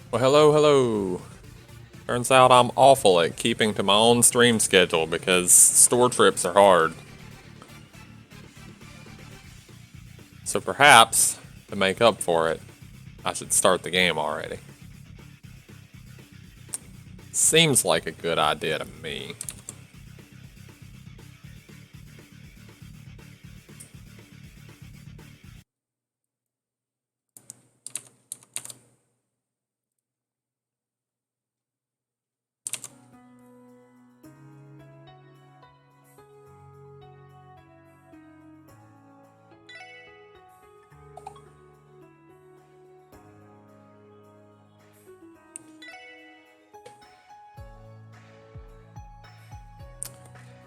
Well, hello, hello. Turns out I'm awful at keeping to my own stream schedule because store trips are hard. So perhaps, to make up for it, I should start the game already. Seems like a good idea to me.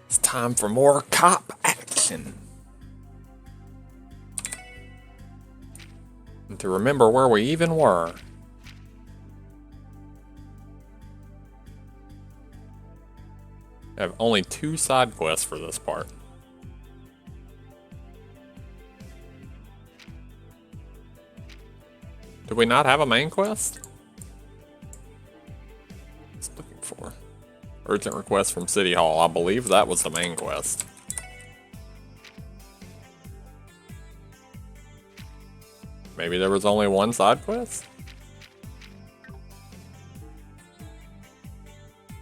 It's time for more cop action. And to remember where we even were. I have only 2 side quests for this part. Did we not have a main quest? What's it looking for? Urgent request from City Hall. I believe that was the main quest. Maybe there was only 1 side quest?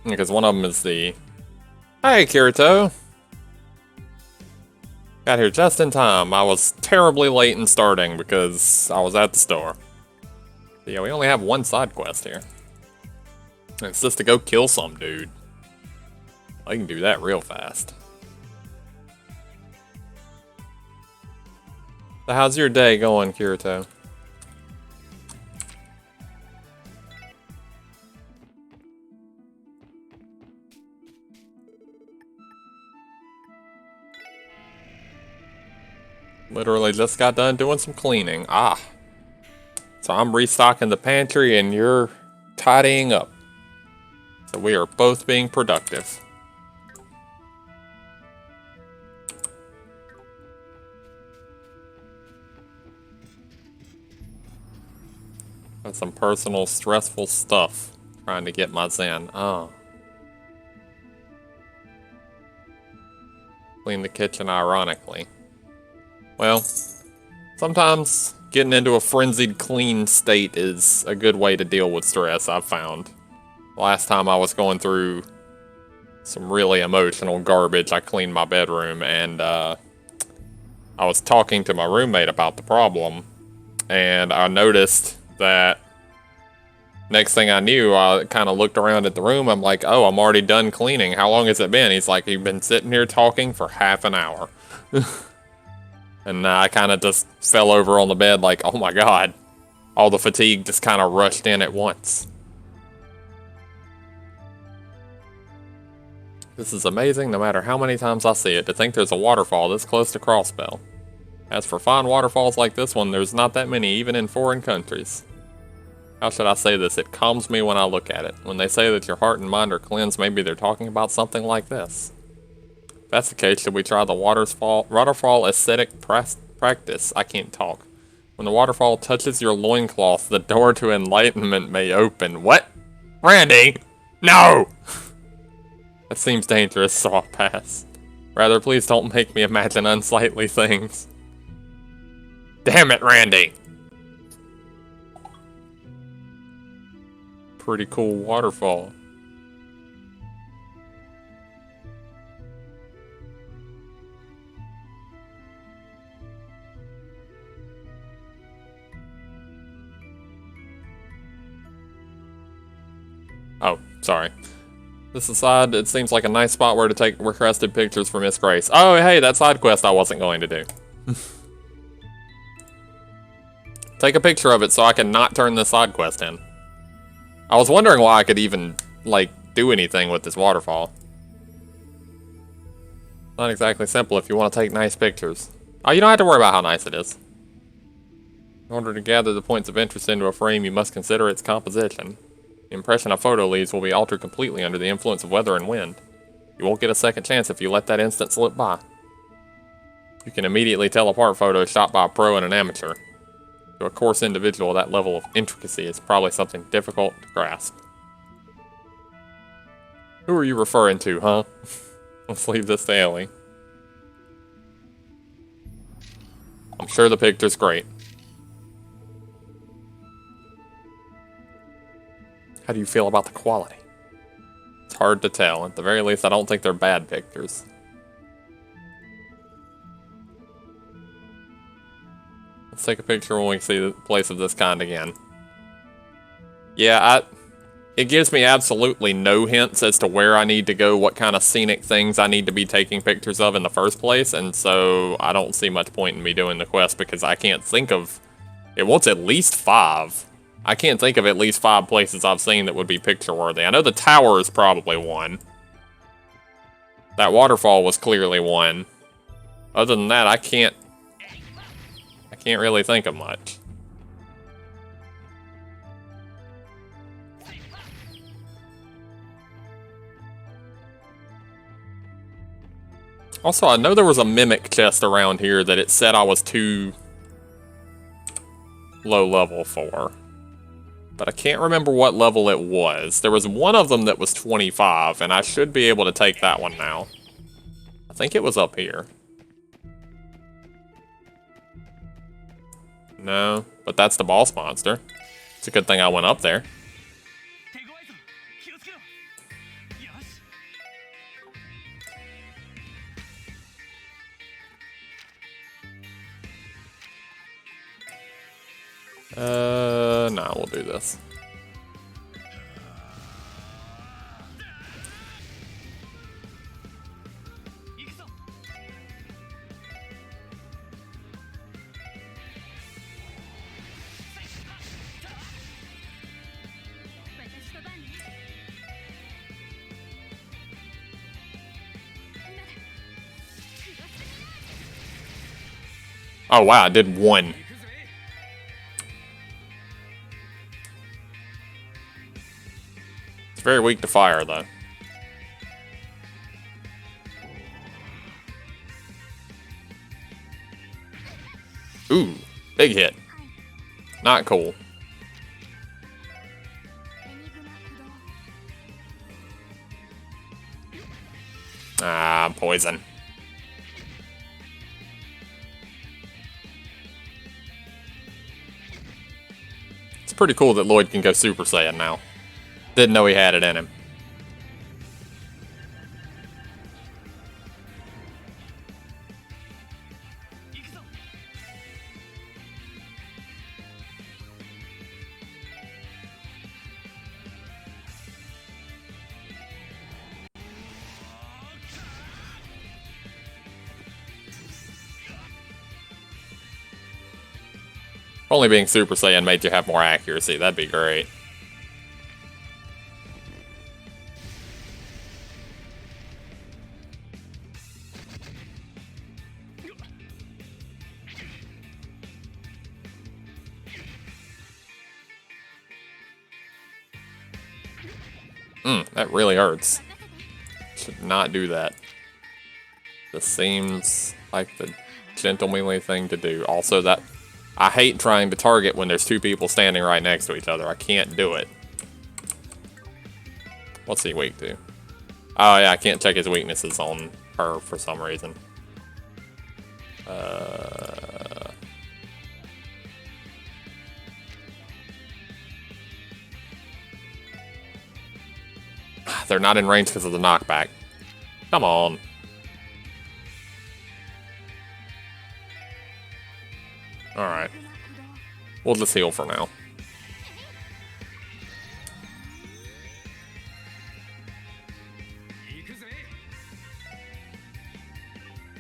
Because one of them is the... Hey, Kirito! Got here just in time. I was terribly late in starting because I was at the store. So yeah, we only have 1 side quest here. And it's just to go kill some dude. I can do that real fast. So how's your day going, Kirito? Literally just got done doing some cleaning. Ah. So I'm restocking the pantry and you're tidying up. So we are both being productive. Got some personal stressful stuff trying to get my zen. Oh. Clean the kitchen ironically. Well, sometimes getting into a frenzied clean state is a good way to deal with stress, I've found. Last time I was going through some really emotional garbage, I cleaned my bedroom and I was talking to my roommate about the problem and I noticed that next thing I knew, I kind of looked around at the room. I'm like, oh, I'm already done cleaning. How long has it been? He's like, you've been sitting here talking for half an hour. And I kind of just fell over on the bed like, oh my god. All the fatigue just kind of rushed in at once. This is amazing no matter how many times I see it, to think there's a waterfall this close to Crossbell. As for fine waterfalls like this one, there's not that many even in foreign countries. How should I say this? It calms me when I look at it. When they say that your heart and mind are cleansed, maybe they're talking about something like this. If that's the case, should we try the waterfall aesthetic practice? I can't talk. When the waterfall touches your loincloth, the door to enlightenment may open. What? Randy! No! That seems dangerous, so I'll pass. Rather, please don't make me imagine unsightly things. Damn it, Randy! Pretty cool waterfall. Oh, sorry. This aside, it seems like a nice spot where to take requested pictures for Miss Grace. Oh, hey, that side quest I wasn't going to do. Take a picture of it so I can not turn this side quest in. I was wondering why I could even, like, do anything with this waterfall. Not exactly simple if you want to take nice pictures. Oh, you don't have to worry about how nice it is. In order to gather the points of interest into a frame, you must consider its composition. The impression a photo leaves will be altered completely under the influence of weather and wind. You won't get a second chance if you let that instant slip by. You can immediately tell apart photos shot by a pro and an amateur. To a coarse individual, that level of intricacy is probably something difficult to grasp. Who are you referring to, huh? Let's leave this to Ellie. I'm sure the picture's great. How do you feel about the quality? It's hard to tell. At the very least, I don't think they're bad pictures. Let's take a picture when we see the place of this kind again. Yeah, it gives me absolutely no hints as to where I need to go, what kind of scenic things I need to be taking pictures of in the first place, and so I don't see much point in me doing the quest because I can't think of... It wants at least 5. I can't think of at least 5 places I've seen that would be picture-worthy. I know the tower is probably one. That waterfall was clearly one. Other than that, I can't really think of much. Also, I know there was a mimic chest around here that it said I was too low level for. But I can't remember what level it was. There was one of them that was 25, and I should be able to take that one now. I think it was up here. No, but that's the boss monster. It's a good thing I went up there. Nah, we'll do this. Oh wow, I did 1. It's very weak to fire, though. Ooh, big hit. Not cool. Ah, poison. It's pretty cool that Lloyd can go Super Saiyan now. Didn't know he had it in him. Only being Super Saiyan made you have more accuracy. That'd be great. That really hurts. Should not do that. This seems like the gentlemanly thing to do. Also, that I hate trying to target when there's 2 people standing right next to each other. I can't do it. What's he weak to? Oh yeah, I can't check his weaknesses on her for some reason. They're not in range because of the knockback. Come on. Alright. We'll just heal for now.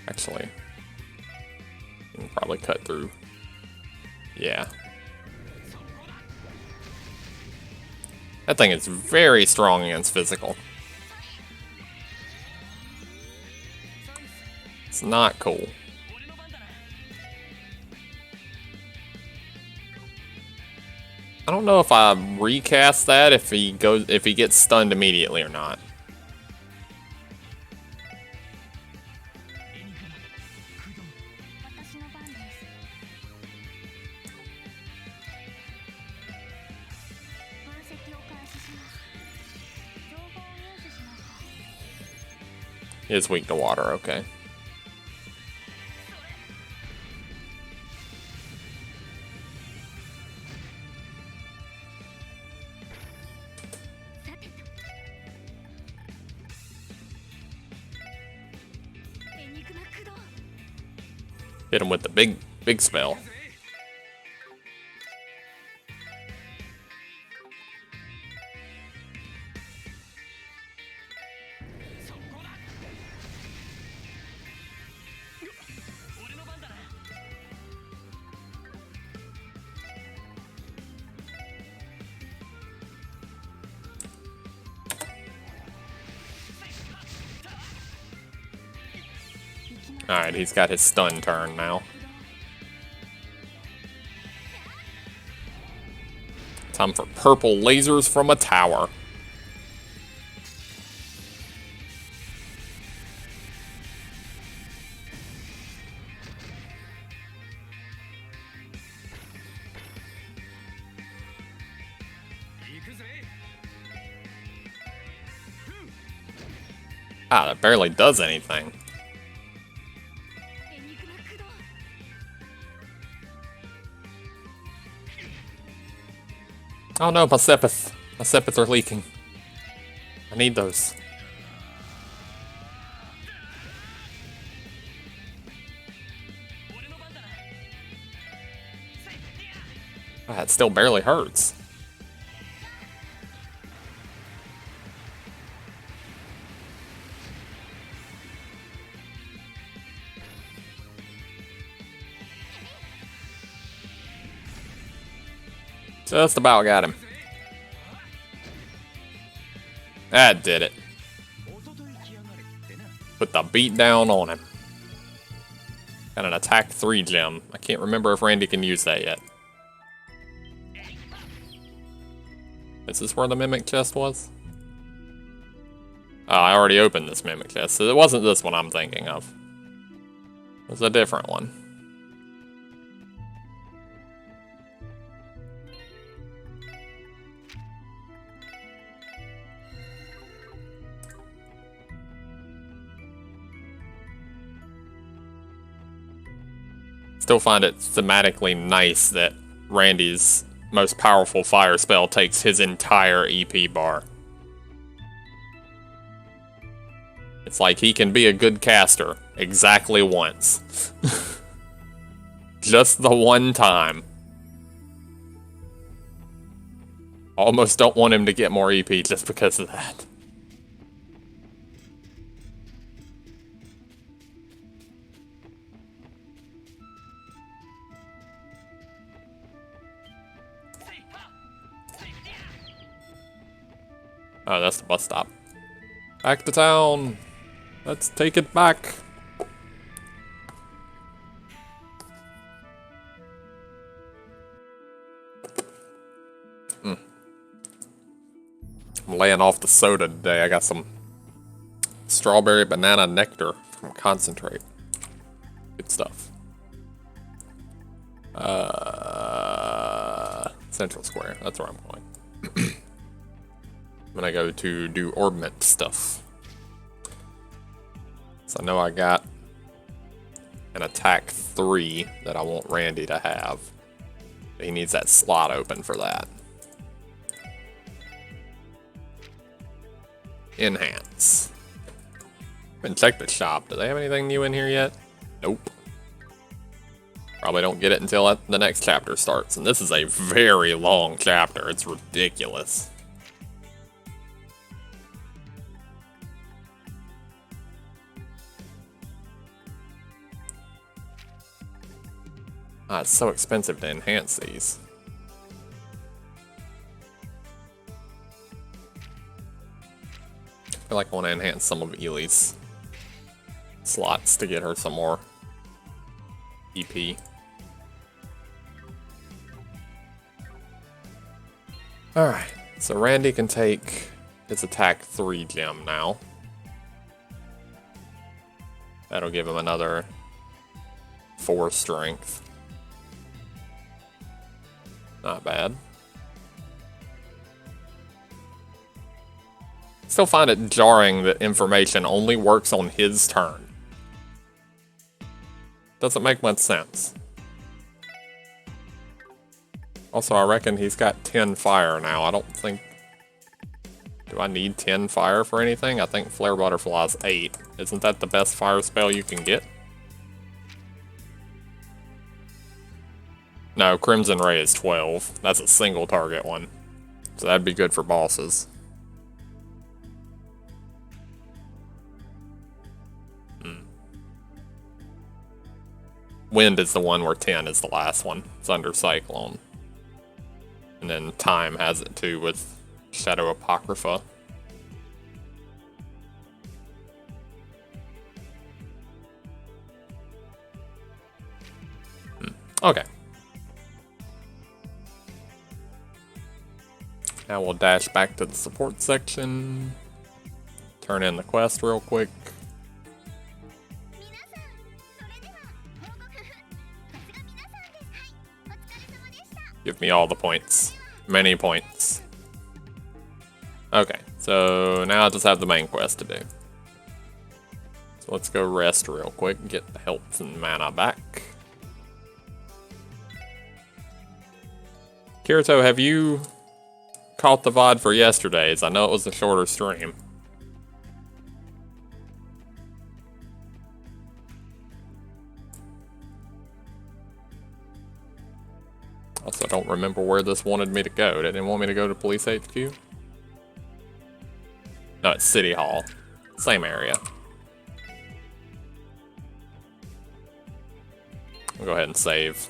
Actually, you can probably cut through. Yeah. That thing is very strong against physical. It's not cool. I don't know if I recast that if he gets stunned immediately or not. He is weak to water, okay. Hit him with the big spell. Alright, he's got his stun turn now. Time for purple lasers from a tower. Ah, that barely does anything. Oh no, my Sepith. My Sepiths are leaking. I need those. Ah, it still barely hurts. Just about got him. That did it. Put the beat down on him. Got an attack 3 gem. I can't remember if Randy can use that yet. Is this where the mimic chest was? Oh, I already opened this mimic chest, so it wasn't this one I'm thinking of. It was a different one. Still find it thematically nice that Randy's most powerful fire spell takes his entire EP bar. It's like he can be a good caster exactly once. Just the one time. Almost don't want him to get more EP just because of that. Oh, that's the bus stop. Back to town. Let's take it back. I'm laying off the soda today. I got some strawberry banana nectar from concentrate. Good stuff. Central Square. That's where I'm going. I'm gonna go to do orbment stuff. So I know I got an attack 3 that I want Randy to have. He needs that slot open for that. Enhance. Haven't checked the shop. Do they have anything new in here yet? Nope. Probably don't get it until the next chapter starts. And this is a very long chapter. It's ridiculous. Ah, it's so expensive to enhance these. I feel like I want to enhance some of Ely's slots to get her some more EP. Alright, so Randy can take his attack 3 gem now. That'll give him another 4 strength. Not bad. Still find it jarring that information only works on his turn. Doesn't make much sense. Also, I reckon he's got 10 fire now. I don't think... Do I need 10 fire for anything? I think Flare Butterfly's 8. Isn't that the best fire spell you can get? No, Crimson Ray is 12. That's a single target one. So that'd be good for bosses. Wind is the one where 10 is the last one. It's under Cyclone. And then Time has it too with Shadow Apocrypha. Okay. Now we'll dash back to the support section. Turn in the quest real quick. Give me all the points. Many points. Okay, so now I just have the main quest to do. So let's go rest real quick and get the health and mana back. Kirito, have you caught the VOD for yesterday's? I know it was a shorter stream. Also, I don't remember where this wanted me to go. Did it want me to go to Police HQ? No, it's City Hall. Same area. We'll go ahead and save.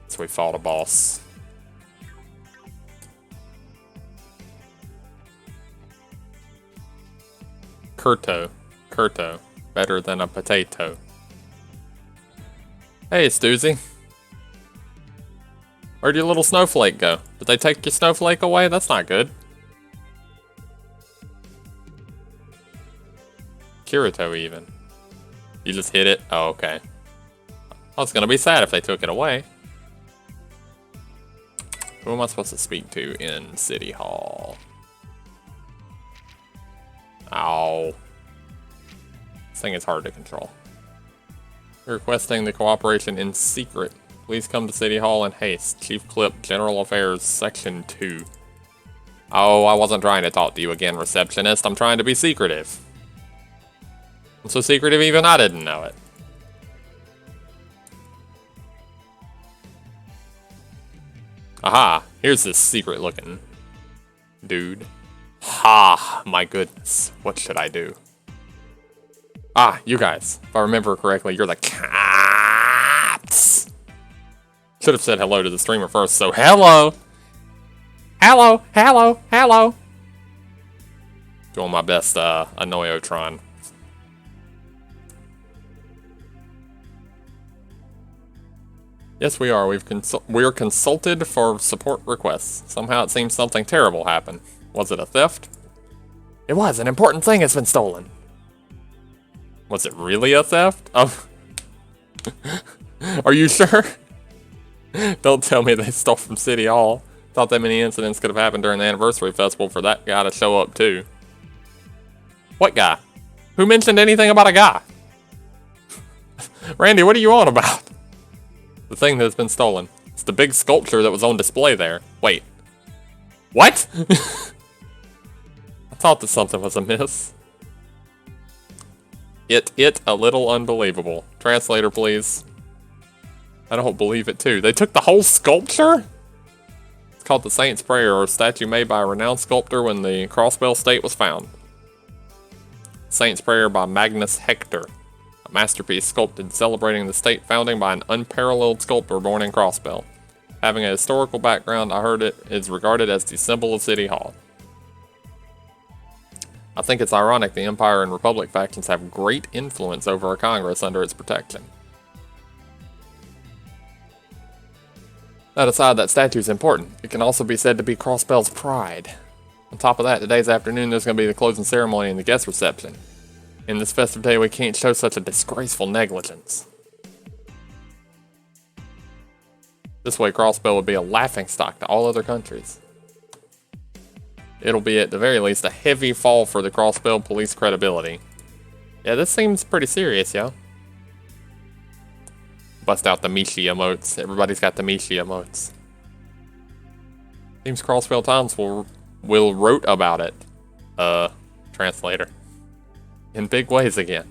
So we fought a boss. Kurto. Kurto. Better than a potato. Hey, Stoozy. Where'd your little snowflake go? Did they take your snowflake away? That's not good. Kirito, even. You just hit it? Oh, okay. I was gonna be sad if they took it away. Who am I supposed to speak to in City Hall? Ow. This thing is hard to control. Requesting the cooperation in secret. Please come to City Hall in haste. Chief Clip, General Affairs, Section 2. Oh, I wasn't trying to talk to you again, receptionist. I'm trying to be secretive. I'm so secretive even I didn't know it. Aha, here's this secret looking dude. Ha, my goodness. What should I do? Ah, you guys. If I remember correctly, you're the cats. Should have said hello to the streamer first, so hello! Hello, hello, hello! Doing my best, Annoyotron. Yes, we are. We're consulted for support requests. Somehow it seems something terrible happened. Was it a theft? It was. An important thing has been stolen. Was it really a theft? Oh. Are you sure? Don't tell me they stole from City Hall. Thought that many incidents could have happened during the anniversary festival for that guy to show up too. What guy? Who mentioned anything about a guy? Randy, what are you on about? The thing that has been stolen. It's the big sculpture that was on display there. Wait. What? I thought that something was amiss. It a little unbelievable. Translator, please. I don't believe it too. They took the whole sculpture? It's called the Saint's Prayer, or a statue made by a renowned sculptor when the Crossbell State was found. Saint's Prayer by Magnus Hector. A masterpiece sculpted celebrating the state founding by an unparalleled sculptor born in Crossbell. Having a historical background, I heard it is regarded as the symbol of City Hall. I think it's ironic the Empire and Republic factions have great influence over a Congress under its protection. That aside, that statue is important. It can also be said to be Crossbell's pride. On top of that, today's afternoon there's going to be the closing ceremony and the guest reception. In this festive day, we can't show such a disgraceful negligence. This way, Crossbell would be a laughingstock to all other countries. it'll be at the very least a heavy fall for the Crossbell police credibility. Yeah, this seems pretty serious, yo. Bust out the Mishi emotes. Everybody's got the Mishi emotes. Seems Crossbell Times will wrote about it. Translator. In big ways again.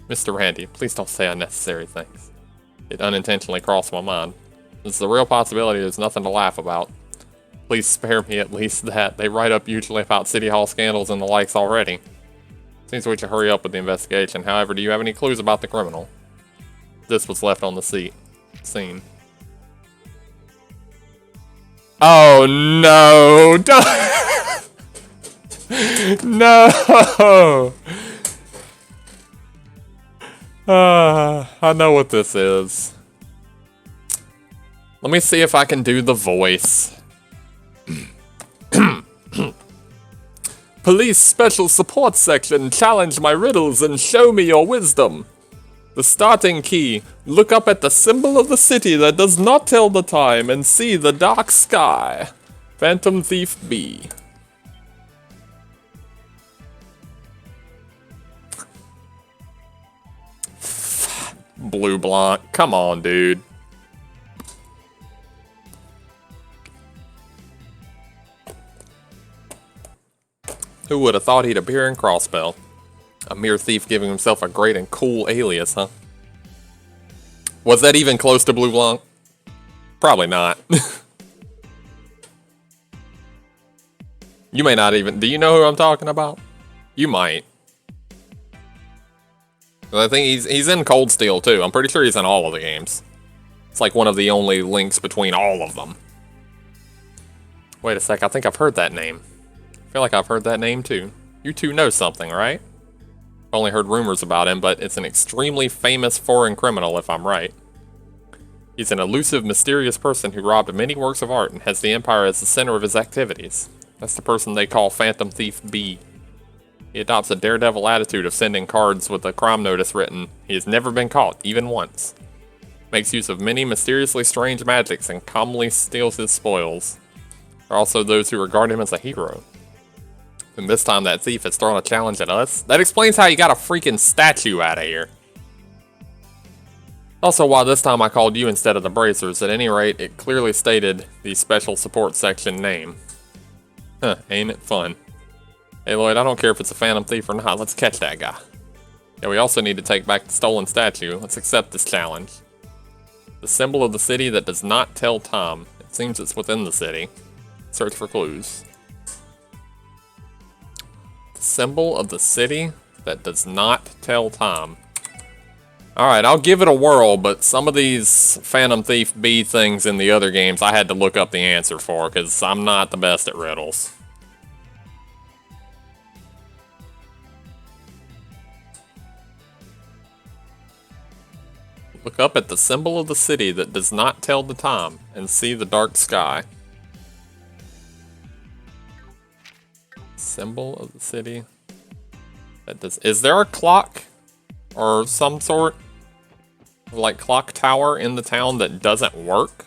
Mr. Randy, please don't say unnecessary things. It unintentionally crossed my mind. It's the real possibility, there's nothing to laugh about. Please spare me at least that. They write up usually about City Hall scandals and the likes already. Seems we should hurry up with the investigation. However, do you have any clues about the criminal? This was left on the scene. Oh no! No! I know what this is. Let me see if I can do the voice. Police Special Support Section, challenge my riddles and show me your wisdom. The starting key, look up at the symbol of the city that does not tell the time and see the dark sky. Phantom Thief B. Blue Blanc, come on, dude. Who would have thought he'd appear in Crossbell? A mere thief giving himself a great and cool alias, huh? Was that even close to Blue Blanc? Probably not. You may not even... Do you know who I'm talking about? You might. I think he's in Cold Steel, too. I'm pretty sure he's in all of the games. It's like one of the only links between all of them. Wait a sec, I think I've heard that name. I feel like I've heard that name, too. You two know something, right? I've only heard rumors about him, but it's an extremely famous foreign criminal, if I'm right. He's an elusive, mysterious person who robbed many works of art and has the Empire as the center of his activities. That's the person they call Phantom Thief B. He adopts a daredevil attitude of sending cards with a crime notice written, "He has never been caught, even once." Makes use of many mysteriously strange magics and calmly steals his spoils. There are also those who regard him as a hero. And this time that thief has thrown a challenge at us. That explains how you got a freaking statue out of here. Also, why this time I called you instead of the Bracers. At any rate, it clearly stated the Special Support Section name. Huh, ain't it fun. Hey Lloyd, I don't care if it's a Phantom Thief or not. Let's catch that guy. Yeah, we also need to take back the stolen statue. Let's accept this challenge. The symbol of the city that does not tell time. It seems it's within the city. Search for clues. Symbol of the city that does not tell time. Alright, I'll give it a whirl, but some of these Phantom Thief B things in the other games I had to look up the answer for, because I'm not the best at riddles. Look up at the symbol of the city that does not tell the time, and see the dark sky. Symbol of the city that does... Is there a clock or some sort of like clock tower in the town that doesn't work?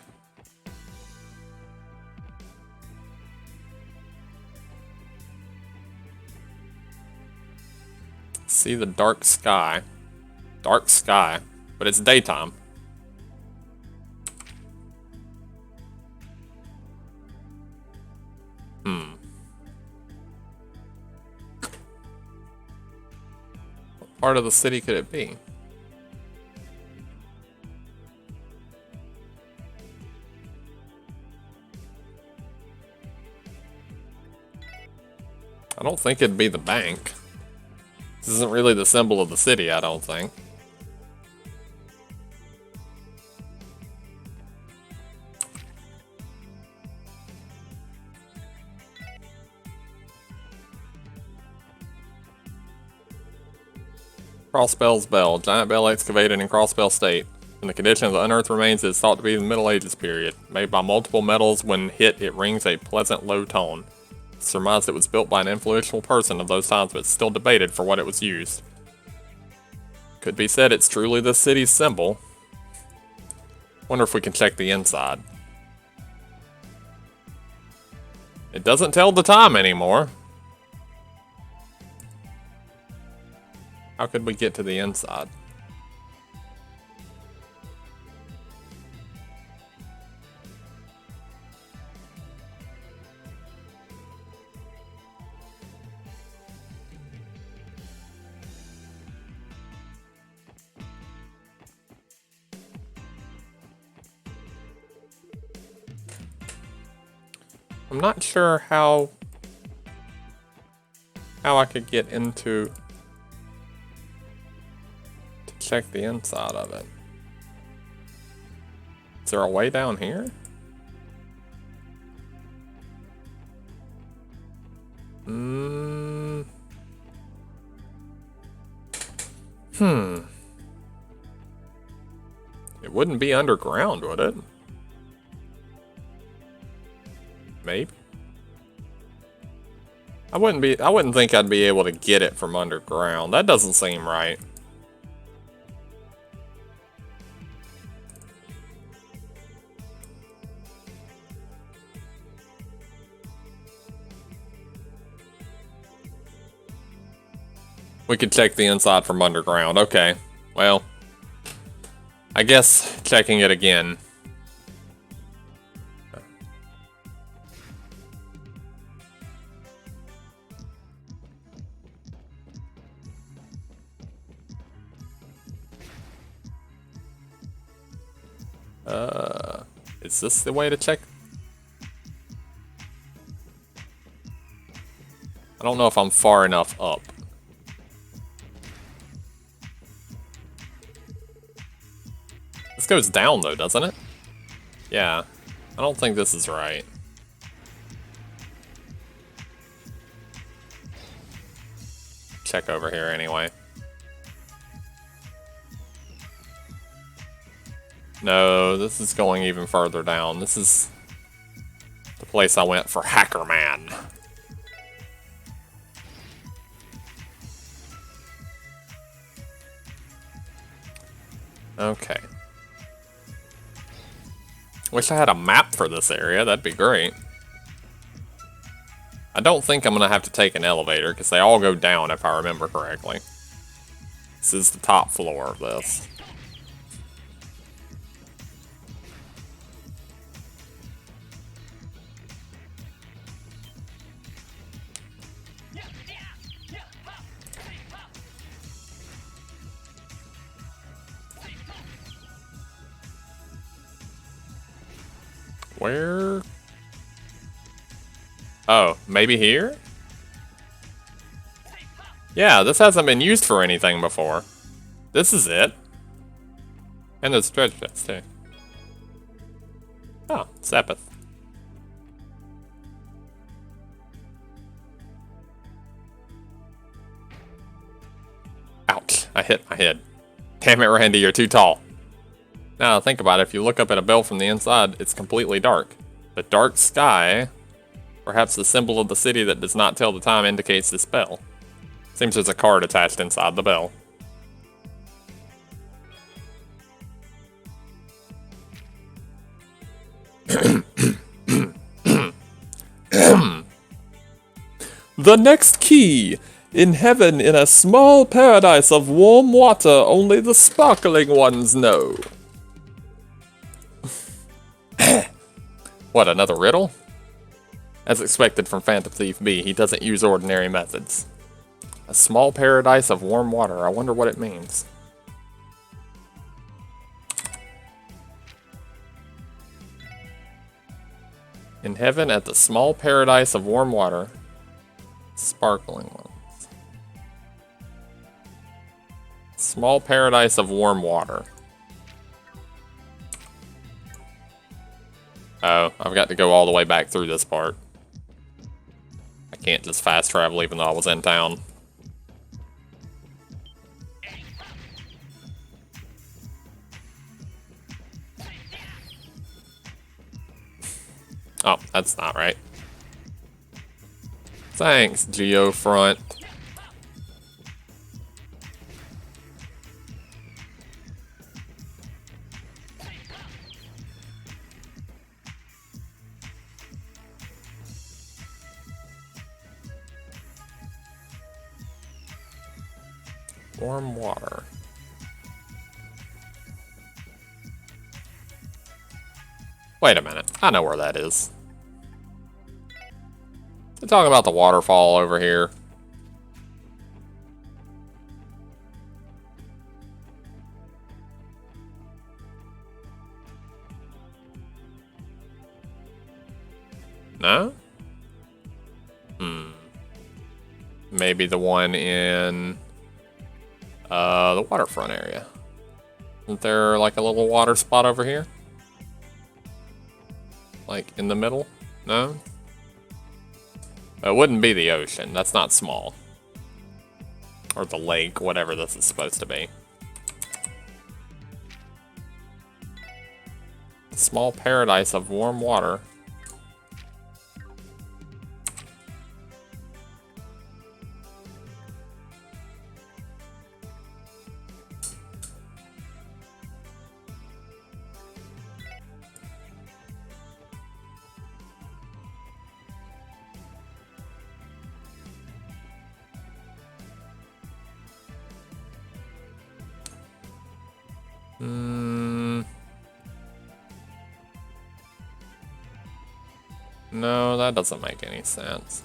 See the dark sky. Dark sky, but it's daytime. What part of the city could it be? I don't think it'd be the bank. This isn't really the symbol of the city, I don't think. Crossbell's Bell. Giant bell excavated in Crossbell State. In the condition of the unearthed remains, it is thought to be the Middle Ages period. Made by multiple metals, when hit, it rings a pleasant low tone. It's surmised it was built by an influential person of those times, but it's still debated for what it was used. Could be said it's truly the city's symbol. Wonder if we can check the inside. It doesn't tell the time anymore. How could we get to the inside? I'm not sure how I could get into to check the inside of it. Is there a way down here? It wouldn't be underground, would it? Maybe. I wouldn't think I'd be able to get it from underground. That doesn't seem right. We could check the inside from underground. Okay. Well, I guess checking it again. Is this the way to check? I don't know if I'm far enough up. This goes down though, doesn't it? Yeah. I don't think this is right. Check over here anyway. No, this is going even further down. This is the place I went for Hacker Man. Okay. Wish I had a map for this area. That'd be great. I don't think I'm gonna have to take an elevator because they all go down if I remember correctly. This is the top floor of this. Where? Oh, maybe here? Yeah, this hasn't been used for anything before. This is it. And there's treasure chest too. Oh, Sepith. Ouch, I hit my head. Damn it, Randy, you're too tall. Now think about it, if you look up at a bell from the inside, it's completely dark. The dark sky, perhaps the symbol of the city that does not tell the time, indicates this bell. Seems there's a card attached inside the bell. The next key! In heaven, in a small paradise of warm water, only the sparkling ones know. What, another riddle? As expected from Phantom Thief B, he doesn't use ordinary methods. A small paradise of warm water. I wonder what it means. In heaven, at the small paradise of warm water, sparkling ones. Small paradise of warm water. Oh, I've got to go all the way back through this part. I can't just fast travel even though I was in town. Oh, that's not right. Thanks, Geofront. Warm water. Wait a minute. I know where that is. They're talking about the waterfall over here. No? Maybe the one in the waterfront area. Isn't there like a little water spot over here? Like in the middle? No? It wouldn't be the ocean. That's not small. Or the lake, whatever this is supposed to be. Small paradise of warm water. No, that doesn't make any sense.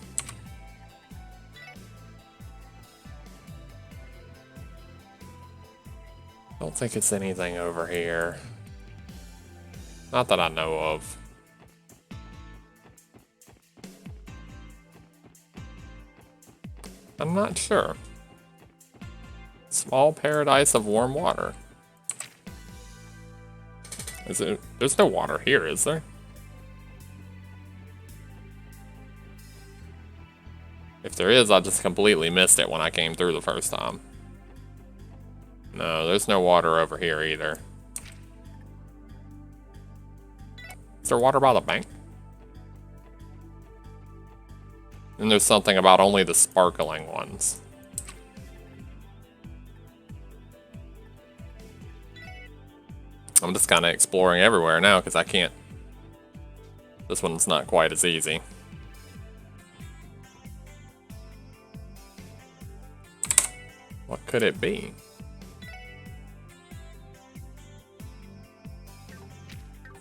I don't think it's anything over here. Not that I know of. I'm not sure. Small paradise of warm water. Is it? There's no water here, is there? If there is, I just completely missed it when I came through the first time. No, there's no water over here either. Is there water by the bank? And there's something about only the sparkling ones. I'm just kind of exploring everywhere now because I can't. This one's not quite as easy. What could it be?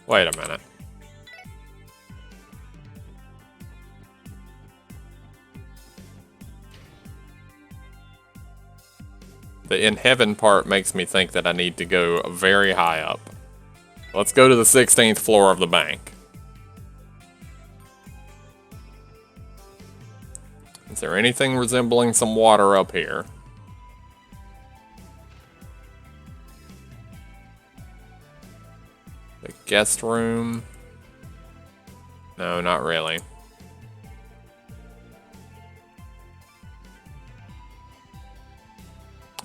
Wait a minute. The in heaven part makes me think that I need to go very high up. Let's go to the 16th floor of the bank. Is there anything resembling some water up here? The guest room? No, not really.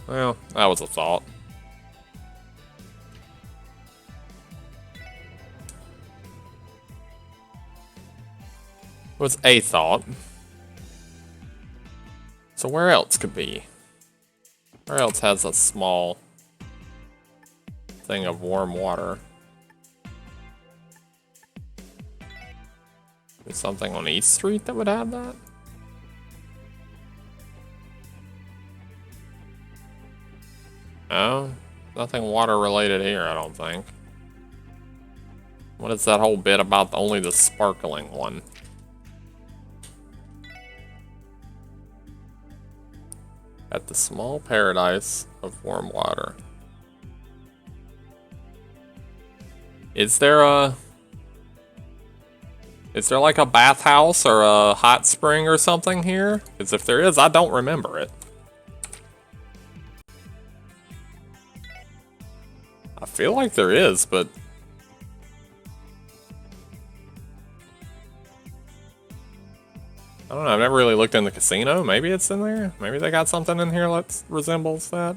Well, that was a thought. Was a thought. So where else could be? Where else has a small thing of warm water? There's something on East Street that would have that? No, nothing water related here, I don't think. What is that whole bit about only the sparkling one? At the small paradise of warm water. Is there like a bathhouse or a hot spring or something here? Because if there is, I don't remember it. I feel like there is, but I don't know, I've never really looked in the casino. Maybe it's in there? Maybe they got something in here that resembles that?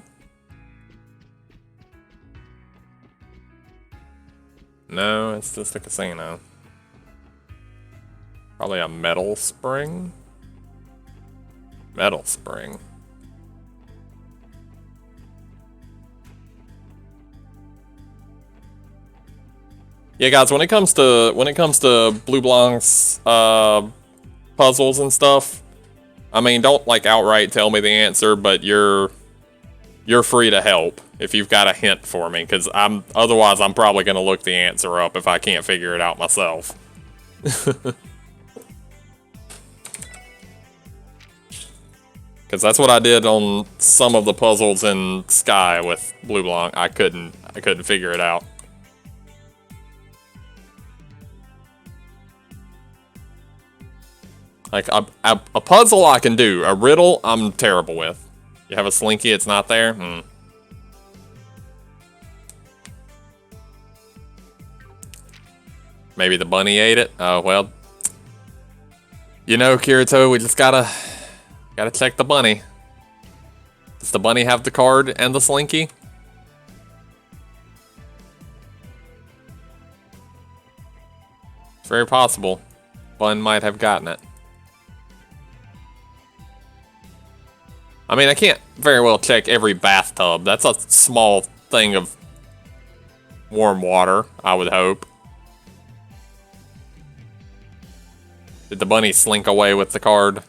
No, it's just a casino. Probably a metal spring? Metal spring. Yeah, guys, when it comes to Blue Blanc's puzzles and stuff, I mean, don't like outright tell me the answer, but you're you're free to help if you've got a hint for me, because otherwise I'm probably going to look the answer up if I can't figure it out myself. Because that's what I did on some of the puzzles in Sky with Blue Blanc. I couldn't figure it out. Like, a puzzle I can do. A riddle, I'm terrible with. You have a slinky, it's not there? Maybe the bunny ate it? Oh, well. You know, Kirito, we just gotta check the bunny. Does the bunny have the card and the slinky? It's very possible. Bun might have gotten it. I mean, I can't very well check every bathtub. That's a small thing of warm water, I would hope. Did the bunny slink away with the card?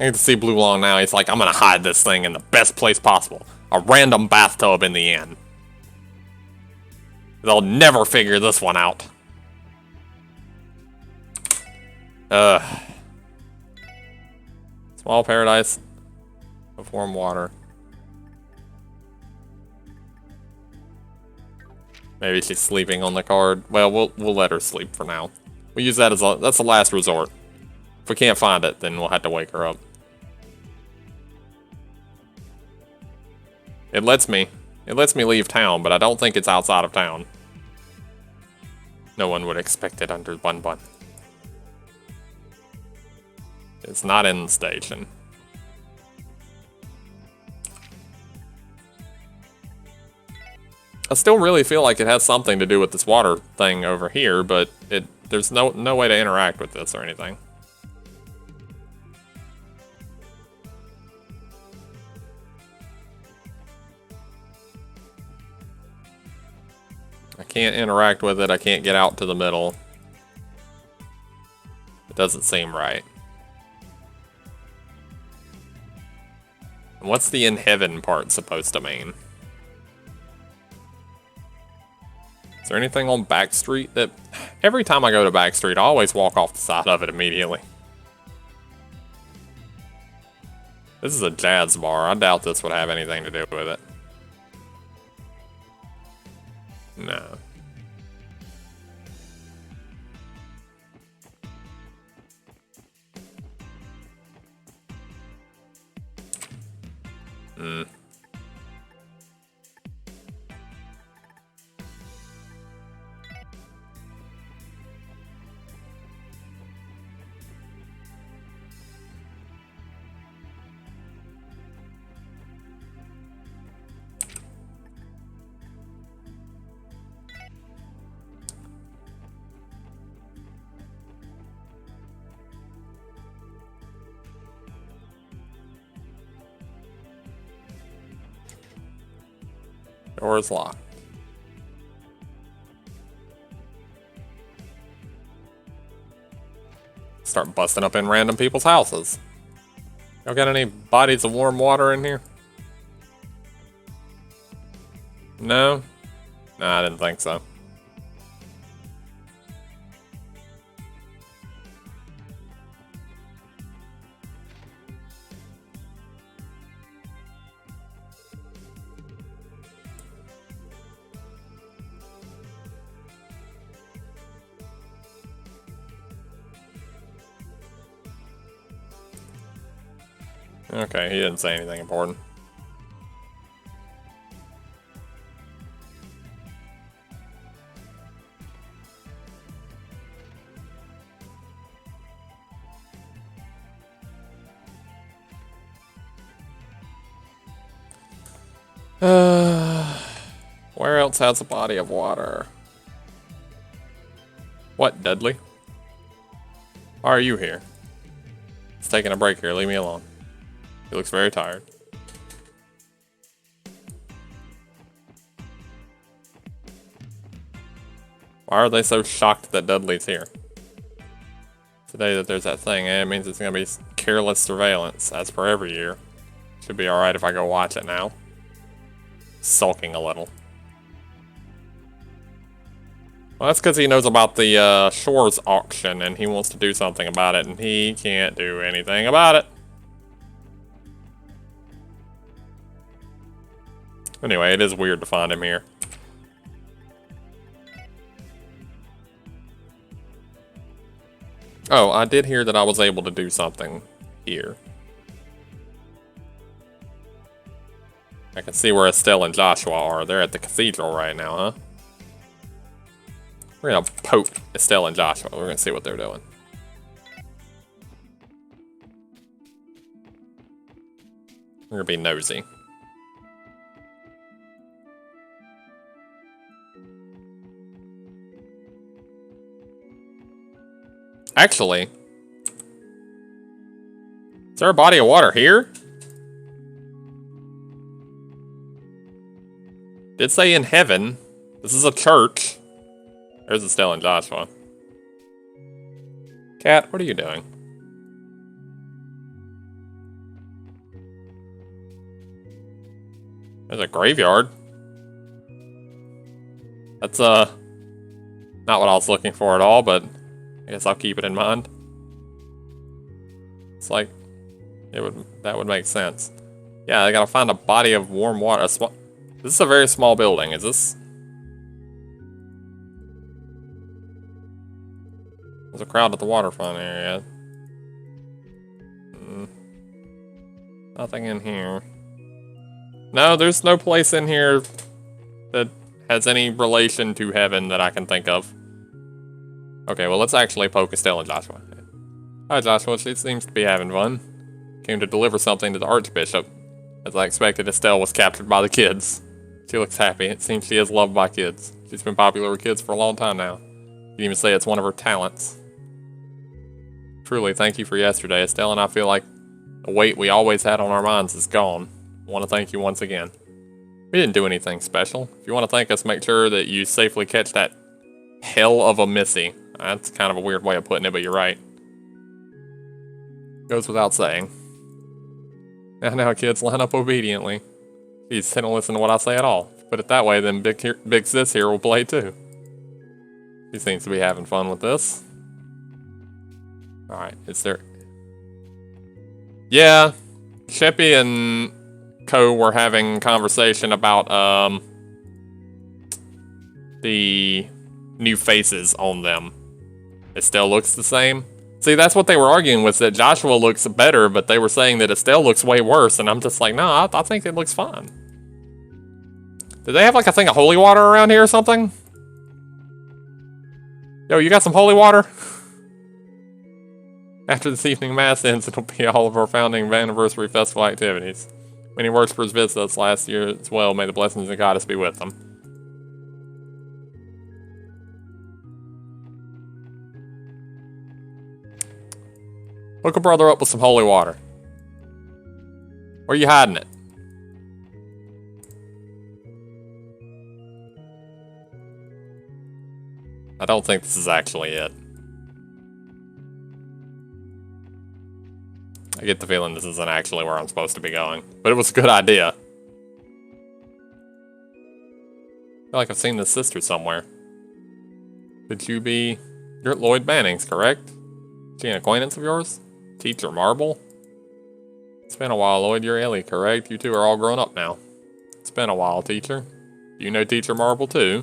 I get to see Blue Long now. He's like, I'm gonna hide this thing in the best place possible. A random bathtub in the inn. They'll never figure this one out. Small paradise of warm water. Maybe she's sleeping on the card. Well, we'll let her sleep for now. We'll use that as that's the last resort. If we can't find it, then we'll have to wake her up. It lets me leave town, but I don't think it's outside of town. No one would expect it under Bun Bun. It's not in the station. I still really feel like it has something to do with this water thing over here, but there's no way to interact with this or anything. I can't interact with it. I can't get out to the middle. It doesn't seem right. And what's the in heaven part supposed to mean? Is there anything on Back Street that... Every time I go to Back Street, I always walk off the side of it immediately. This is a jazz bar. I doubt this would have anything to do with it. No. Door is locked. Start busting up in random people's houses. Y'all got any bodies of warm water in here? No? No, I didn't think so. Okay, he didn't say anything important. Where else has a body of water? What, Dudley? Why are you here? It's taking a break here, leave me alone. He looks very tired. Why are they so shocked that Dudley's here? Today that there's that thing, and it means it's gonna be careless surveillance, as per every year. Should be alright if I go watch it now. Sulking a little. Well, that's because he knows about the Shores auction, and he wants to do something about it, and he can't do anything about it. Anyway, it is weird to find him here. Oh, I did hear that I was able to do something here. I can see where Estelle and Joshua are. They're at the cathedral right now, huh? We're gonna poke Estelle and Joshua. We're gonna see what they're doing. We're gonna be nosy. Actually, is there a body of water here? Did say in heaven. This is a church. There's Estelle and Joshua. Cat, what are you doing? There's a graveyard. That's not what I was looking for at all, but I guess I'll keep it in mind. It's like that would make sense. Yeah, I gotta find a body of warm water. This is a very small building. Is this? There's a crowd at the waterfront area. Nothing in here. No, there's no place in here that has any relation to heaven that I can think of. Okay, well, let's actually poke Estelle and Joshua. Hi, Joshua. She seems to be having fun. Came to deliver something to the Archbishop. As I expected, Estelle was captured by the kids. She looks happy. It seems she is loved by kids. She's been popular with kids for a long time now. You can even say it's one of her talents. Truly, thank you for yesterday. Estelle and I feel like the weight we always had on our minds is gone. I want to thank you once again. We didn't do anything special. If you want to thank us, make sure that you safely catch that hell of a missy. That's kind of a weird way of putting it, but you're right. Goes without saying. And now kids line up obediently. Geez, they don't listen to what I say at all. Put it that way, then Big Sis here will play too. She seems to be having fun with this. Alright, is there... Yeah, Sheppy and Co were having conversation about the new faces on them. Estelle looks the same. See, that's what they were arguing with, that Joshua looks better, but they were saying that Estelle looks way worse, and I'm just like, no, I think it looks fine. Do they have like a thing of holy water around here or something? Yo, you got some holy water? After this evening mass ends, it'll be all of our founding anniversary festival activities. Many worshippers visited us last year as well. May the blessings of Goddess be with them. Hook a brother up with some holy water. Where are you hiding it? I don't think this is actually it. I get the feeling this isn't actually where I'm supposed to be going. But it was a good idea. I feel like I've seen this sister somewhere. Could you be... You're at Lloyd Banning's, correct? Is she an acquaintance of yours? Teacher Marble? It's been a while, Lloyd. You're Ellie, correct? You two are all grown up now. It's been a while, teacher. You know Teacher Marble, too?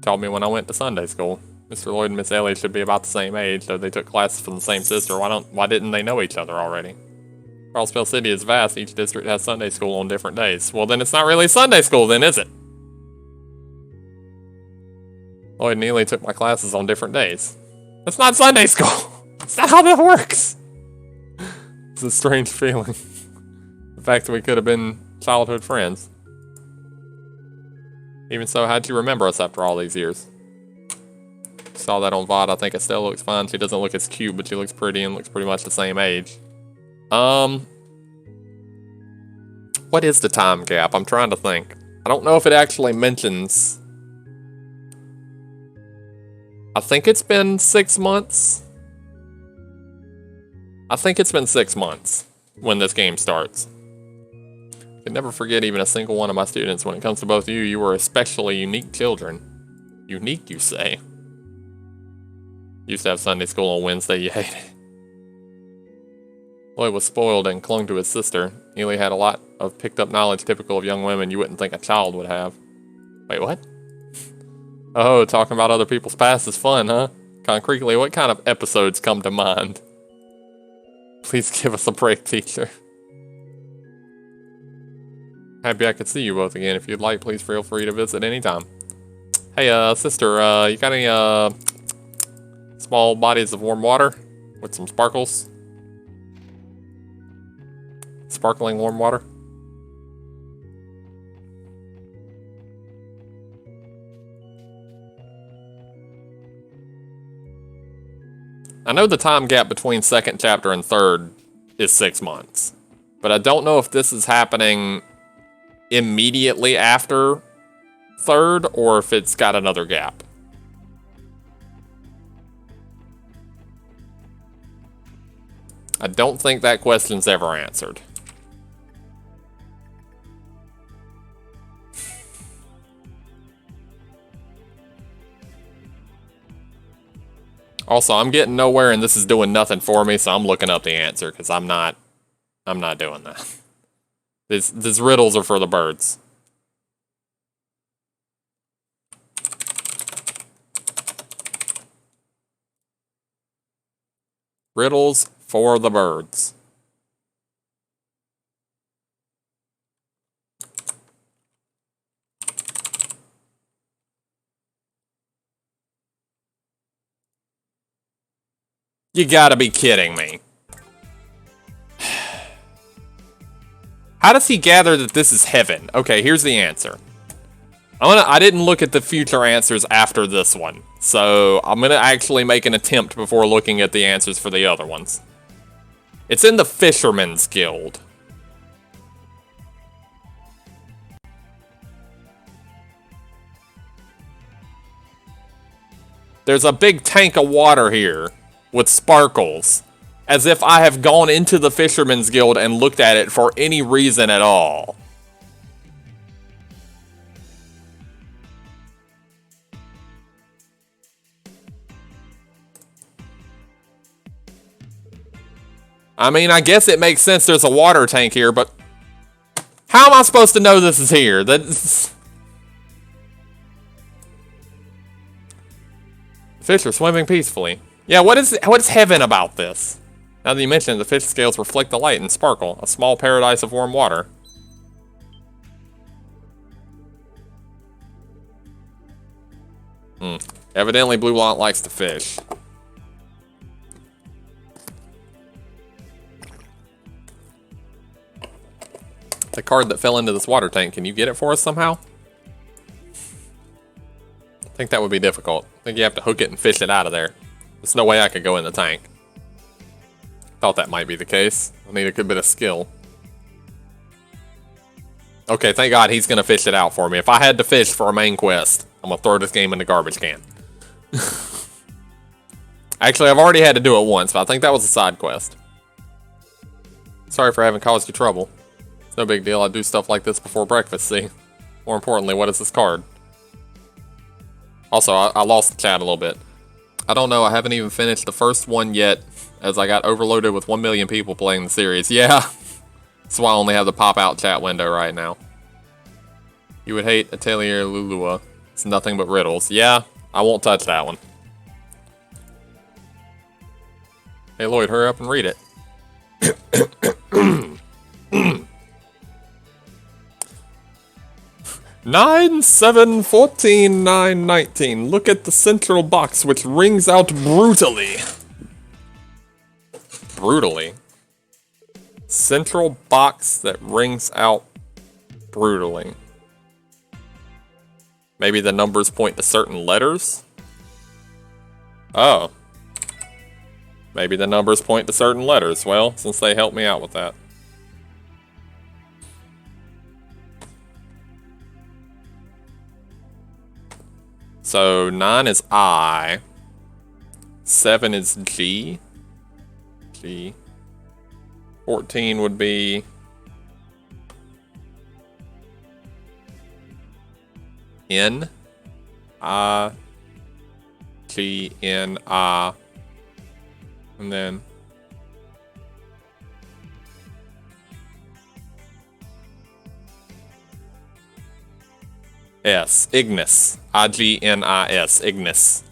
Told me when I went to Sunday school. Mr. Lloyd and Miss Ellie should be about the same age, though they took classes from the same sister. Why didn't they know each other already? Carlsville City is vast. Each district has Sunday school on different days. Well, then it's not really Sunday school, then, is it? Lloyd and Ellie took my classes on different days. That's not Sunday school! That's not how that works! It's a strange feeling. The fact that we could have been childhood friends. Even so, how'd you remember us after all these years? Saw that on VOD. I think Estelle looks fine. She doesn't look as cute, but she looks pretty and looks pretty much the same age. What is the time gap? I'm trying to think. I don't know if it actually mentions I think it's been 6 months. I think it's been 6 months when this game starts. I can never forget even a single one of my students. When it comes to both of you, you were especially unique children. Unique, you say? Used to have Sunday school on Wednesday, you hate it. Lloyd was spoiled and clung to his sister. Neely had a lot of picked up knowledge typical of young women you wouldn't think a child would have. Wait, what? Oh, talking about other people's past is fun, huh? Concretely, what kind of episodes come to mind? Please give us a break, teacher. Happy I could see you both again. If you'd like, please feel free to visit anytime. Hey, sister, you got any, small bodies of warm water with some sparkles? Sparkling warm water? I know the time gap between second chapter and third is 6 months, but I don't know if this is happening immediately after third or if it's got another gap. I don't think that question's ever answered. Also, I'm getting nowhere and this is doing nothing for me, so I'm looking up the answer because I'm not doing that. These riddles are for the birds. Riddles for the birds. You gotta be kidding me. How does he gather that this is heaven? Okay, here's the answer. I didn't look at the future answers after this one, so I'm gonna actually make an attempt before looking at the answers for the other ones. It's in the Fisherman's Guild. There's a big tank of water here with sparkles, as if I have gone into the Fisherman's Guild and looked at it for any reason at all. I mean, I guess it makes sense there's a water tank here, but how am I supposed to know this is here? That's... Fish are swimming peacefully. Yeah, what is heaven about this? Now that you mention it, the fish scales reflect the light and sparkle. A small paradise of warm water. Evidently, Blue Lot likes to fish. The card that fell into this water tank, can you get it for us somehow? I think that would be difficult. I think you have to hook it and fish it out of there. There's no way I could go in the tank. Thought that might be the case. I need a good bit of skill. Okay, thank God he's gonna fish it out for me. If I had to fish for a main quest, I'm gonna throw this game in the garbage can. Actually, I've already had to do it once, but I think that was a side quest. Sorry for having caused you trouble. It's no big deal. I do stuff like this before breakfast, see? More importantly, what is this card? Also, I lost the chat a little bit. I don't know, I haven't even finished the first one yet, as I got overloaded with 1 million people playing the series. Yeah, that's why I only have the pop-out chat window right now. You would hate Atelier Lulua. It's nothing but riddles. Yeah, I won't touch that one. Hey Lloyd, hurry up and read it. 9, 7, 14, 9, 19. Look at the central box which rings out brutally. Brutally? Central box that rings out brutally. Maybe the numbers point to certain letters? Oh. Maybe the numbers point to certain letters. Well, since they helped me out with that. So 9 is I. 7 is G. G. 14 would be N. I. G. N. I. And then S. Ignis. I-G-N-I-S. Ignis.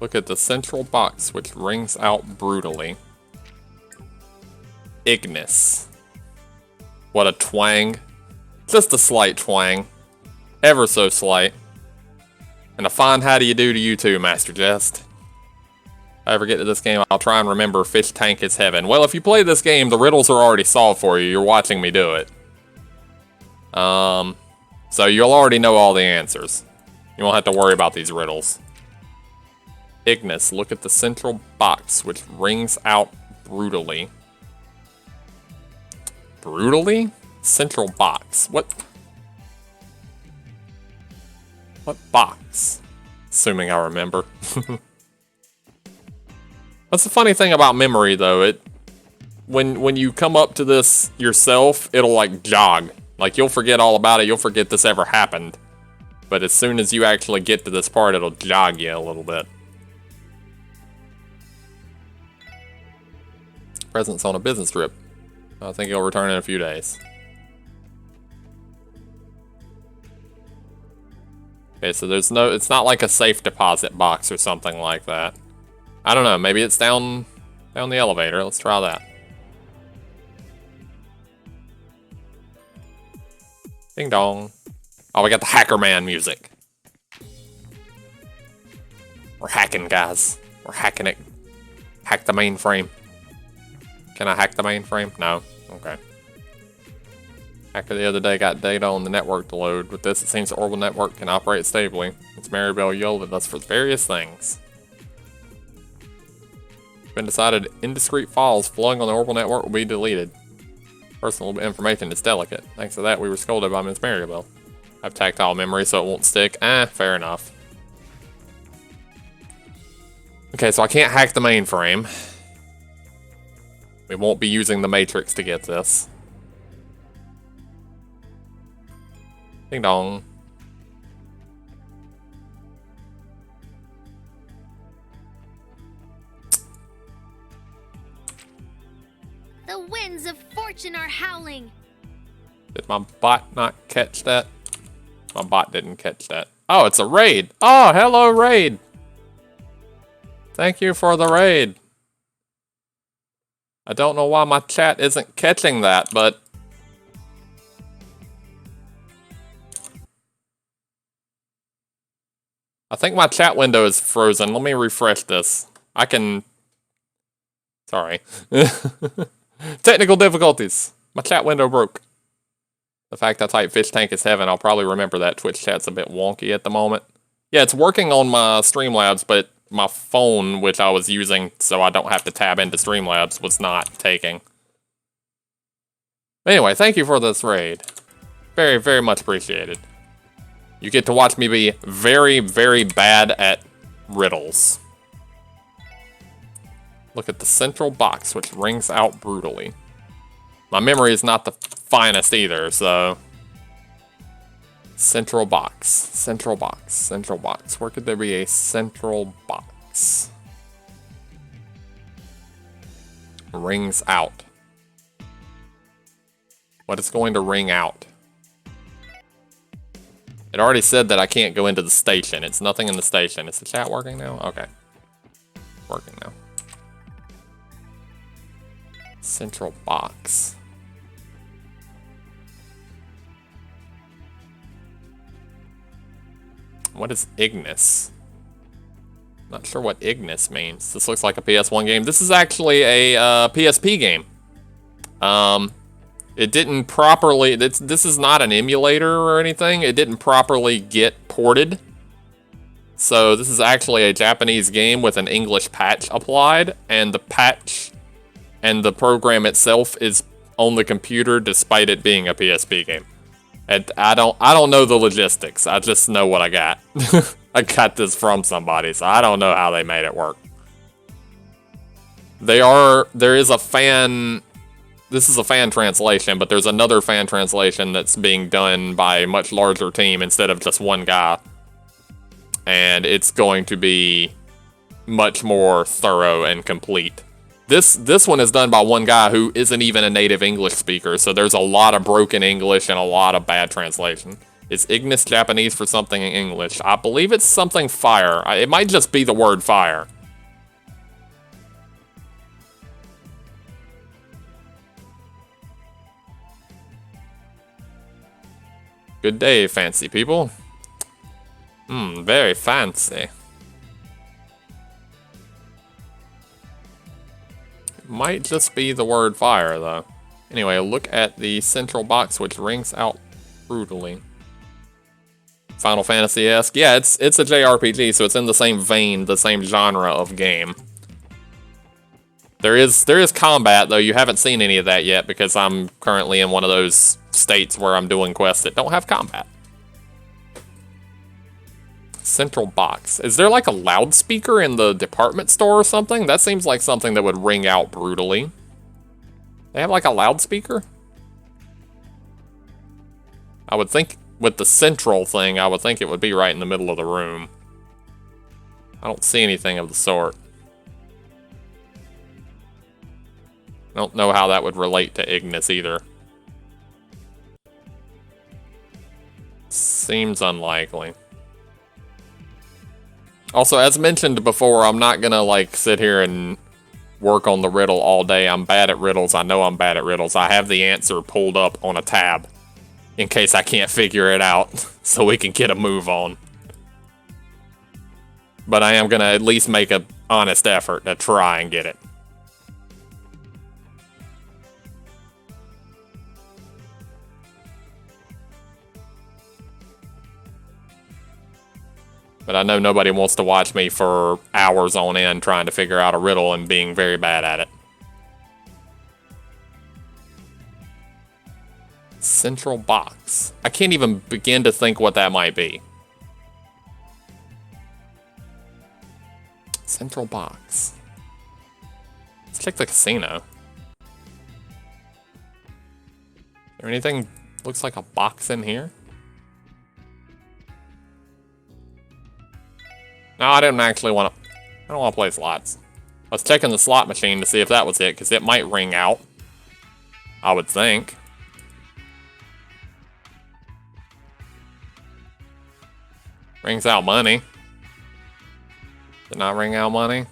Look at the central box, which rings out brutally. Ignis. What a twang. Just a slight twang. Ever so slight. And a fine how do you do to you too, Master Jest. If I ever get to this game, I'll try and remember Fish Tank is Heaven. Well, if you play this game, the riddles are already solved for you. You're watching me do it. So you'll already know all the answers. You won't have to worry about these riddles. Ignis, look at the central box, which rings out brutally. Brutally? Central box. What box? Assuming I remember. That's the funny thing about memory, though. When you come up to this yourself, it'll like jog. Like you'll forget all about it. You'll forget this ever happened. But as soon as you actually get to this part, it'll jog you a little bit. Presents on a business trip. I think he'll return in a few days. Okay, so there's no, it's not like a safe deposit box or something like that. I don't know, maybe it's down the elevator. Let's try that. Ding dong. Oh, we got the Hacker Man music. We're hacking, guys. We're hacking it. Hack the mainframe. Can I hack the mainframe? No. Okay. Hacker the other day got data on the network to load. With this, it seems the orbital network can operate stably. It's Maribel yielded us for various things. It's been decided indiscreet files flowing on the orbital network will be deleted. Personal information is delicate. Thanks to that, we were scolded by Ms. Maribel. I have tactile memory, so it won't stick. Fair enough. Okay, so I can't hack the mainframe. We won't be using the Matrix to get this. Ding dong. The winds of fortune are howling. Did my bot not catch that? My bot didn't catch that. Oh, it's a raid. Oh, hello, raid. Thank you for the raid. I don't know why my chat isn't catching that, but I think my chat window is frozen. Let me refresh this. I can... Sorry. Technical difficulties. My chat window broke. The fact I typed Fish Tank is Heaven, I'll probably remember that. Twitch chat's a bit wonky at the moment. Yeah, it's working on my Streamlabs, but my phone, which I was using so I don't have to tab into Streamlabs, was not taking. Anyway, thank you for this raid. Very, very much appreciated. You get to watch me be very, very bad at riddles. Look at the central box, which rings out brutally. My memory is not the finest either, so... Central box, central box, central box. Where could there be a central box? Rings out. What is going to ring out? It already said that I can't go into the station. It's nothing in the station. Is the chat working now? Okay. Working now. Central box. What is Ignis? Not sure what Ignis means. This looks like a PS1 game. This is actually a PSP game. It didn't properly... This is not an emulator or anything. It didn't properly get ported. So this is actually a Japanese game with an English patch applied. And the patch and the program itself is on the computer despite it being a PSP game. And I don't know the logistics. I just know what I got. I got this from somebody, so I don't know how they made it work. There is a fan, this is a fan translation, but there's another fan translation that's being done by a much larger team instead of just one guy. And it's going to be much more thorough and complete. This one is done by one guy who isn't even a native English speaker, so there's a lot of broken English and a lot of bad translation. Is Ignis Japanese for something in English? I believe it's something fire. It might just be the word fire. Good day, fancy people. Very fancy. Might just be the word fire, though. Anyway, look at the central box, which rings out brutally. Final Fantasy-esque. Yeah, it's a JRPG, so it's in the same vein, the same genre of game. There is combat, though. You haven't seen any of that yet, because I'm currently in one of those states where I'm doing quests that don't have combat. Central box. Is there like a loudspeaker in the department store or something? That seems like something that would ring out brutally. They have like a loudspeaker? I would think with the central thing, I would think it would be right in the middle of the room. I don't see anything of the sort. I don't know how that would relate to Ignis either. Seems unlikely. Also, as mentioned before, I'm not gonna like sit here and work on the riddle all day. I'm bad at riddles. I know I'm bad at riddles. I have the answer pulled up on a tab in case I can't figure it out so we can get a move on. But I am gonna at least make an honest effort to try and get it. But I know nobody wants to watch me for hours on end trying to figure out a riddle and being very bad at it. Central box. I can't even begin to think what that might be. Central box. Let's check the casino. Is there anything looks like a box in here? No, I didn't actually want to... I don't want to play slots. I was checking the slot machine to see if that was it, because it might ring out. I would think. Rings out money. Did not ring out money.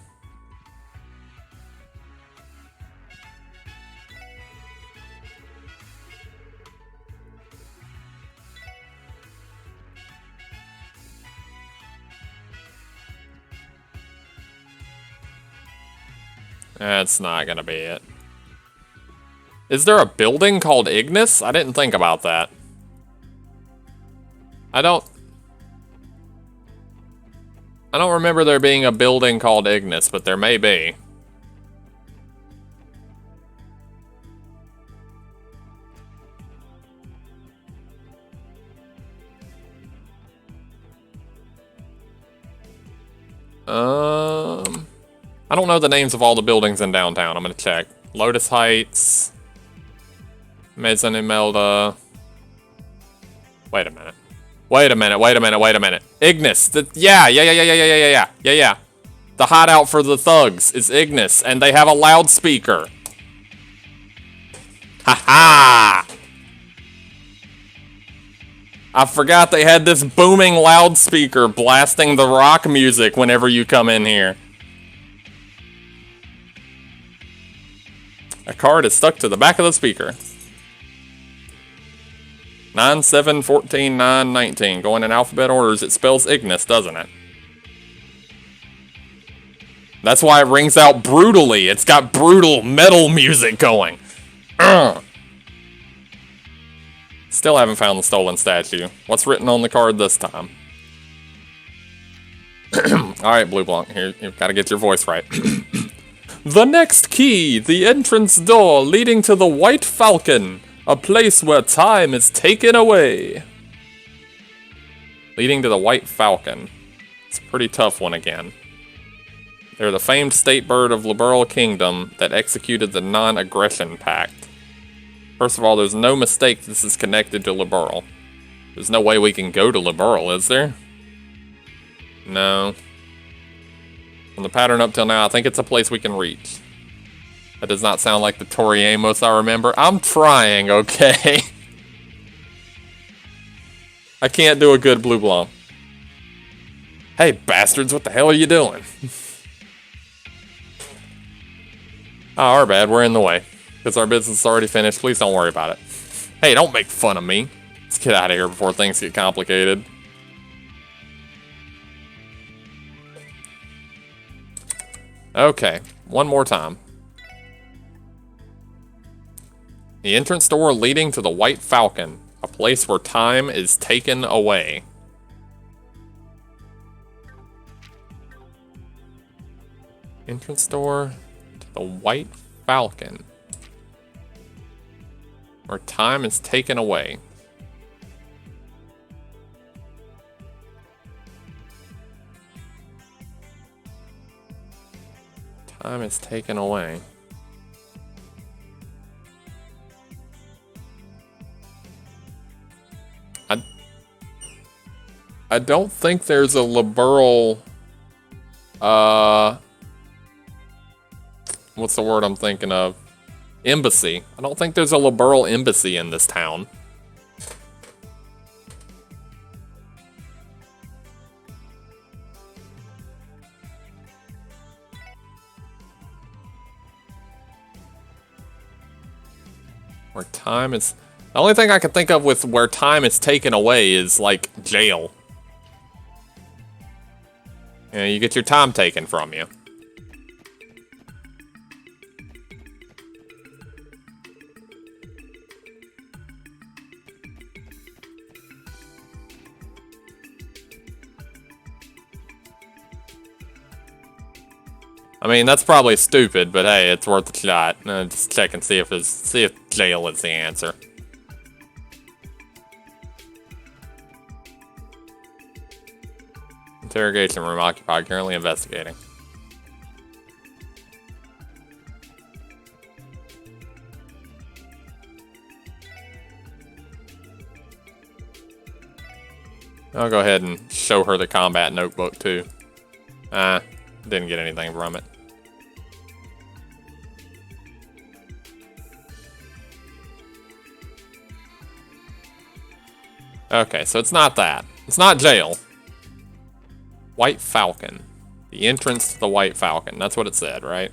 That's not gonna be it. Is there a building called Ignis? I didn't think about that. I don't remember there being a building called Ignis, but there may be. I don't know the names of all the buildings in downtown. I'm gonna check. Lotus Heights. Mezzanimelda. Wait a minute. Wait a minute, wait a minute, wait a minute. Ignis. Yeah. The hideout for the thugs is Ignis, and they have a loudspeaker. Ha-ha! I forgot they had this booming loudspeaker blasting the rock music whenever you come in here. A card is stuck to the back of the speaker. 9, 7, 14, 9, 19. Going in alphabet orders, it spells Ignis, doesn't it? That's why it rings out brutally. It's got brutal metal music going. Still haven't found the stolen statue. What's written on the card this time? Alright, Blue Blanc, here, you've got to get your voice right. The next key, the entrance door leading to the White Falcon, a place where time is taken away. Leading to the White Falcon. It's a pretty tough one again. They're the famed state bird of Liberl Kingdom that executed the non-aggression pact. First of all, there's no mistake this is connected to Liberl. There's no way we can go to Liberl, is there? No. From the pattern up till now, I think it's a place we can reach. That does not sound like the Toriamos I remember. I'm trying, okay? I can't do a good Blue Blanc. Hey, bastards, what the hell are you doing? Oh, our bad, we're in the way. Because our business is already finished, please don't worry about it. Hey, don't make fun of me. Let's get out of here before things get complicated. Okay, one more time. The entrance door leading to the White Falcon, a place where time is taken away. Entrance door to the White Falcon, where time is taken away. Time is taken away. I don't think there's a Liberl, what's the word I'm thinking of? Embassy. I don't think there's a Liberl embassy in this town. Where time is... The only thing I can think of with where time is taken away is, like, jail. You know, you get your time taken from you. I mean, that's probably stupid, but hey, it's worth a shot. Just check and see if jail is the answer. Interrogation room occupied, currently investigating. I'll go ahead and show her the combat notebook too. Didn't get anything from it. Okay, so it's not that. It's not jail. White Falcon. The entrance to the White Falcon. That's what it said, right?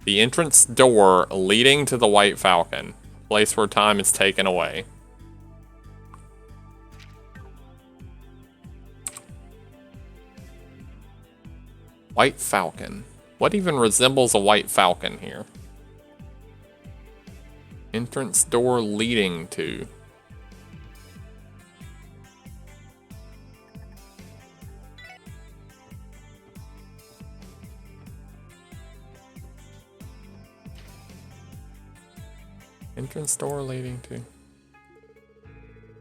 The entrance door leading to the White Falcon. Place where time is taken away. White Falcon. What even resembles a White Falcon here? Entrance door leading to... Entrance door leading to...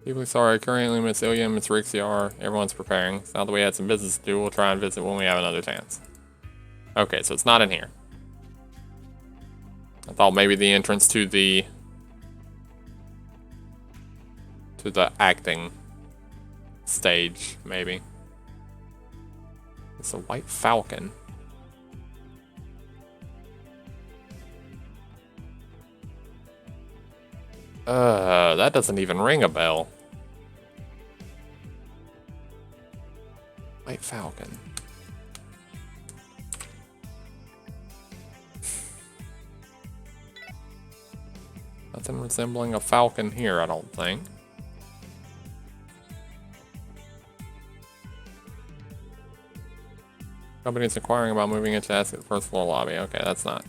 Deeply sorry, currently Miss Ilya and Miss Rixie are. Everyone's preparing. So now that we had some business to do, we'll try and visit when we have another chance. Okay, so it's not in here. I thought maybe the entrance to the acting stage, maybe. It's a White Falcon. That doesn't even ring a bell. White Falcon. Nothing resembling a falcon here, I don't think. Company's inquiring about moving into the first floor lobby. Okay, that's not.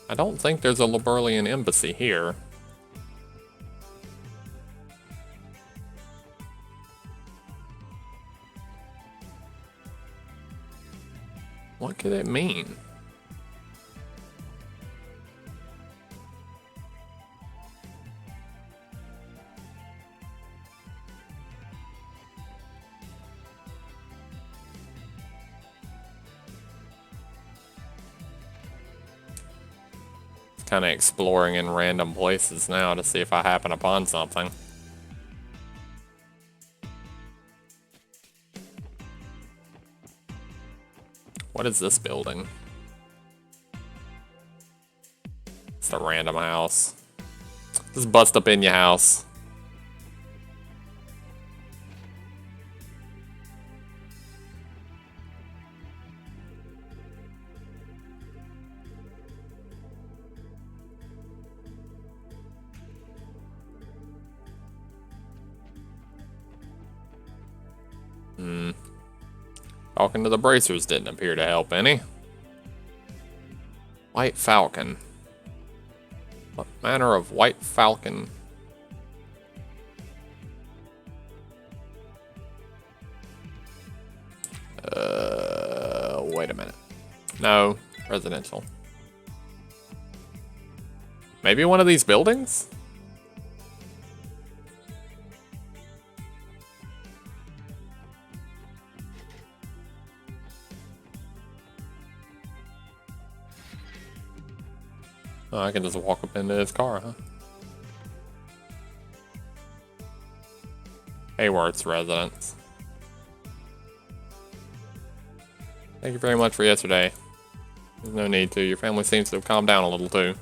I don't think there's a Liberlian embassy here. What could it mean? Kind of exploring in random places now to see if I happen upon something. What is this building? It's a random house. Just bust up in your house. Talking to the bracers didn't appear to help any. White falcon. What manner of white falcon? Wait a minute. No, residential. Maybe one of these buildings? Oh, I can just walk up into his car, huh? Hayworth's residence. Thank you very much for yesterday. There's no need to. Your family seems to have calmed down a little too.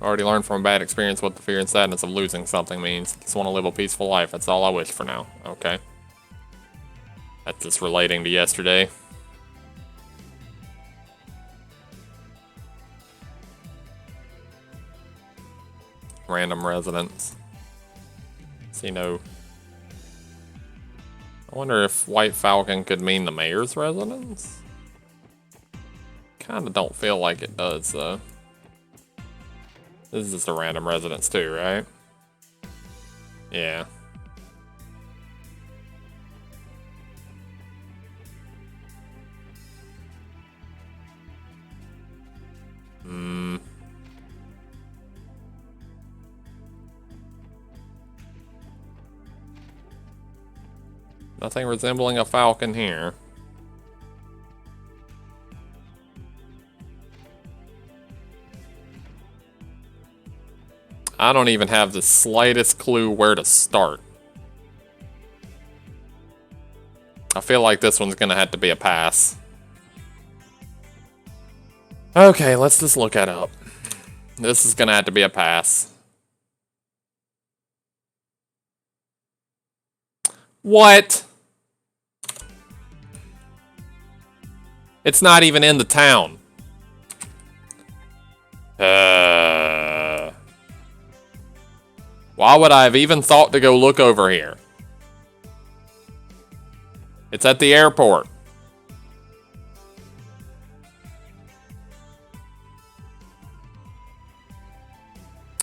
Already learned from a bad experience what the fear and sadness of losing something means. Just want to live a peaceful life. That's all I wish for now. Okay. That's just relating to yesterday. Random residence. See no. I wonder if White Falcon could mean the mayor's residence? Kinda don't feel like it does, though. This is just a random residence too, right? Yeah. Nothing resembling a falcon here. I don't even have the slightest clue where to start. I feel like this one's gonna have to be a pass. Okay, let's just look it up. This is gonna have to be a pass. What? It's not even in the town. Why would I have even thought to go look over here? It's at the airport.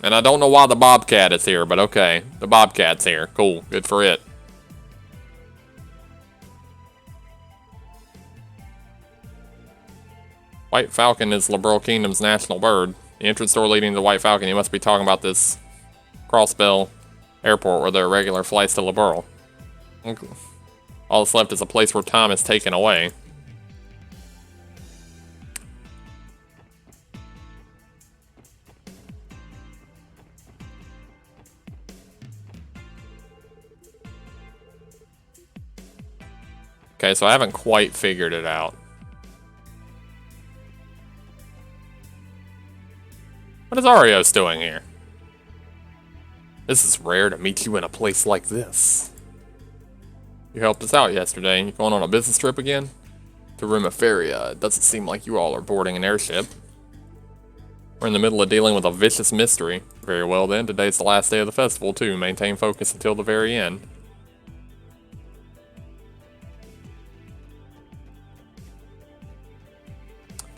And I don't know why the Bobcat is here, but okay. The Bobcat's here. Cool. Good for it. White Falcon is Liberal Kingdom's national bird. The entrance door leading to White Falcon. You must be talking about this Crossbell Airport where there are regular flights to Liberal. All that's left is a place where time is taken away. Okay, so I haven't quite figured it out. What is Arios doing here? This is rare to meet you in a place like this. You helped us out yesterday. You going on a business trip again? To Rumiferia. It doesn't seem like you all are boarding an airship. We're in the middle of dealing with a vicious mystery. Very well then, today's the last day of the festival too. Maintain focus until the very end.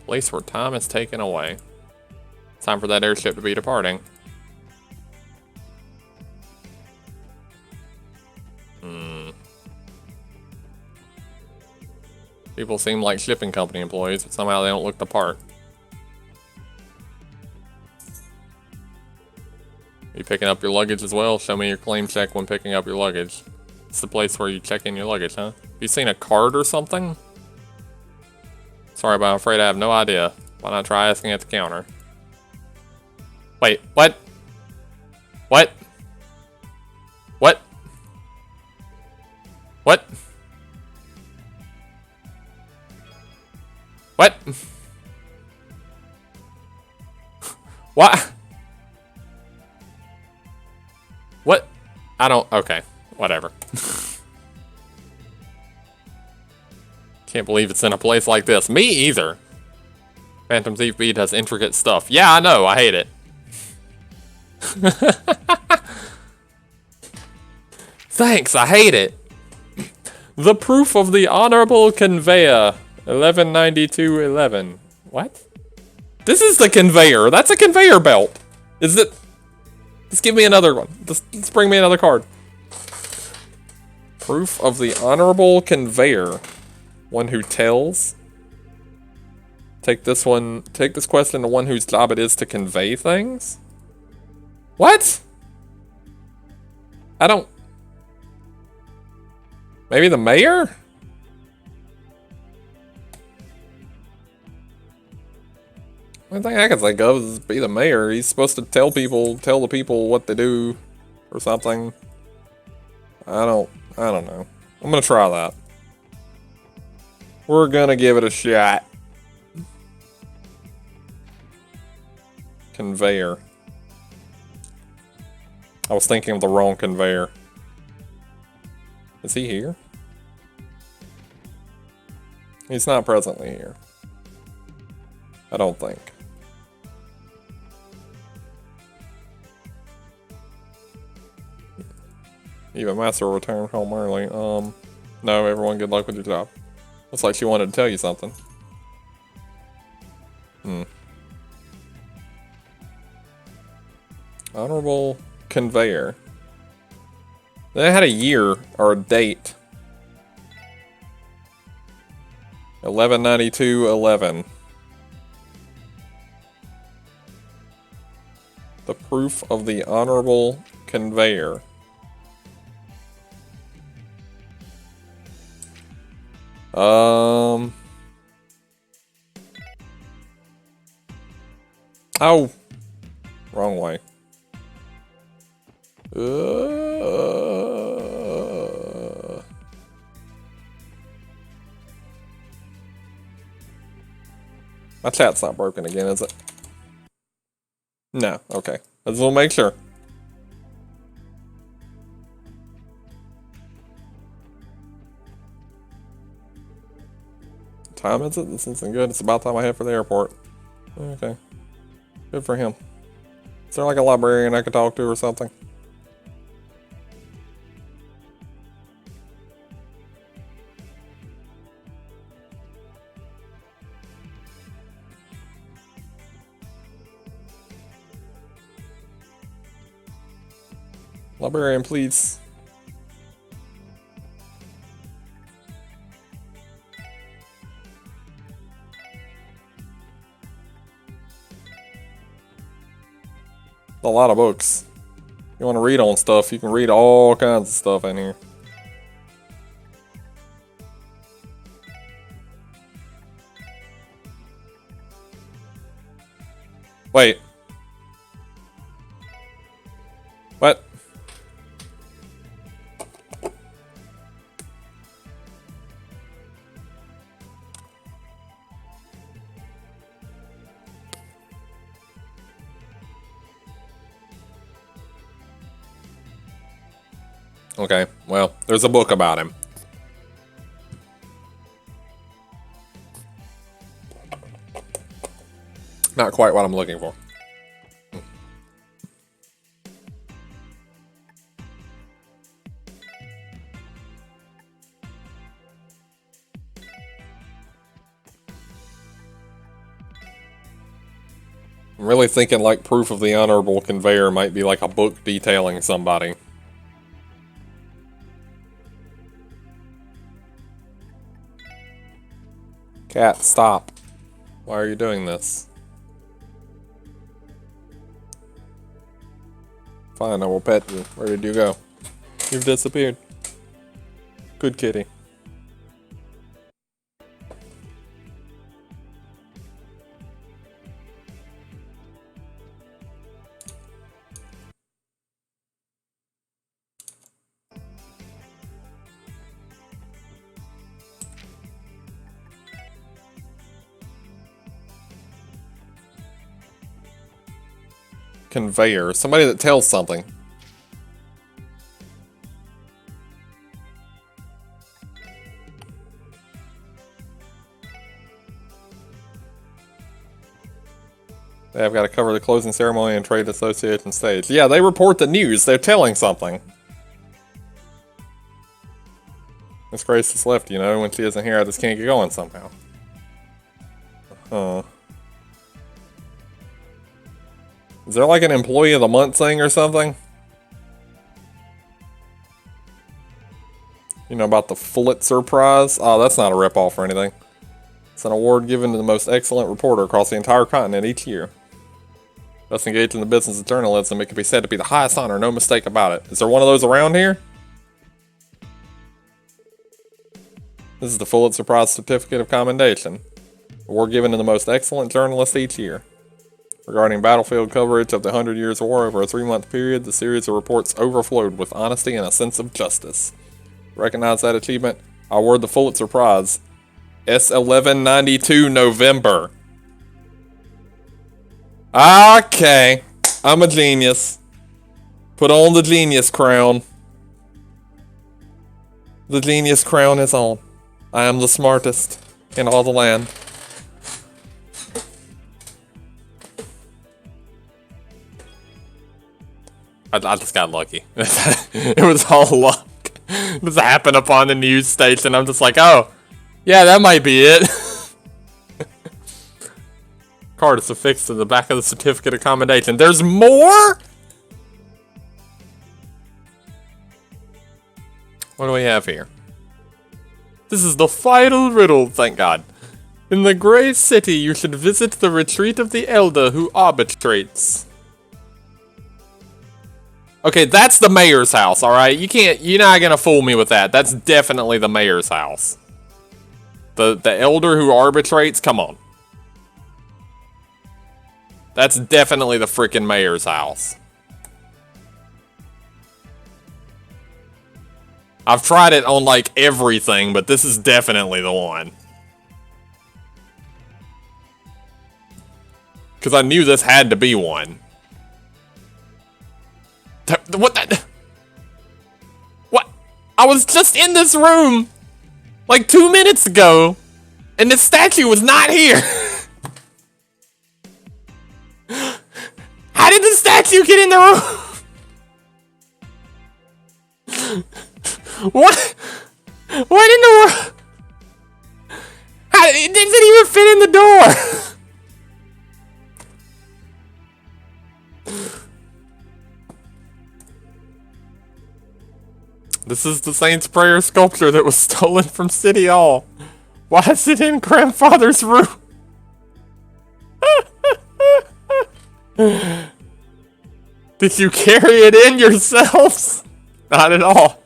Place where time is taken away. Time for that airship to be departing. People seem like shipping company employees, but somehow they don't look the part. You picking up your luggage as well? Show me your claim check when picking up your luggage. It's the place where you check in your luggage, huh? You seen a card or something? Sorry, but I'm afraid I have no idea. Why not try asking at the counter? Wait, what? What? What? What? What? What? What? I don't... Okay. Whatever. Can't believe it's in a place like this. Me either. Phantom Thief Bead has intricate stuff. Yeah, I know. I hate it. Thanks. I hate it. The proof of the honorable conveyor. 119211. What? This is the conveyor. That's a conveyor belt. Is it? Just give me another one. Just bring me another card. Proof of the honorable conveyor. One who tells. Take this one. Take this question to one whose job it is to convey things. What? I don't. Maybe the mayor? One thing I can think of is be the mayor. He's supposed to tell the people what to do or something. I don't know. I'm gonna try that. We're gonna give it a shot. Conveyor. I was thinking of the wrong conveyor. Is he here? He's not presently here. I don't think. Even Master will return home early. No, everyone, good luck with your job. Looks like she wanted to tell you something. Honorable conveyor. They had a year or a date. 119211. The proof of the honorable conveyor. Oh. Wrong way. My chat's not broken again, is it? No, okay. I just want to make sure. What time is it? This isn't good. It's about time I head for the airport. Okay. Good for him. Is there like a librarian I could talk to or something? Librarian, please. A lot of books. You want to read on stuff, you can read all kinds of stuff in here. Wait. What? Okay, well, there's a book about him. Not quite what I'm looking for. I'm really thinking like proof of the honorable conveyor might be like a book detailing somebody. Cat, stop. Why are you doing this? Fine, I will pet you. Where did you go? You've disappeared. Good kitty. Conveyor. Somebody that tells something. They have got to cover the closing ceremony and trade association stage. Yeah, they report the news. They're telling something. Miss Grace has left, you know. When she isn't here, I just can't get going somehow. Huh. Is there like an employee of the month thing or something? You know about the Pulitzer Prize? Oh, that's not a ripoff or anything. It's an award given to the most excellent reporter across the entire continent each year. Thus engaged in the business of journalism, it can be said to be the highest honor, no mistake about it. Is there one of those around here? This is the Pulitzer Prize Certificate of Commendation. Award given to the most excellent journalist each year. Regarding battlefield coverage of the 100 Years' War over a 3-month period, the series of reports overflowed with honesty and a sense of justice. To recognize that achievement, I award the Pulitzer Prize. S1192 November. Okay. I'm a genius. Put on the genius crown. The genius crown is on. I am the smartest in all the land. I just got lucky. It was all luck. This happened upon the news station. I'm just like, oh, yeah, that might be it. Card is affixed to the back of the certificate of commendation. There's more? What do we have here? This is the final riddle, thank God. In the Grey City, you should visit the retreat of the elder who arbitrates. Okay, that's the mayor's house, alright? You're not gonna fool me with that. That's definitely the mayor's house. The elder who arbitrates, come on. That's definitely the freaking mayor's house. I've tried it on like everything, but this is definitely the one. Because I knew this had to be one. What the? What? I was just in this room like 2 minutes ago, and the statue was not here. How did the statue get in the room? What? What in the world? How it didn't even fit in the door? This is the Saint's Prayer sculpture that was stolen from City Hall. Why is it in Grandfather's room? Did you carry it in yourselves? Not at all.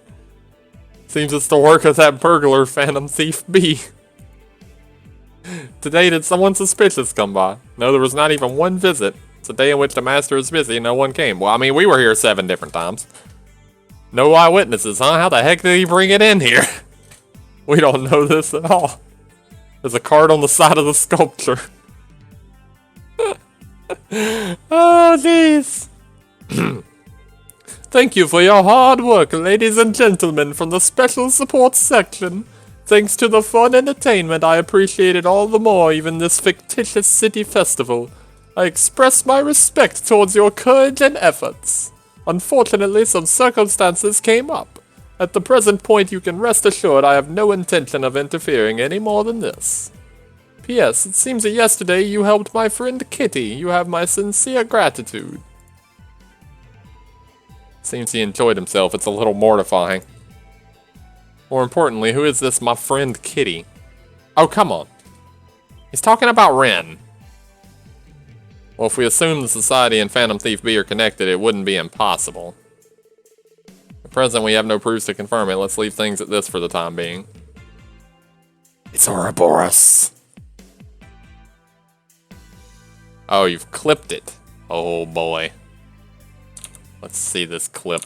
Seems it's the work of that burglar, Phantom Thief B. Today, did someone suspicious come by? No, there was not even one visit. It's a day in which the master is busy and no one came. Well, I mean, we were here 7 different times. No eyewitnesses, huh? How the heck did he bring it in here? We don't know this at all. There's a card on the side of the sculpture. Oh, jeez. Thank you for your hard work, ladies and gentlemen, from the Special Support Section. Thanks to the fun entertainment, I appreciate it all the more, even this fictitious city festival. I express my respect towards your courage and efforts. Unfortunately, some circumstances came up. At the present point, you can rest assured I have no intention of interfering any more than this. P.S. It seems that yesterday you helped my friend Kitty. You have my sincere gratitude. Seems he enjoyed himself. It's a little mortifying. More importantly, who is this my friend Kitty? Oh, come on. He's talking about Ren. Well, if we assume the Society and Phantom Thief B are connected, it wouldn't be impossible. At present, we have no proofs to confirm it. Let's leave things at this for the time being. It's Ouroboros. Oh, you've clipped it. Oh boy. Let's see this clip.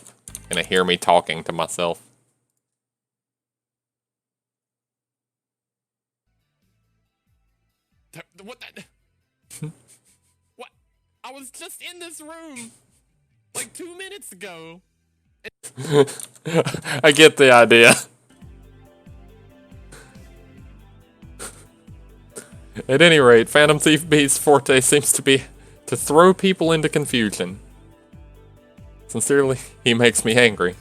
Gonna hear me talking to myself. What? What? I was just in this room like 2 minutes ago. I get the idea. At any rate, Phantom Thief B's forte seems to be to throw people into confusion. Sincerely, he makes me angry.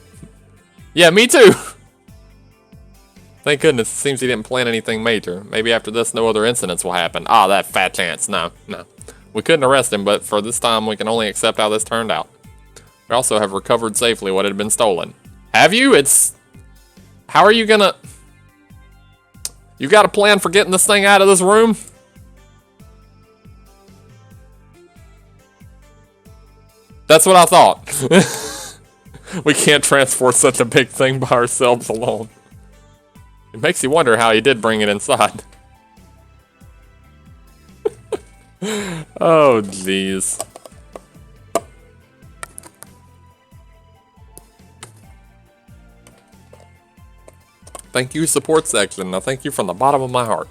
Yeah, me too! Thank goodness, it seems he didn't plan anything major. Maybe after this, no other incidents will happen. Ah, that fat chance. No. We couldn't arrest him, but for this time, we can only accept how this turned out. We also have recovered safely what had been stolen. Have you? How are you gonna... You got a plan for getting this thing out of this room? That's what I thought. We can't transport such a big thing by ourselves alone. It makes you wonder how he did bring it inside. Oh, jeez. Thank you, support section. I thank you from the bottom of my heart.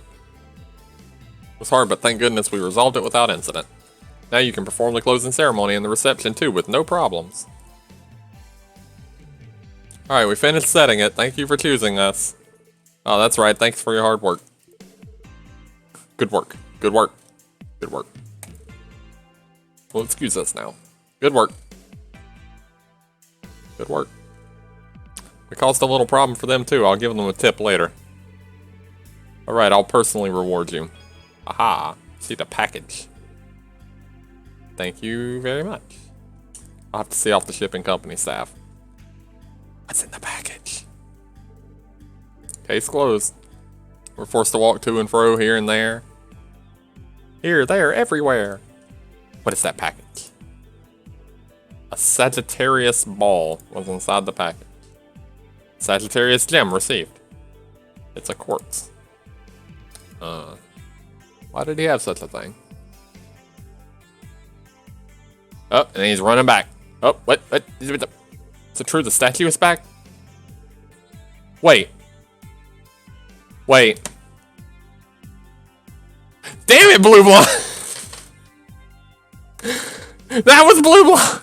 It was hard, but thank goodness we resolved it without incident. Now you can perform the closing ceremony and the reception too with no problems. Alright, we finished setting it. Thank you for choosing us. Oh, that's right. Thanks for your hard work. Good work. Good work. Good work. Well, excuse us now. Good work. Good work. We caused a little problem for them too. I'll give them a tip later. Alright, I'll personally reward you. Aha. See the package. Thank you very much. I'll have to see off the shipping company staff. What's in the package? Case closed. We're forced to walk to and fro here and there. Here, there, everywhere. What is that package? A Sagittarius ball was inside the package. Sagittarius gem received. It's a quartz. Why did he have such a thing? Oh, and he's running back. Oh, what? Is it true the statue is back? Wait. Wait. Damn it, Blue Blonde! That was Blue Blonde!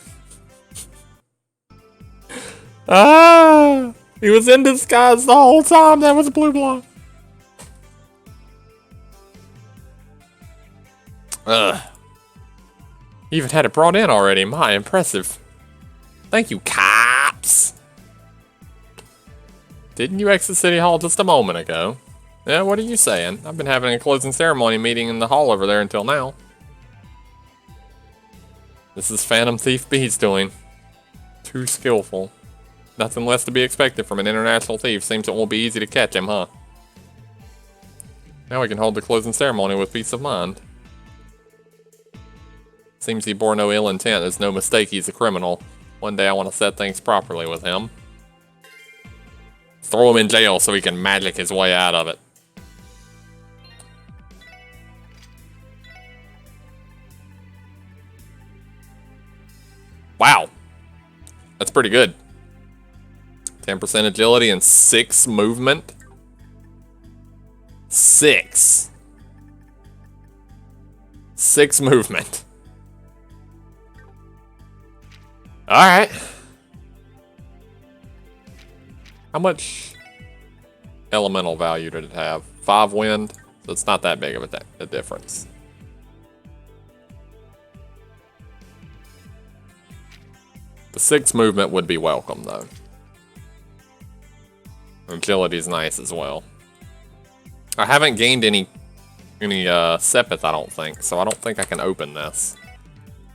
Ah! He was in disguise the whole time. That was Blue Blonde. Ugh. You even had it brought in already. My, impressive. Thank you, cops. Didn't you exit City Hall just a moment ago? Yeah, what are you saying? I've been having a closing ceremony meeting in the hall over there until now. This is Phantom Thief B's doing. Too skillful. Nothing less to be expected from an international thief. Seems it won't be easy to catch him, huh? Now we can hold the closing ceremony with peace of mind. Seems he bore no ill intent. There's no mistake he's a criminal. One day I want to set things properly with him. Throw him in jail so he can magic his way out of it. Wow. That's pretty good. 10% agility and 6 movement. 6 movement. Alright. How much elemental value did it have? 5 wind? So it's not that big of a difference. The 6 movement would be welcome, though. Agility's nice as well. I haven't gained any Sepith, I don't think, so I don't think I can open this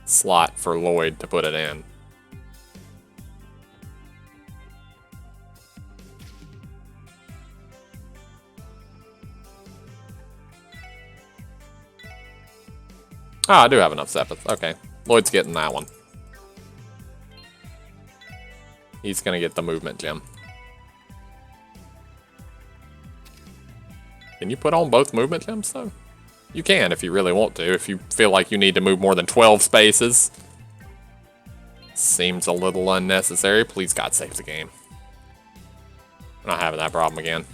slot for Lloyd to put it in. Ah, I do have enough Sepith. Okay. Lloyd's getting that one. He's gonna get the movement gem. Can you put on both movement gems, though? You can if you really want to, if you feel like you need to move more than 12 spaces. Seems a little unnecessary. Please, God, save the game. I'm not having that problem again.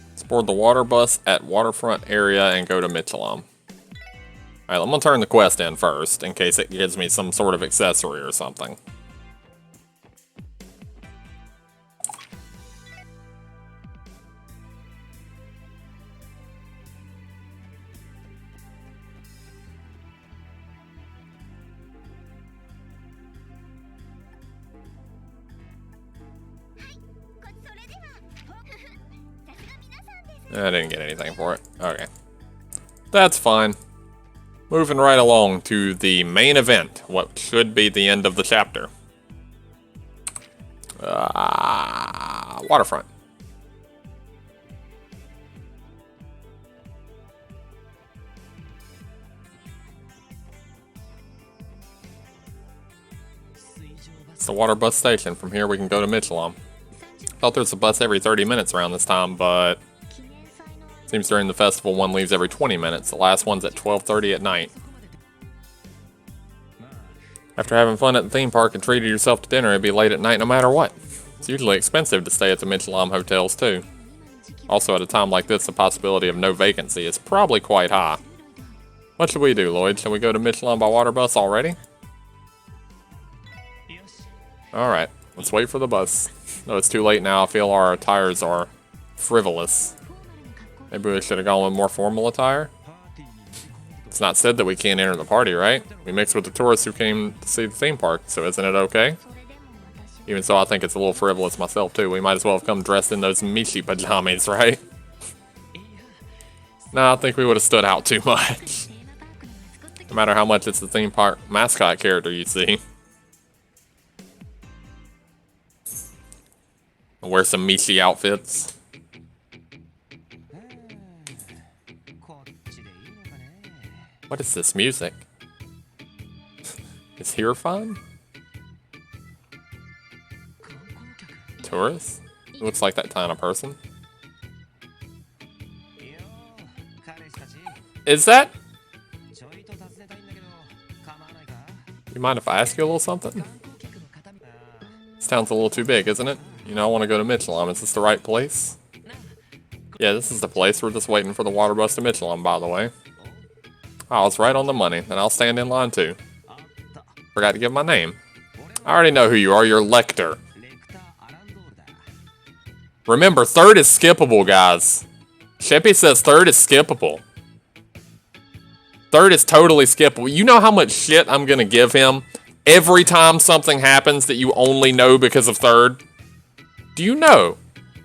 Let's board the water bus at Waterfront area and go to Mitchellum. Alright, I'm gonna turn the quest in first, in case it gives me some sort of accessory or something. I didn't get anything for it. Okay. That's fine. Moving right along to the main event, what should be the end of the chapter. Waterfront. It's the water bus station. From here we can go to Mitchellum. Thought there's a bus every 30 minutes around this time, but seems during the festival one leaves every 20 minutes. The last one's at 12:30 at night. After having fun at the theme park and treated yourself to dinner, it'd be late at night no matter what. It's usually expensive to stay at the Mitchellum hotels too. Also, at a time like this, the possibility of no vacancy is probably quite high. What should we do, Lloyd? Shall we go to Mitchellum by water bus already? Alright, let's wait for the bus. Though it's too late now, I feel our attires are frivolous. Maybe we should have gone with more formal attire? It's not said that we can't enter the party, right? We mixed with the tourists who came to see the theme park, so isn't it okay? Even so, I think it's a little frivolous myself, too. We might as well have come dressed in those Michi pajamas, right? Nah, I think we would have stood out too much. No matter how much it's the theme park mascot character you see. I'll wear some Michi outfits. What is this music? Is here fun? Tourists? It looks like that kind of person. Is that? You mind if I ask you a little something? This town's a little too big, isn't it? You know, I want to go to Mitchellum. Is this the right place? Yeah, this is the place. We're just waiting for the water bus to Mitchellum, by the way. Oh, it's right on the money. Then I'll stand in line too. Forgot to give my name. I already know who you are. You're Lecter. Remember, third is skippable, guys. Sheppy says third is skippable. Third is totally skippable. You know how much shit I'm gonna give him every time something happens that you only know because of third? Do you know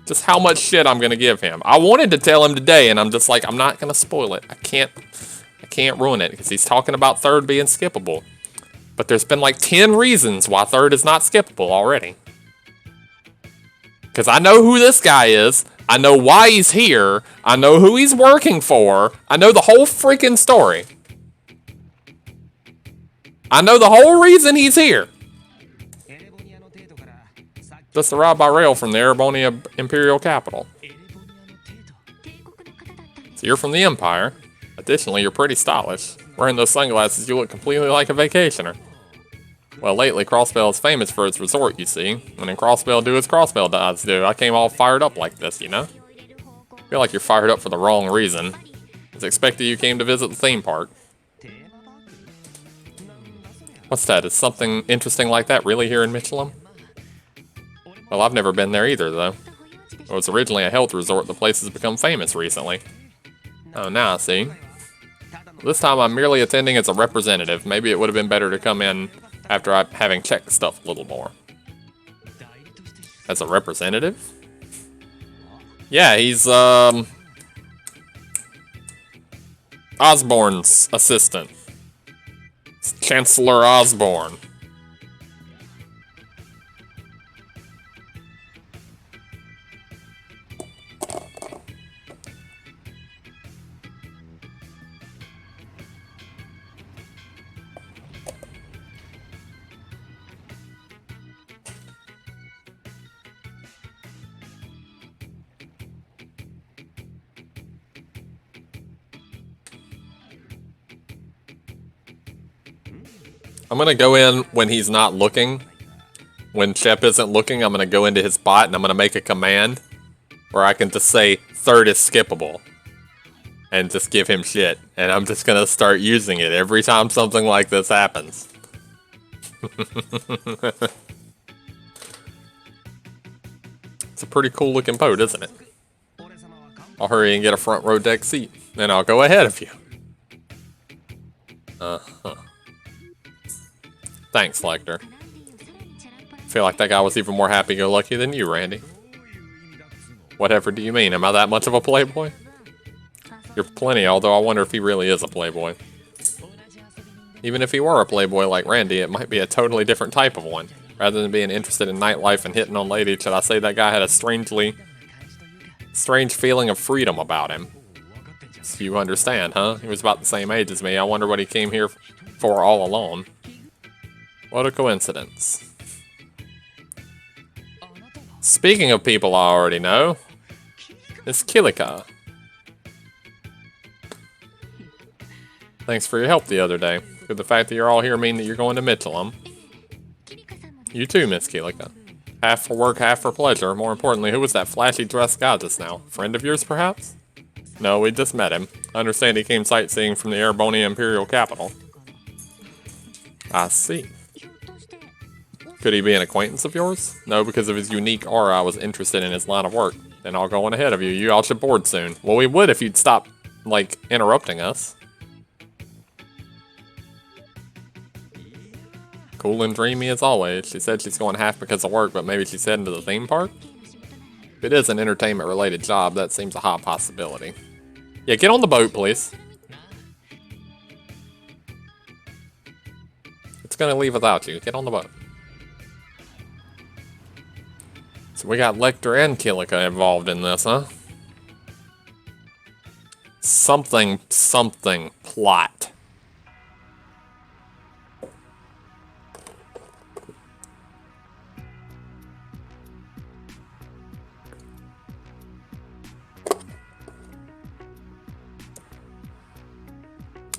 just how much shit I'm gonna give him? I wanted to tell him today, and I'm just like, I'm not gonna spoil it. I can't ruin it, because he's talking about third being skippable. But there's been like 10 reasons why third is not skippable already. Because I know who this guy is. I know why he's here. I know who he's working for. I know the whole freaking story. I know the whole reason he's here. Just arrived by rail from the Erebonia Imperial Capital. So you're from the Empire. Additionally, you're pretty stylish. Wearing those sunglasses, you look completely like a vacationer. Well, lately, Crossbell is famous for its resort, you see. When in Crossbell do as Crossbell does do. I came all fired up like this, you know? I feel like you're fired up for the wrong reason. It's expected you came to visit the theme park. What's that? Is something interesting like that really here in Mitchellum? Well, I've never been there either, though. It was originally a health resort. The place has become famous recently. Oh, now I see. This time I'm merely attending as a representative. Maybe it would have been better to come in after having checked stuff a little more. As a representative? Yeah, he's, Osborne's assistant. It's Chancellor Osborne. I'm gonna go in when he's not looking. When Shep isn't looking, I'm gonna go into his bot and I'm gonna make a command where I can just say third is skippable and just give him shit. And I'm just gonna start using it every time something like this happens. It's a pretty cool looking boat, isn't it? I'll hurry and get a front row deck seat, and I'll go ahead of you. Thanks, Lecter. Feel like that guy was even more happy-go-lucky than you, Randy. Whatever do you mean? Am I that much of a playboy? You're plenty, although I wonder if he really is a playboy. Even if he were a playboy like Randy, it might be a totally different type of one. Rather than being interested in nightlife and hitting on ladies, should I say that guy had a strange feeling of freedom about him? So you understand, huh? He was about the same age as me. I wonder what he came here for all alone. What a coincidence. Speaking of people I already know, it's Kilika. Thanks for your help the other day. Could the fact that you're all here mean that you're going to Mitchellum? You too, Miss Kilika. Half for work, half for pleasure. More importantly, who was that flashy dressed guy just now? Friend of yours, perhaps? No, we just met him. I understand he came sightseeing from the Erebonia Imperial capital. I see. Could he be an acquaintance of yours? No, because of his unique aura, I was interested in his line of work. Then I'll go on ahead of you. You all should board soon. Well, we would if you'd stop, like, interrupting us. Cool and dreamy as always. She said she's going half because of work, but maybe she's heading to the theme park? If it is an entertainment-related job, that seems a high possibility. Yeah, get on the boat, please. It's gonna leave without you. Get on the boat. So we got Lecter and Kilika involved in this, huh? Something plot.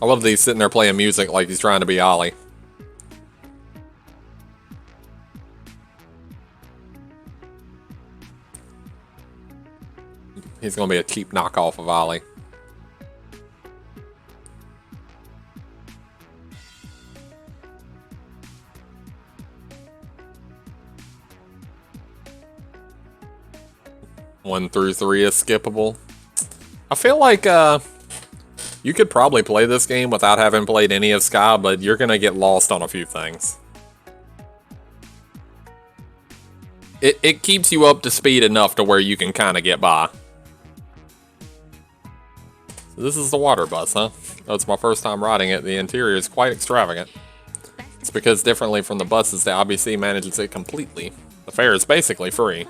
I love that he's sitting there playing music like he's trying to be Ollie. He's gonna be a cheap knockoff of Ollie. One through 3 is skippable. I feel like you could probably play this game without having played any of Sky, but you're gonna get lost on a few things. It keeps you up to speed enough to where you can kind of get by. So this is the water bus, huh? Oh, it's my first time riding it. The interior is quite extravagant. It's because differently from the buses, the IBC manages it completely. The fare is basically free.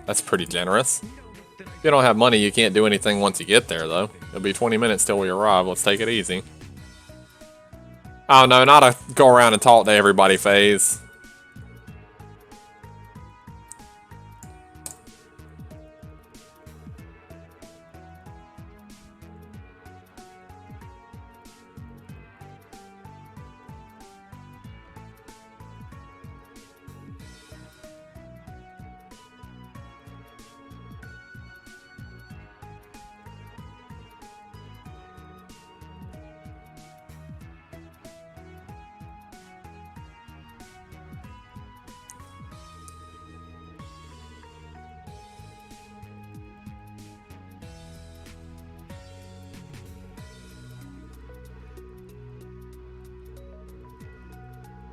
That's pretty generous. If you don't have money, you can't do anything once you get there, though. It'll be 20 minutes till we arrive. Let's take it easy. Oh no, not a go around and talk to everybody phase.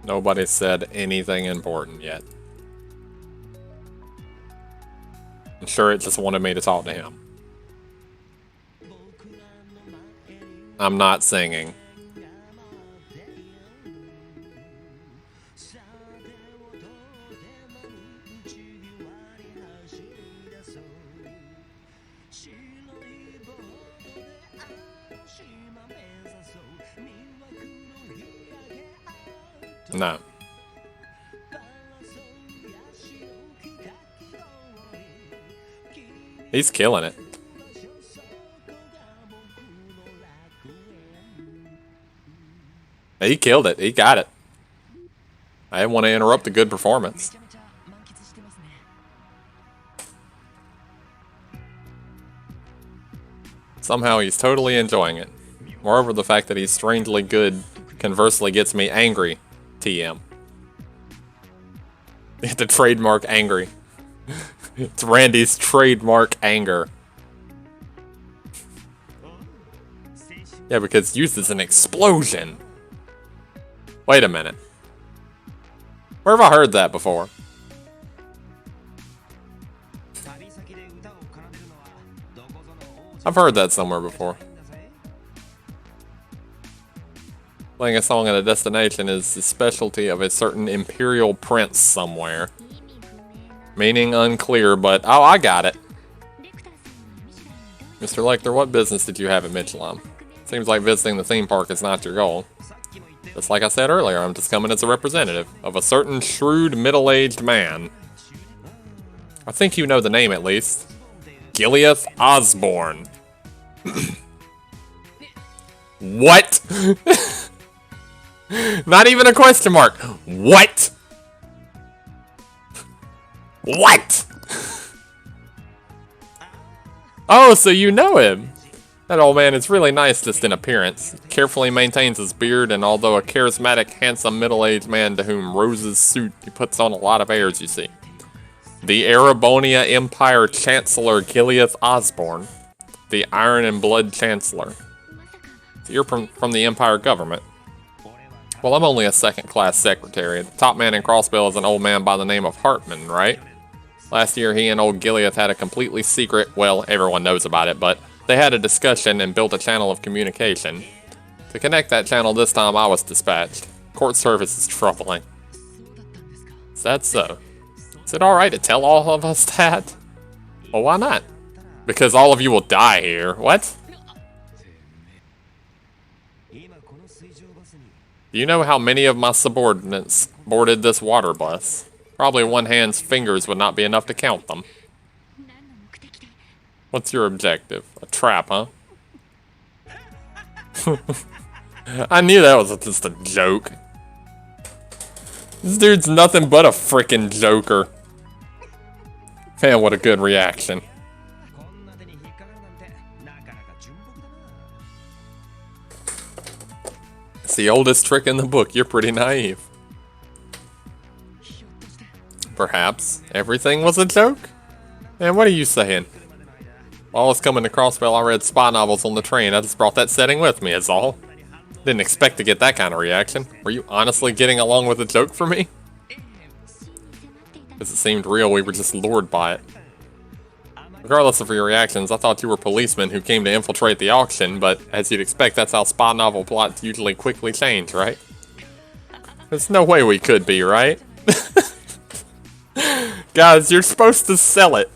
Nobody said anything important yet. I'm sure it just wanted me to talk to him. I'm not singing. No. He's killing it. He killed it. He got it. I didn't want to interrupt a good performance. Somehow he's totally enjoying it. Moreover, the fact that he's strangely good conversely gets me angry. TM. You have to trademark angry. It's Randy's trademark anger. Yeah, because youth is an explosion. Wait a minute. Where have I heard that before? I've heard that somewhere before. Playing a song at a destination is the specialty of a certain imperial prince somewhere. Meaning unclear, but oh, I got it. Mr. Lecter, what business did you have at Michelin? Seems like visiting the theme park is not your goal. Just like I said earlier, I'm just coming as a representative of a certain shrewd middle-aged man. I think you know the name at least. Gileath Osborne. What? Not even a question mark. What? What? Oh, so you know him. That old man is really nice just in appearance. He carefully maintains his beard, and although a charismatic, handsome, middle-aged man to whom Rose's suit, he puts on a lot of airs, you see. The Arabonia Empire Chancellor Gileath Osborne. The Iron and Blood Chancellor. So you're from the Empire government. Well, I'm only a second-class secretary. The top man in Crossbell is an old man by the name of Hartman, right? Last year, he and old Gileath had a completely secret, well, everyone knows about it, but they had a discussion and built a channel of communication. To connect that channel this time, I was dispatched. Court service is troubling. Is that so? Is it alright to tell all of us that? Well, why not? Because all of you will die here. What? Do you know how many of my subordinates boarded this water bus? Probably one hand's fingers would not be enough to count them. What's your objective? A trap, huh? I knew that was just a joke. This dude's nothing but a frickin' joker. Man, what a good reaction. It's the oldest trick in the book. You're pretty naive. Perhaps everything was a joke? Man, what are you saying? While I was coming to Crossbell, I read spy novels on the train. I just brought that setting with me, is all. Didn't expect to get that kind of reaction. Were you honestly getting along with a joke for me? Because it seemed real, we were just lured by it. Regardless of your reactions, I thought you were policemen who came to infiltrate the auction, but as you'd expect, that's how spy novel plots usually quickly change, right? There's no way we could be, right? Guys, you're supposed to sell it.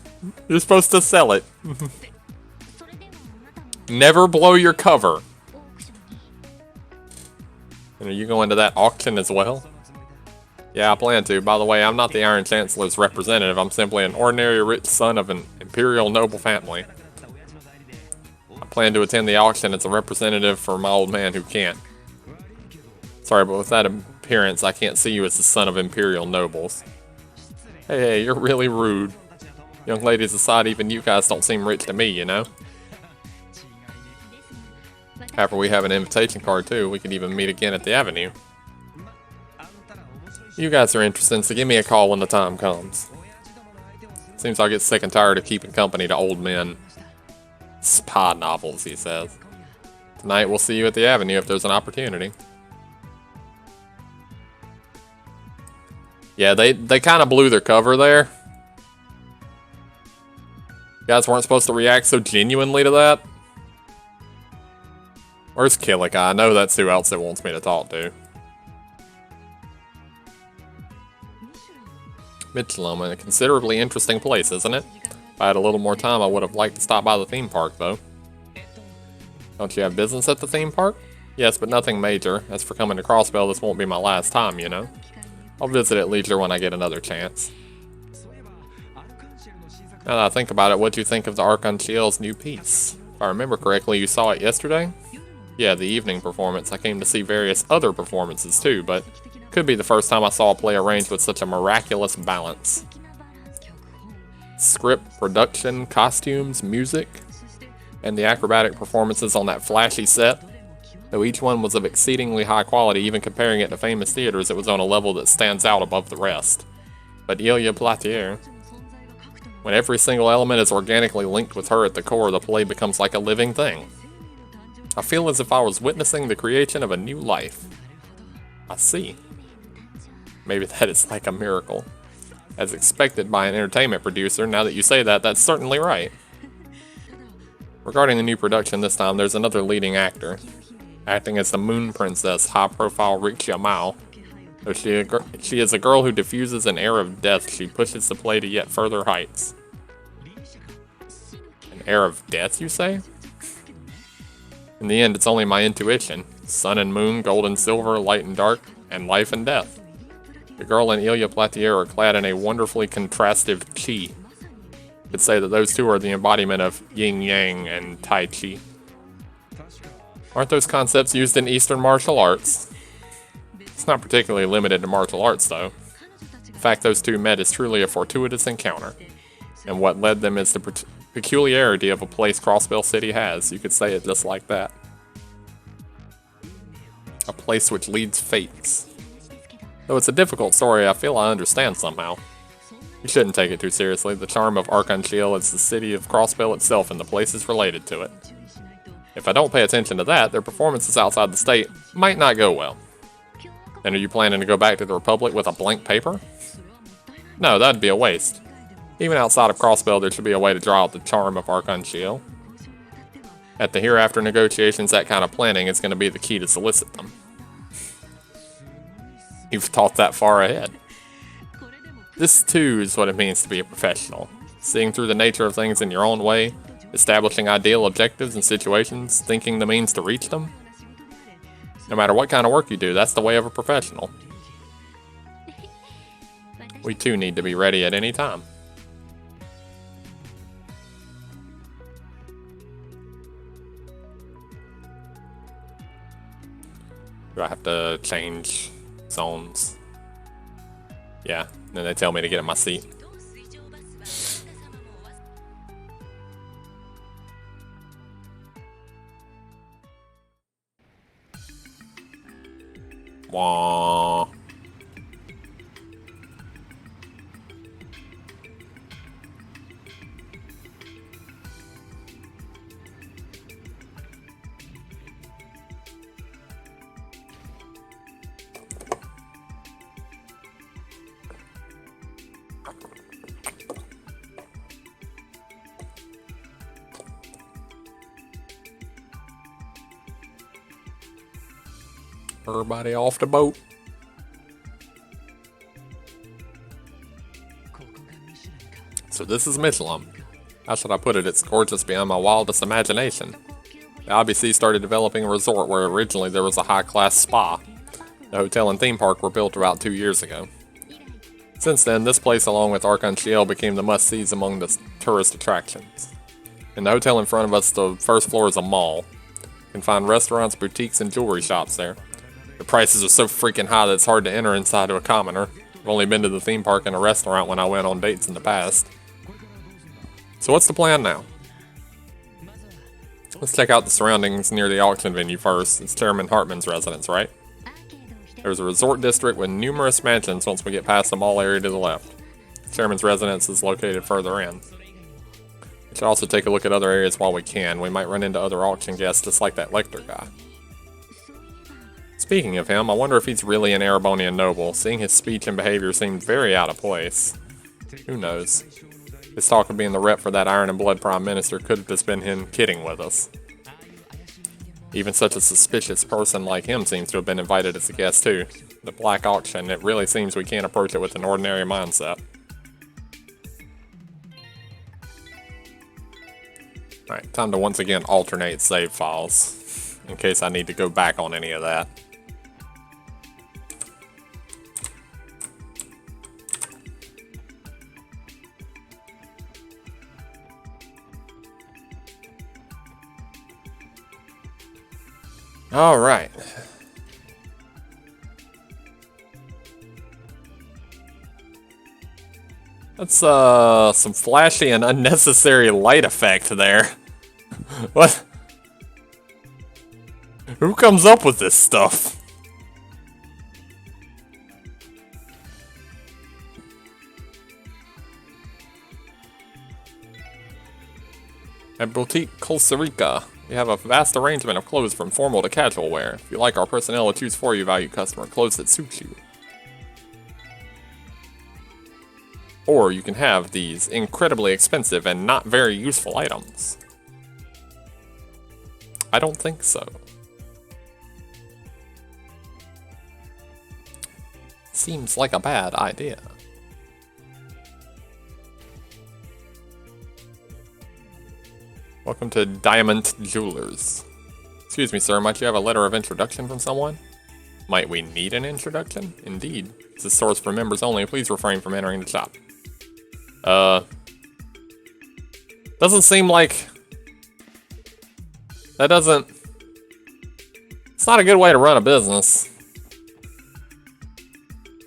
You're supposed to sell it. Never blow your cover. And are you going to that auction as well? Yeah, I plan to. By the way, I'm not the Iron Chancellor's representative. I'm simply an ordinary rich son of an imperial noble family. I plan to attend the auction as a representative for my old man who can't. Sorry, but with that appearance, I can't see you as the son of imperial nobles. Hey, you're really rude. Young ladies aside, even you guys don't seem rich to me, you know? After we have an invitation card too, we could even meet again at the Avenue. You guys are interesting, so give me a call when the time comes. Seems I get sick and tired of keeping company to old men. Spy novels, he says. Tonight we'll see you at the Avenue if there's an opportunity. Yeah, they kind of blew their cover there. You guys weren't supposed to react so genuinely to that. Where's Kiseki? I know that's who else it wants me to talk to. Michelin, a considerably interesting place, isn't it? If I had a little more time, I would have liked to stop by the theme park, though. Don't you have business at the theme park? Yes, but nothing major. As for coming to Crossbell, this won't be my last time, you know? I'll visit at leisure when I get another chance. Now that I think about it, what'd you think of the Archon-Ciel's new piece? If I remember correctly, you saw it yesterday? Yeah, the evening performance. I came to see various other performances too, but Could be the first time I saw a play arranged with such a miraculous balance. Script, production, costumes, music, and the acrobatic performances on that flashy set. Though each one was of exceedingly high quality, even comparing it to famous theaters, it was on a level that stands out above the rest. But Ilya Platier, when every single element is organically linked with her at the core, the play becomes like a living thing. I feel as if I was witnessing the creation of a new life. I see. Maybe that is like a miracle. As expected by an entertainment producer, now that you say that, that's certainly right. Regarding the new production this time, there's another leading actor. Acting as the Moon Princess, high-profile Rixia Mao. Though she is a girl who diffuses an air of death, she pushes the play to yet further heights. An air of death, you say? In the end, it's only my intuition. Sun and moon, gold and silver, light and dark, and life and death. The girl and Ilya Platier are clad in a wonderfully contrastive chi. You could say that those two are the embodiment of yin-yang and tai chi. Aren't those concepts used in Eastern martial arts? It's not particularly limited to martial arts, though. The fact those two met is truly a fortuitous encounter. And what led them is the peculiarity of a place Crossbell City has. You could say it just like that. A place which leads fates. Though it's a difficult story, I feel I understand somehow. You shouldn't take it too seriously. The charm of Archangel is the city of Crossbell itself and the places related to it. If I don't pay attention to that, their performances outside the state might not go well. And are you planning to go back to the Republic with a blank paper? No, that'd be a waste. Even outside of Crossbell, there should be a way to draw out the charm of Archangel. At the hereafter negotiations, that kind of planning is going to be the key to solicit them. You've thought that far ahead. This, too, is what it means to be a professional. Seeing through the nature of things in your own way, establishing ideal objectives and situations, thinking the means to reach them. No matter what kind of work you do, that's the way of a professional. We too need to be ready at any time. Do I have to change zones? Yeah, then they tell me to get in my seat. Wah. Everybody off the boat. So this is Michelin. How should I put it? It's gorgeous beyond my wildest imagination. The IBC started developing a resort where originally there was a high-class spa. The hotel and theme park were built about 2 years ago. Since then, this place along with Archangel became the must-sees among the tourist attractions. In the hotel in front of us, the first floor is a mall. You can find restaurants, boutiques, and jewelry shops there. The prices are so freaking high that it's hard to enter inside to a commoner. I've only been to the theme park and a restaurant when I went on dates in the past. So what's the plan now? Let's check out the surroundings near the auction venue first. It's Chairman Hartman's residence, right? There's a resort district with numerous mansions once we get past the mall area to the left. Chairman's residence is located further in. We should also take a look at other areas while we can. We might run into other auction guests just like that Lecter guy. Speaking of him, I wonder if he's really an Erebonian noble. Seeing his speech and behavior seemed very out of place. Who knows? His talk of being the rep for that Iron and Blood Prime Minister could have just been him kidding with us. Even such a suspicious person like him seems to have been invited as a guest too. The Black Auction, it really seems we can't approach it with an ordinary mindset. Alright, time to once again alternate save files, in case I need to go back on any of that. Alright. That's some flashy and unnecessary light effect there. What? Who comes up with this stuff? At Boutique Costa Rica, we have a vast arrangement of clothes from formal to casual wear. If you like our personnel will choose for you, value customer clothes that suit you. Or you can have these incredibly expensive and not very useful items. I don't think so. Seems like a bad idea. Welcome to Diamond Jewelers. Excuse me, sir, might you have a letter of introduction from someone? Might we need an introduction? Indeed. This is source for members only. Please refrain from entering the shop. Doesn't seem like... That doesn't... It's not a good way to run a business.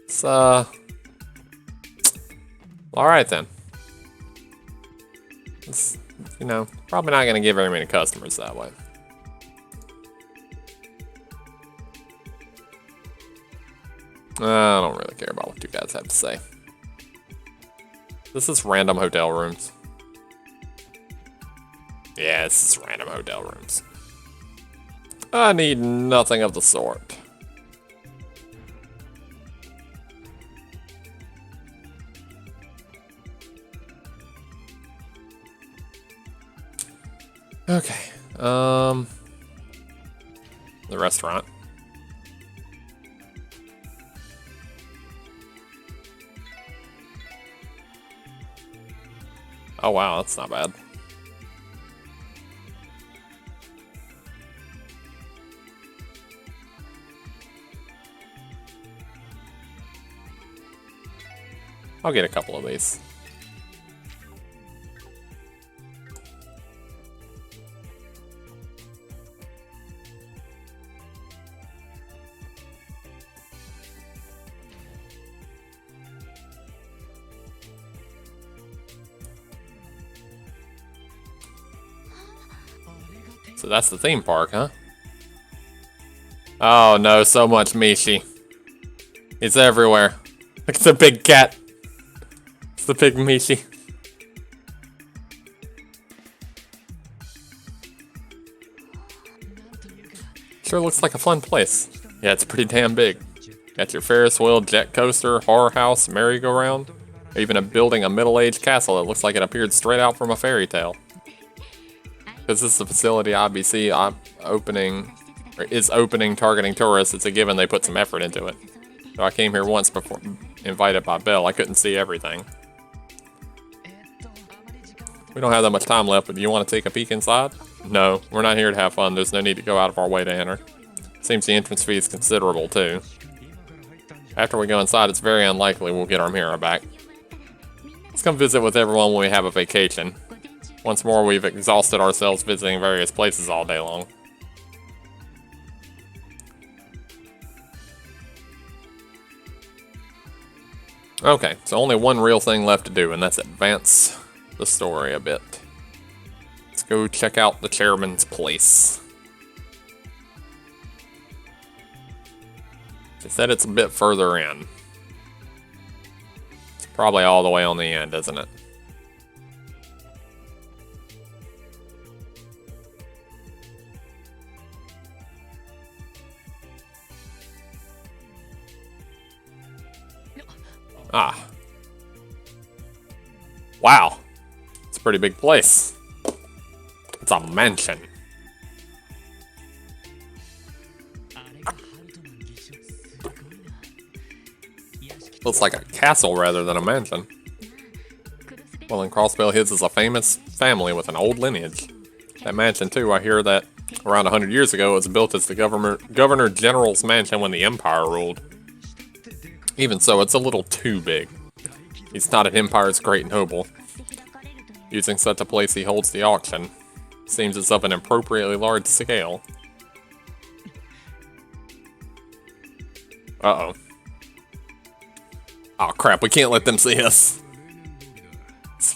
It's, alright then. It's, you know, probably not gonna get very many customers that way. I don't really care about what you guys have to say. This is random hotel rooms. Yeah, this is random hotel rooms. I need nothing of the sort. Okay, the restaurant. Oh wow, that's not bad. I'll get a couple of these. So that's the theme park, huh? Oh no, so much Mishi. It's everywhere. Look at the big cat. It's the big Mishi. Sure looks like a fun place. Yeah, it's pretty damn big. Got your Ferris wheel, jet coaster, horror house, merry-go-round, even building a middle-aged castle that looks like it appeared straight out from a fairy tale. Because this is a facility IBC is opening targeting tourists, it's a given they put some effort into it. So I came here once before, invited by Bill. I couldn't see everything. We don't have that much time left, but do you want to take a peek inside? No, we're not here to have fun. There's no need to go out of our way to enter. Seems the entrance fee is considerable too. After we go inside, it's very unlikely we'll get our mirror back. Let's come visit with everyone when we have a vacation. Once more, we've exhausted ourselves visiting various places all day long. Okay, so only one real thing left to do, and that's advance the story a bit. Let's go check out the chairman's place. They said it's a bit further in. It's probably all the way on the end, isn't it? Ah. Wow. It's a pretty big place. It's a mansion. Looks like a castle rather than a mansion. Well, in Crossbell Hills is a famous family with an old lineage. That mansion, too, I hear that around 100 years ago it was built as the Governor General's mansion when the Empire ruled. Even so, it's a little too big. He's not an Empire's great noble. Using such a place, he holds the auction. Seems it's of an appropriately large scale. Uh-oh. Oh crap, we can't let them see us.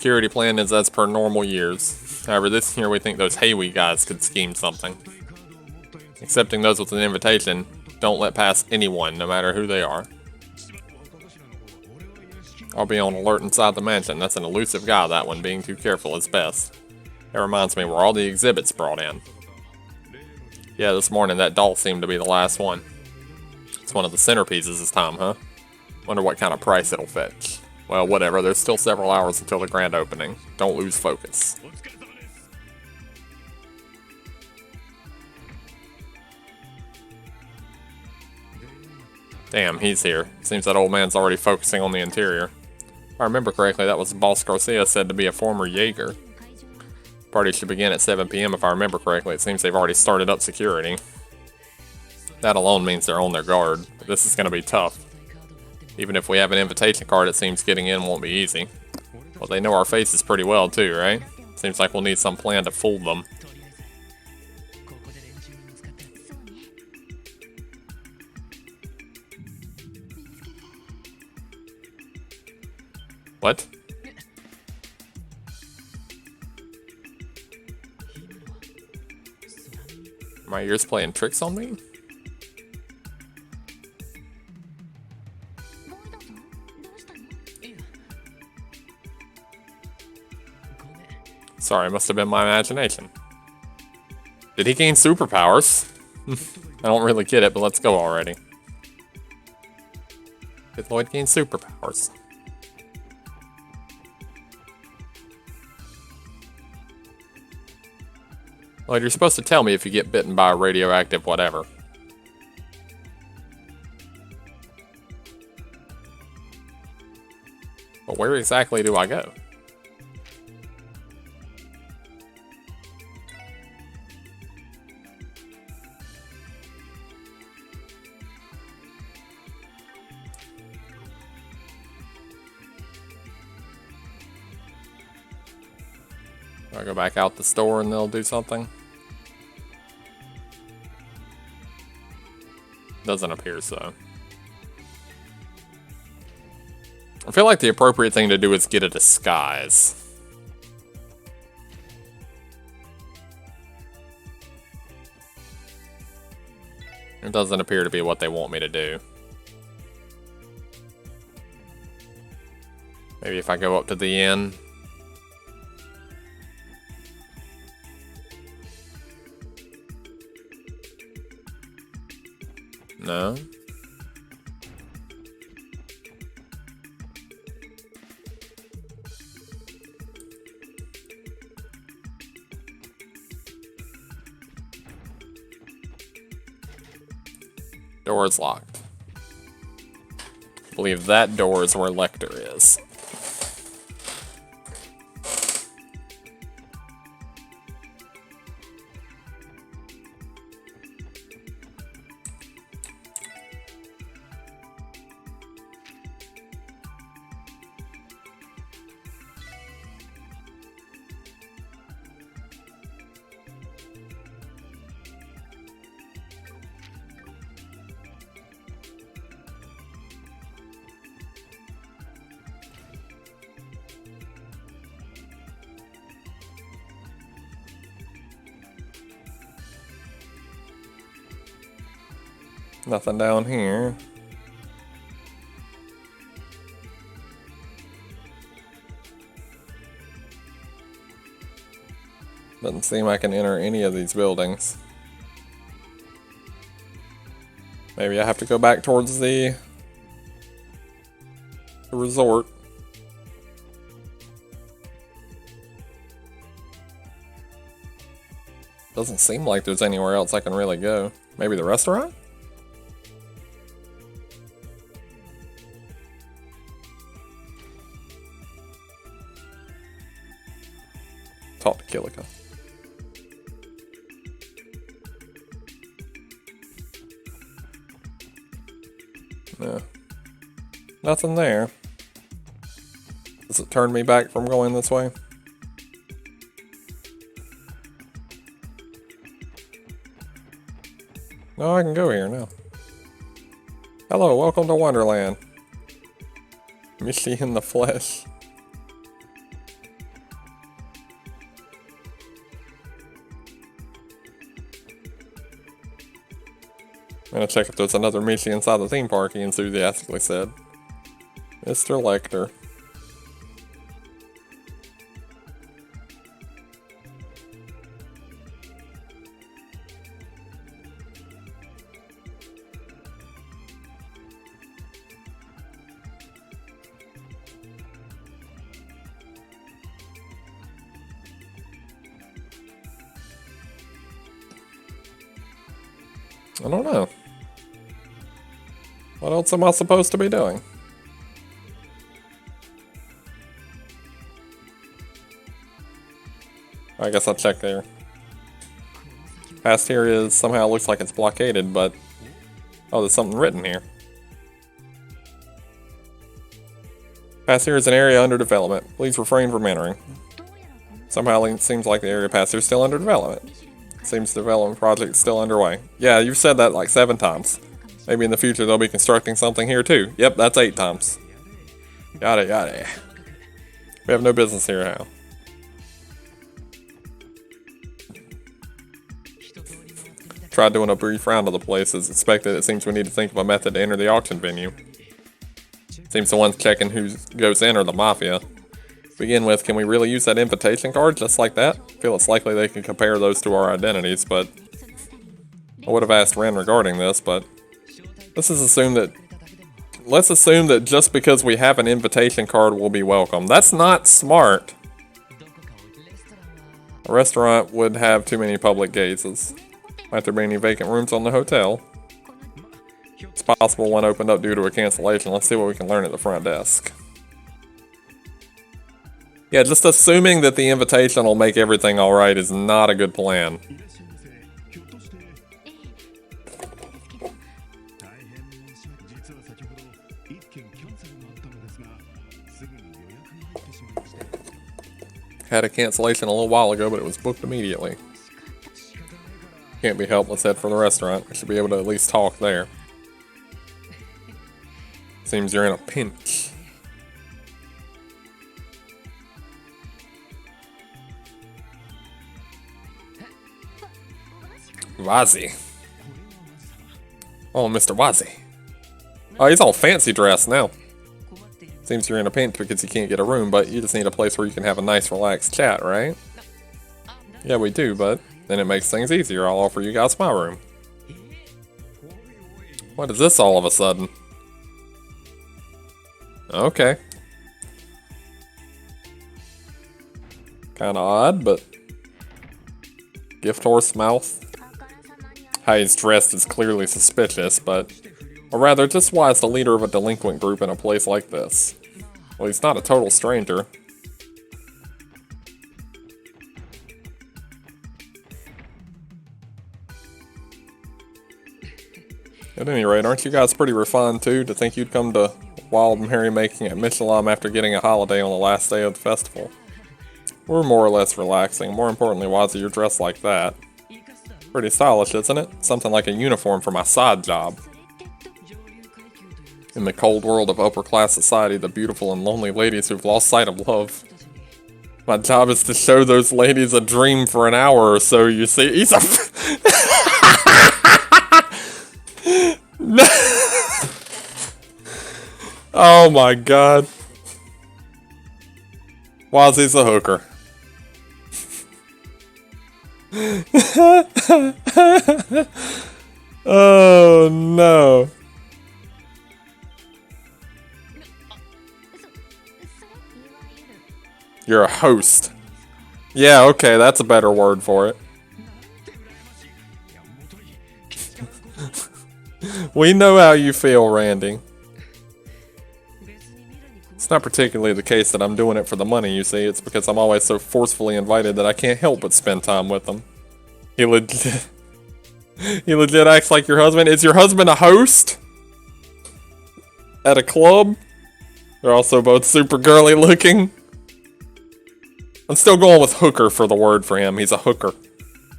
security plan is as per normal years. However, this year we think those Haywee guys could scheme something. Accepting those with an invitation, don't let pass anyone, no matter who they are. I'll be on alert inside the mansion. That's an elusive guy, that one. Being too careful is best. That reminds me where all the exhibits brought in. Yeah, this morning that doll seemed to be the last one. It's one of the centerpieces this time, huh? Wonder what kind of price it'll fetch. Well, whatever. There's still several hours until the grand opening. Don't lose focus. Damn, he's here. Seems that old man's already focusing on the interior. If I remember correctly, that was Boss Garcia said to be a former Jaeger. Party should begin at 7 p.m. if I remember correctly. It seems they've already started up security. That alone means they're on their guard. But this is going to be tough. Even if we have an invitation card, it seems getting in won't be easy. Well, they know our faces pretty well too, right? Seems like we'll need some plan to fool them. What? Are my ears playing tricks on me? Sorry, it must have been my imagination. Did he gain superpowers? I don't really get it, but let's go already. Did Lloyd gain superpowers? Lloyd, you're supposed to tell me if you get bitten by a radioactive whatever. But where exactly do I go? Do I go back out the store and they'll do something? Doesn't appear so. I feel like the appropriate thing to do is get a disguise. It doesn't appear to be what they want me to do. Maybe if I go up to the inn. No. Door is locked. I believe that door is where Lecter is. Nothing down here. Doesn't seem I can enter any of these buildings. Maybe I have to go back towards the resort. Doesn't seem like there's anywhere else I can really go. Maybe the restaurant? Talk to Kilika. No. Nothing there. Does it turn me back from going this way? No, I can go here now. Hello, welcome to Wonderland. Missy in the flesh. I'm gonna check if there's another Michi inside the theme park, he enthusiastically said. Mr. Lecter. I don't know. What else am I supposed to be doing? I guess I'll check there. Past here is somehow looks like it's blockaded, but... Oh, there's something written here. Past here is an area under development. Please refrain from entering. Somehow it seems like the area past here is still under development. Seems the development project is still underway. Yeah, you've said that like 7 times. Maybe in the future they'll be constructing something here too. Yep, that's 8 times. Yada yada. We have no business here now. Tried doing a brief round of the place. As expected, it seems we need to think of a method to enter the auction venue. Seems the ones checking who goes in are the Mafia. To begin with, can we really use that invitation card just like that? I feel it's likely they can compare those to our identities, but... I would have asked Ren regarding this, but... Let's assume that just because we have an invitation card we'll be welcome. That's not smart. A restaurant would have too many public gazes. Might there be any vacant rooms on the hotel? It's possible one opened up due to a cancellation. Let's see what we can learn at the front desk. Yeah, just assuming that the invitation will make everything alright is not a good plan. Had a cancellation a little while ago, but it was booked immediately. Can't be helped, let's head for the restaurant. I should be able to at least talk there. Seems you're in a pinch. Wazi. Oh, Mr. Wazi. Oh, he's all fancy dressed now. Seems you're in a pinch because you can't get a room, but you just need a place where you can have a nice relaxed chat, right? Yeah, we do, but then it makes things easier. I'll offer you guys my room. What is this all of a sudden? Okay. Kinda odd, but... Gift horse mouth. How he's dressed is clearly suspicious, but... Or rather, just why is the leader of a delinquent group in a place like this? Well, he's not a total stranger. At any rate, aren't you guys pretty refined too, to think you'd come to wild merrymaking at Michelin after getting a holiday on the last day of the festival? We're more or less relaxing. More importantly, why is you're dressed like that? Pretty stylish, isn't it? Something like a uniform for my side job. In the cold world of upper-class society, the beautiful and lonely ladies who've lost sight of love. My job is to show those ladies a dream for an hour or so, you see. He's a... Oh my god. Wazi's a hooker. Oh no. You're a host. Yeah, okay, that's a better word for it. We know how you feel, Randy. It's not particularly the case that I'm doing it for the money, you see. It's because I'm always so forcefully invited that I can't help but spend time with them. He legit acts like your husband. Is your husband a host? At a club? They're also both super girly looking. I'm still going with hooker for the word for him. He's a hooker.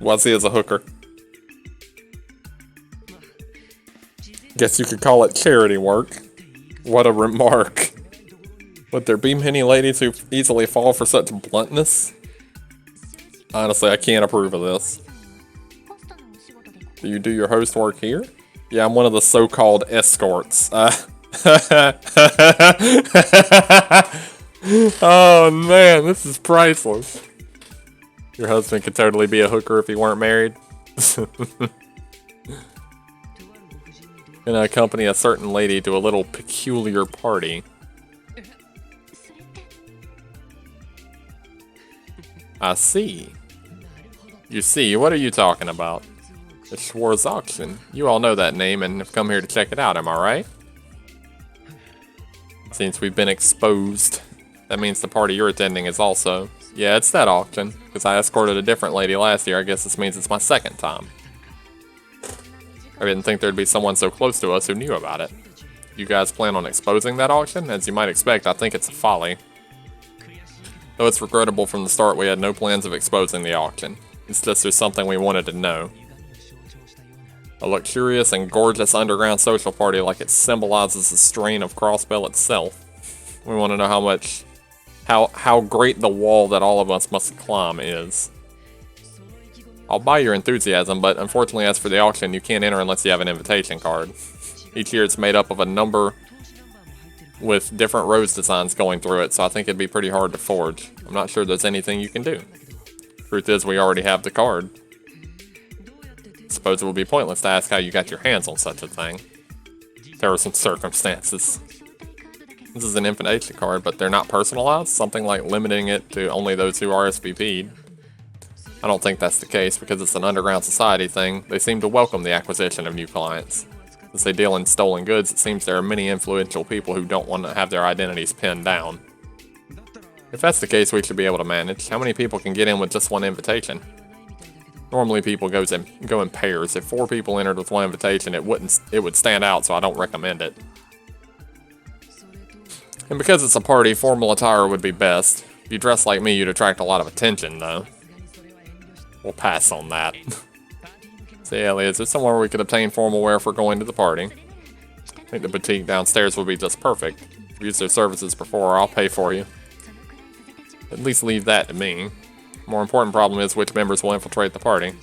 Wazi is a hooker. Guess you could call it charity work. What a remark. Would there be many ladies who easily fall for such bluntness? Honestly, I can't approve of this. Do you do your host work here? Yeah, I'm one of the so-called escorts. Oh man, this is priceless. Your husband could totally be a hooker if he weren't married. Gonna accompany a certain lady to a little peculiar party. I see. You see, what are you talking about? The Schwarz auction. You all know that name and have come here to check it out, am I right? Since we've been exposed, that means the party you're attending is also... Yeah, it's that auction. Because I escorted a different lady last year, I guess this means it's my second time. I didn't think there'd be someone so close to us who knew about it. You guys plan on exposing that auction? As you might expect, I think it's a folly. Though it's regrettable from the start, we had no plans of exposing the auction. It's just there's something we wanted to know. A luxurious and gorgeous underground social party like it symbolizes the strain of Crossbell itself. We want to know how great the wall that all of us must climb is. I'll buy your enthusiasm, but unfortunately as for the auction, you can't enter unless you have an invitation card. Each year it's made up of a number with different rose designs going through it, so I think it'd be pretty hard to forge. I'm not sure there's anything you can do. Truth is, we already have the card. Suppose it would be pointless to ask how you got your hands on such a thing. There are some circumstances. This is an invitation card, but they're not personalized, something like limiting it to only those who RSVP'd. I don't think that's the case, because it's an underground society thing. They seem to welcome the acquisition of new clients. As they deal in stolen goods, it seems there are many influential people who don't want to have their identities pinned down. If that's the case, we should be able to manage. How many people can get in with just one invitation? Normally people go in pairs. If 4 people entered with one invitation, it would stand out, so I don't recommend it. And because it's a party, formal attire would be best. If you dress like me, you'd attract a lot of attention, though. We'll pass on that. Say, Ellie, is there somewhere we could obtain formal wear for going to the party? I think the boutique downstairs would be just perfect. I've used their services before, I'll pay for you. At least leave that to me. More important problem is which members will infiltrate the party.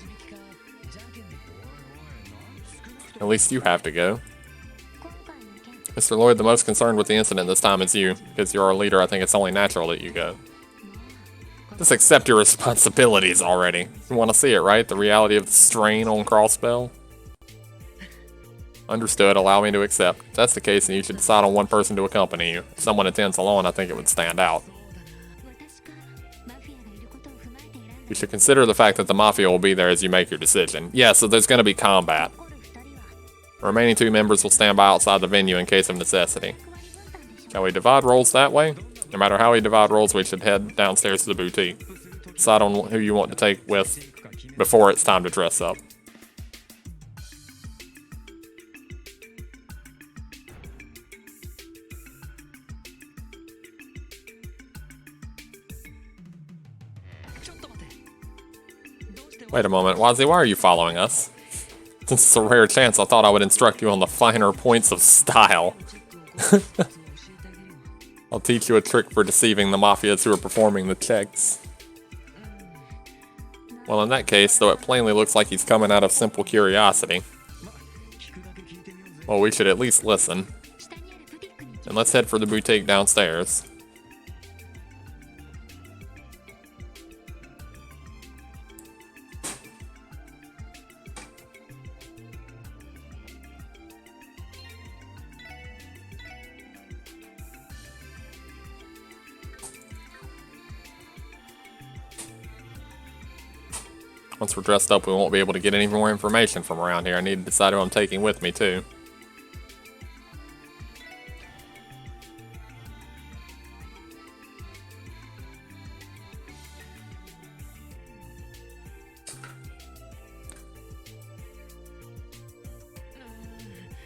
At least you have to go. Mr. Lloyd, the most concerned with the incident this time is you. Because you're our leader, I think it's only natural that you go. Just accept your responsibilities already. You want to see it, right? The reality of the strain on Crossbell? Understood, allow me to accept. If that's the case, then you should decide on one person to accompany you. If someone attends alone, I think it would stand out. You should consider the fact that the Mafia will be there as you make your decision. Yeah, so there's going to be combat. The remaining 2 members will stand by outside the venue in case of necessity. Shall we divide roles that way? No matter how we divide roles, we should head downstairs to the boutique. Decide on who you want to take with before it's time to dress up. Wait a moment, Wazzy, why are you following us? Since it's a rare chance, I thought I would instruct you on the finer points of style. I'll teach you a trick for deceiving the Mafias who are performing the checks. Well, in that case, though it plainly looks like he's coming out of simple curiosity, well, we should at least listen. And let's head for the boutique downstairs. Once we're dressed up, we won't be able to get any more information from around here. I need to decide who I'm taking with me, too.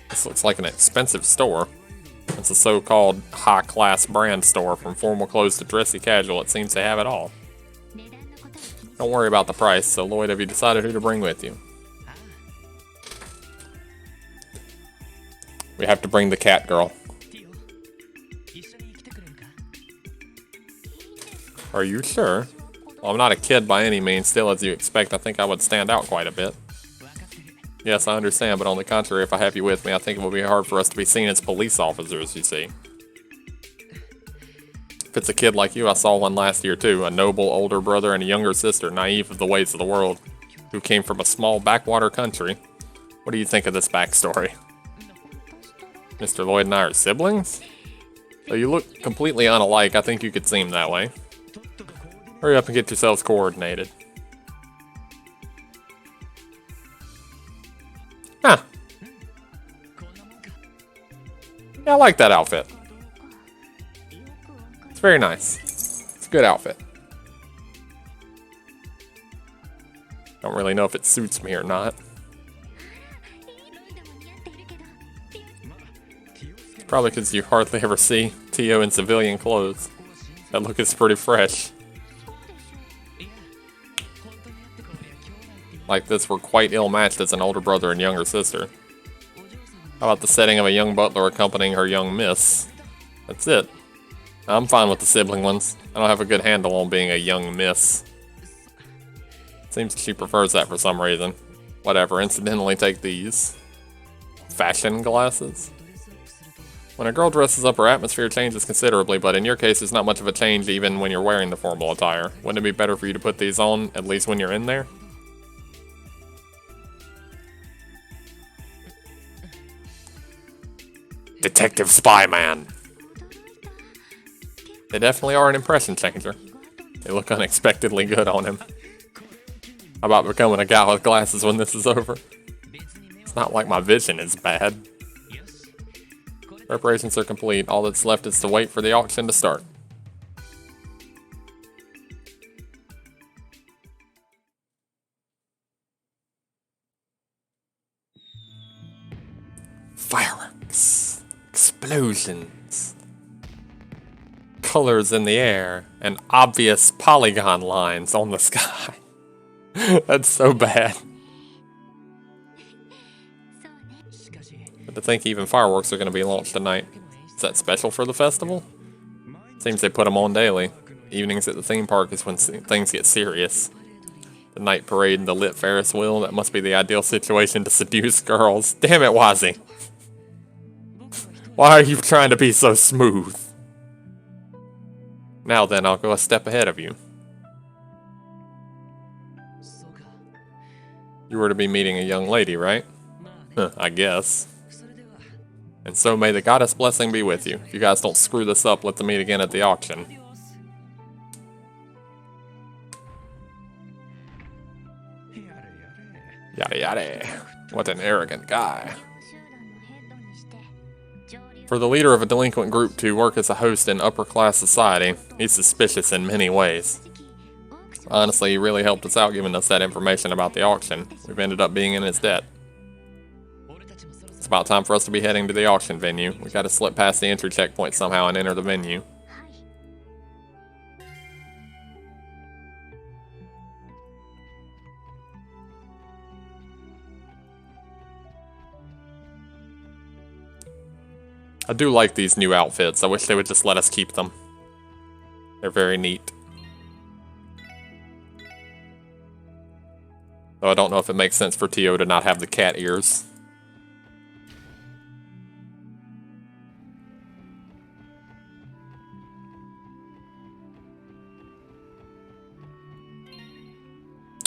This looks like an expensive store. It's a so-called high-class brand store. From formal clothes to dressy casual, it seems to have it all. Don't worry about the price, so Lloyd, have you decided who to bring with you? We have to bring the cat girl. Are you sure? Well, I'm not a kid by any means, still as you expect, I think I would stand out quite a bit. Yes, I understand, but on the contrary, if I have you with me, I think it will be hard for us to be seen as police officers, you see. If it's a kid like you, I saw one last year too, a noble older brother and a younger sister, naive of the ways of the world, who came from a small backwater country. What do you think of this backstory? Mr. Lloyd and I are siblings? Though you look completely unalike, I think you could seem that way. Hurry up and get yourselves coordinated. Huh. Yeah, I like that outfit. It's very nice. It's a good outfit. Don't really know if it suits me or not. Probably because you hardly ever see Tio in civilian clothes. That look is pretty fresh. Like this, we're quite ill-matched as an older brother and younger sister. How about the setting of a young butler accompanying her young miss? That's it. I'm fine with the sibling ones. I don't have a good handle on being a young miss. Seems she prefers that for some reason. Whatever, incidentally take these. Fashion glasses? When a girl dresses up, her atmosphere changes considerably, but in your case, there's not much of a change even when you're wearing the formal attire. Wouldn't it be better for you to put these on, at least when you're in there? Detective Spy Man. They definitely are an impression changer. They look unexpectedly good on him. How about becoming a guy with glasses when this is over? It's not like my vision is bad. Preparations are complete. All that's left is to wait for the auction to start. Fireworks. Explosions. Colors in the air. And obvious polygon lines on the sky. That's so bad. But to think even fireworks are going to be launched tonight. Is that special for the festival? Seems they put them on daily. Evenings at the theme park is when things get serious. The night parade and the lit Ferris wheel, that must be the ideal situation to seduce girls. Damn it, Wazzy. Why are you trying to be so smooth? Now then, I'll go a step ahead of you. You were to be meeting a young lady, right? I guess. And so may the goddess blessing be with you. If you guys don't screw this up, let's meet again at the auction. Yada yada. What an arrogant guy. For the leader of a delinquent group to work as a host in upper-class society, he's suspicious in many ways. Honestly, he really helped us out giving us that information about the auction. We've ended up being in his debt. It's about time for us to be heading to the auction venue. We gotta slip past the entry checkpoint somehow and enter the venue. I do like these new outfits. I wish they would just let us keep them. They're very neat. Though I don't know if it makes sense for Tio to not have the cat ears.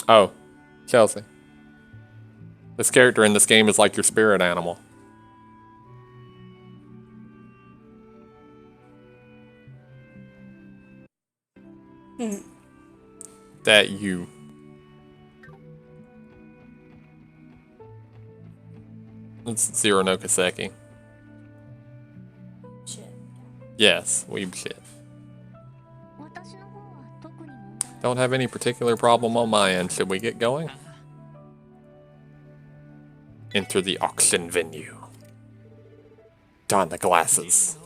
Oh, Chelsea. This character in this game is like your spirit animal. That you. It's Zero no Kiseki. Shit. Yes, weeb shit. Don't have any particular problem on my end. Should we get going? Enter the auction venue. Don the glasses.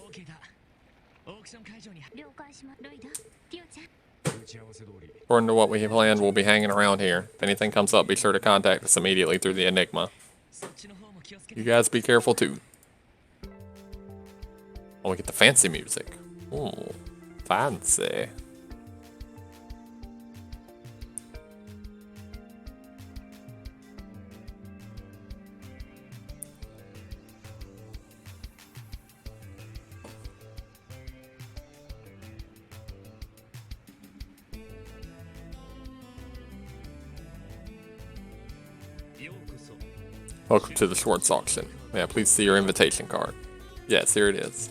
According to what we have planned, we'll be hanging around here. If anything comes up, be sure to contact us immediately through the Enigma. You guys be careful too. Oh, we get the fancy music. Ooh, fancy. Welcome to the Schwartz auction. Yeah, please see your invitation card. Yes, here it is.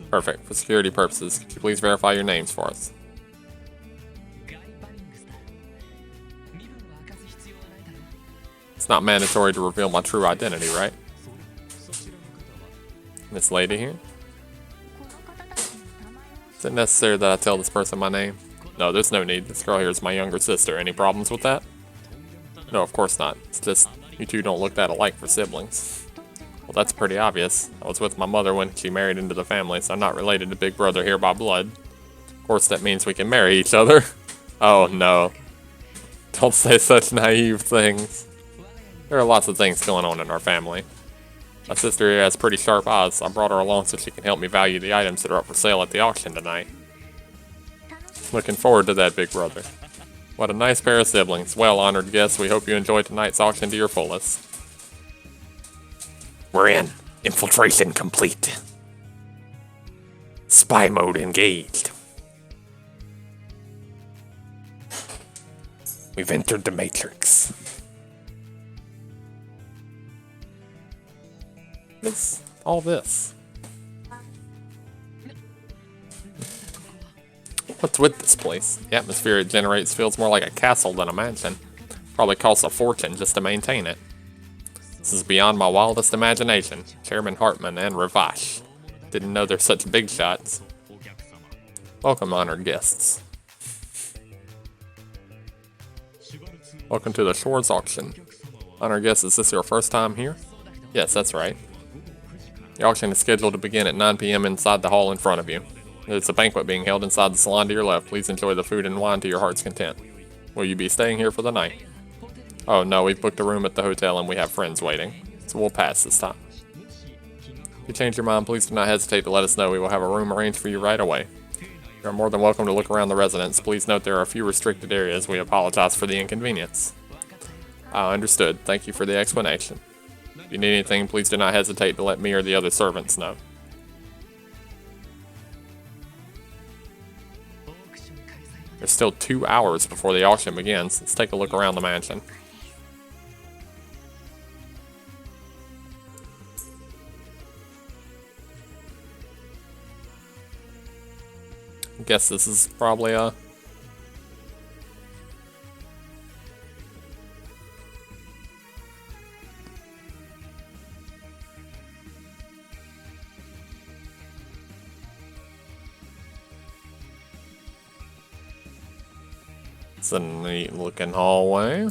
Perfect. For security purposes, could you please verify your names for us? It's not mandatory to reveal my true identity, right? This lady here? Is it necessary that I tell this person my name? No, there's no need. This girl here is my younger sister. Any problems with that? No, of course not. It's just, you two don't look that alike for siblings. Well, that's pretty obvious. I was with my mother when she married into the family, so I'm not related to Big Brother here by blood. Of course, that means we can marry each other. Oh, no. Don't say such naive things. There are lots of things going on in our family. My sister here has pretty sharp eyes. I brought her along so she can help me value the items that are up for sale at the auction tonight. Looking forward to that, Big Brother. What a nice pair of siblings. Well, honored guests, we hope you enjoyed tonight's auction to your fullest. We're in. Infiltration complete. Spy mode engaged. We've entered the Matrix. What's all this? What's with this place? The atmosphere it generates feels more like a castle than a mansion. Probably costs a fortune just to maintain it. This is beyond my wildest imagination. Chairman Hartman and Ravash. Didn't know they're such big shots. Welcome, honored guests. Welcome to the Shores auction. Honored guests, is this your first time here? Yes, that's right. The auction is scheduled to begin at 9 p.m. inside the hall in front of you. There's a banquet being held inside the salon to your left. Please enjoy the food and wine to your heart's content. Will you be staying here for the night? Oh no, we've booked a room at the hotel and we have friends waiting. So we'll pass this time. If you change your mind, please do not hesitate to let us know. We will have a room arranged for you right away. You are more than welcome to look around the residence. Please note there are a few restricted areas. We apologize for the inconvenience. Understood. Thank you for the explanation. If you need anything, please do not hesitate to let me or the other servants know. There's still 2 hours before the auction begins. Let's take a look around the mansion. I guess this is probably a... It's a neat looking hallway.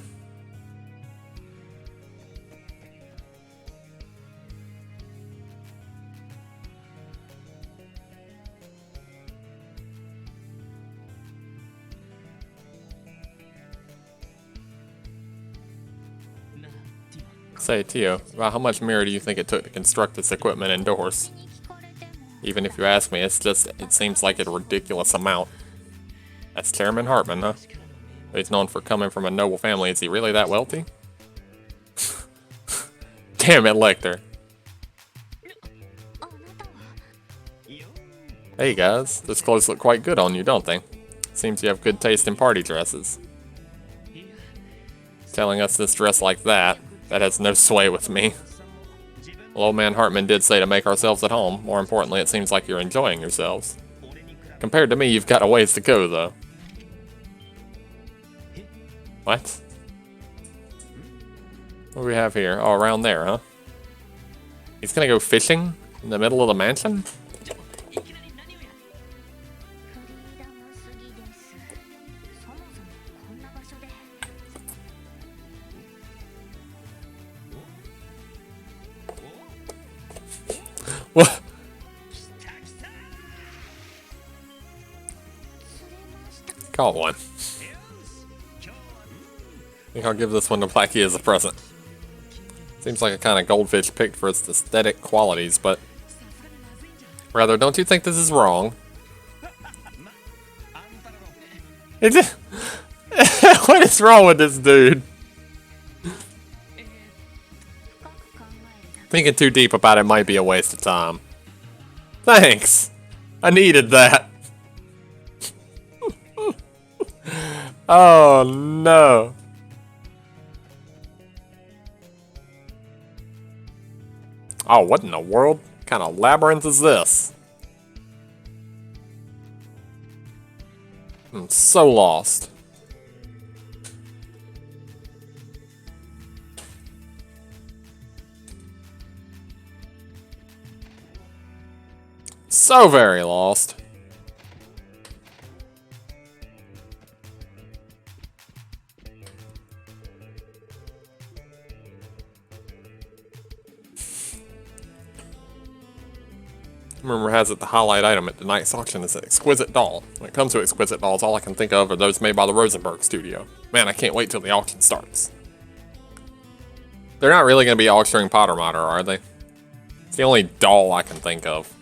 Say, Tio, about how much mirror do you think it took to construct this equipment indoors? Even if you ask me, it seems like a ridiculous amount. That's Chairman Hartman, huh? He's known for coming from a noble family. Is he really that wealthy? Damn it, Lecter. Hey guys, those clothes look quite good on you, don't they? Seems you have good taste in party dresses. Telling us this dress like that has no sway with me. Well, old man Hartman did say to make ourselves at home. More importantly, it seems like you're enjoying yourselves. Compared to me, you've got a ways to go, though. What? What do we have here? Oh, around there, huh? He's gonna go fishing in the middle of the mansion? What? Call one. I think I'll give this one to Blackie as a present. Seems like a kind of goldfish picked for its aesthetic qualities, but... Rather, don't you think this is wrong? What is wrong with this dude? Thinking too deep about it might be a waste of time. Thanks! I needed that. Oh no. Oh, what in the world? What kind of labyrinth is this? I'm so lost. So very lost. Rumor has it the highlight item at tonight's auction is an exquisite doll. When it comes to exquisite dolls, all I can think of are those made by the Rosenberg studio. Man, I can't wait till the auction starts. They're not really going to be auctioning Potter Mater, are they? It's the only doll I can think of.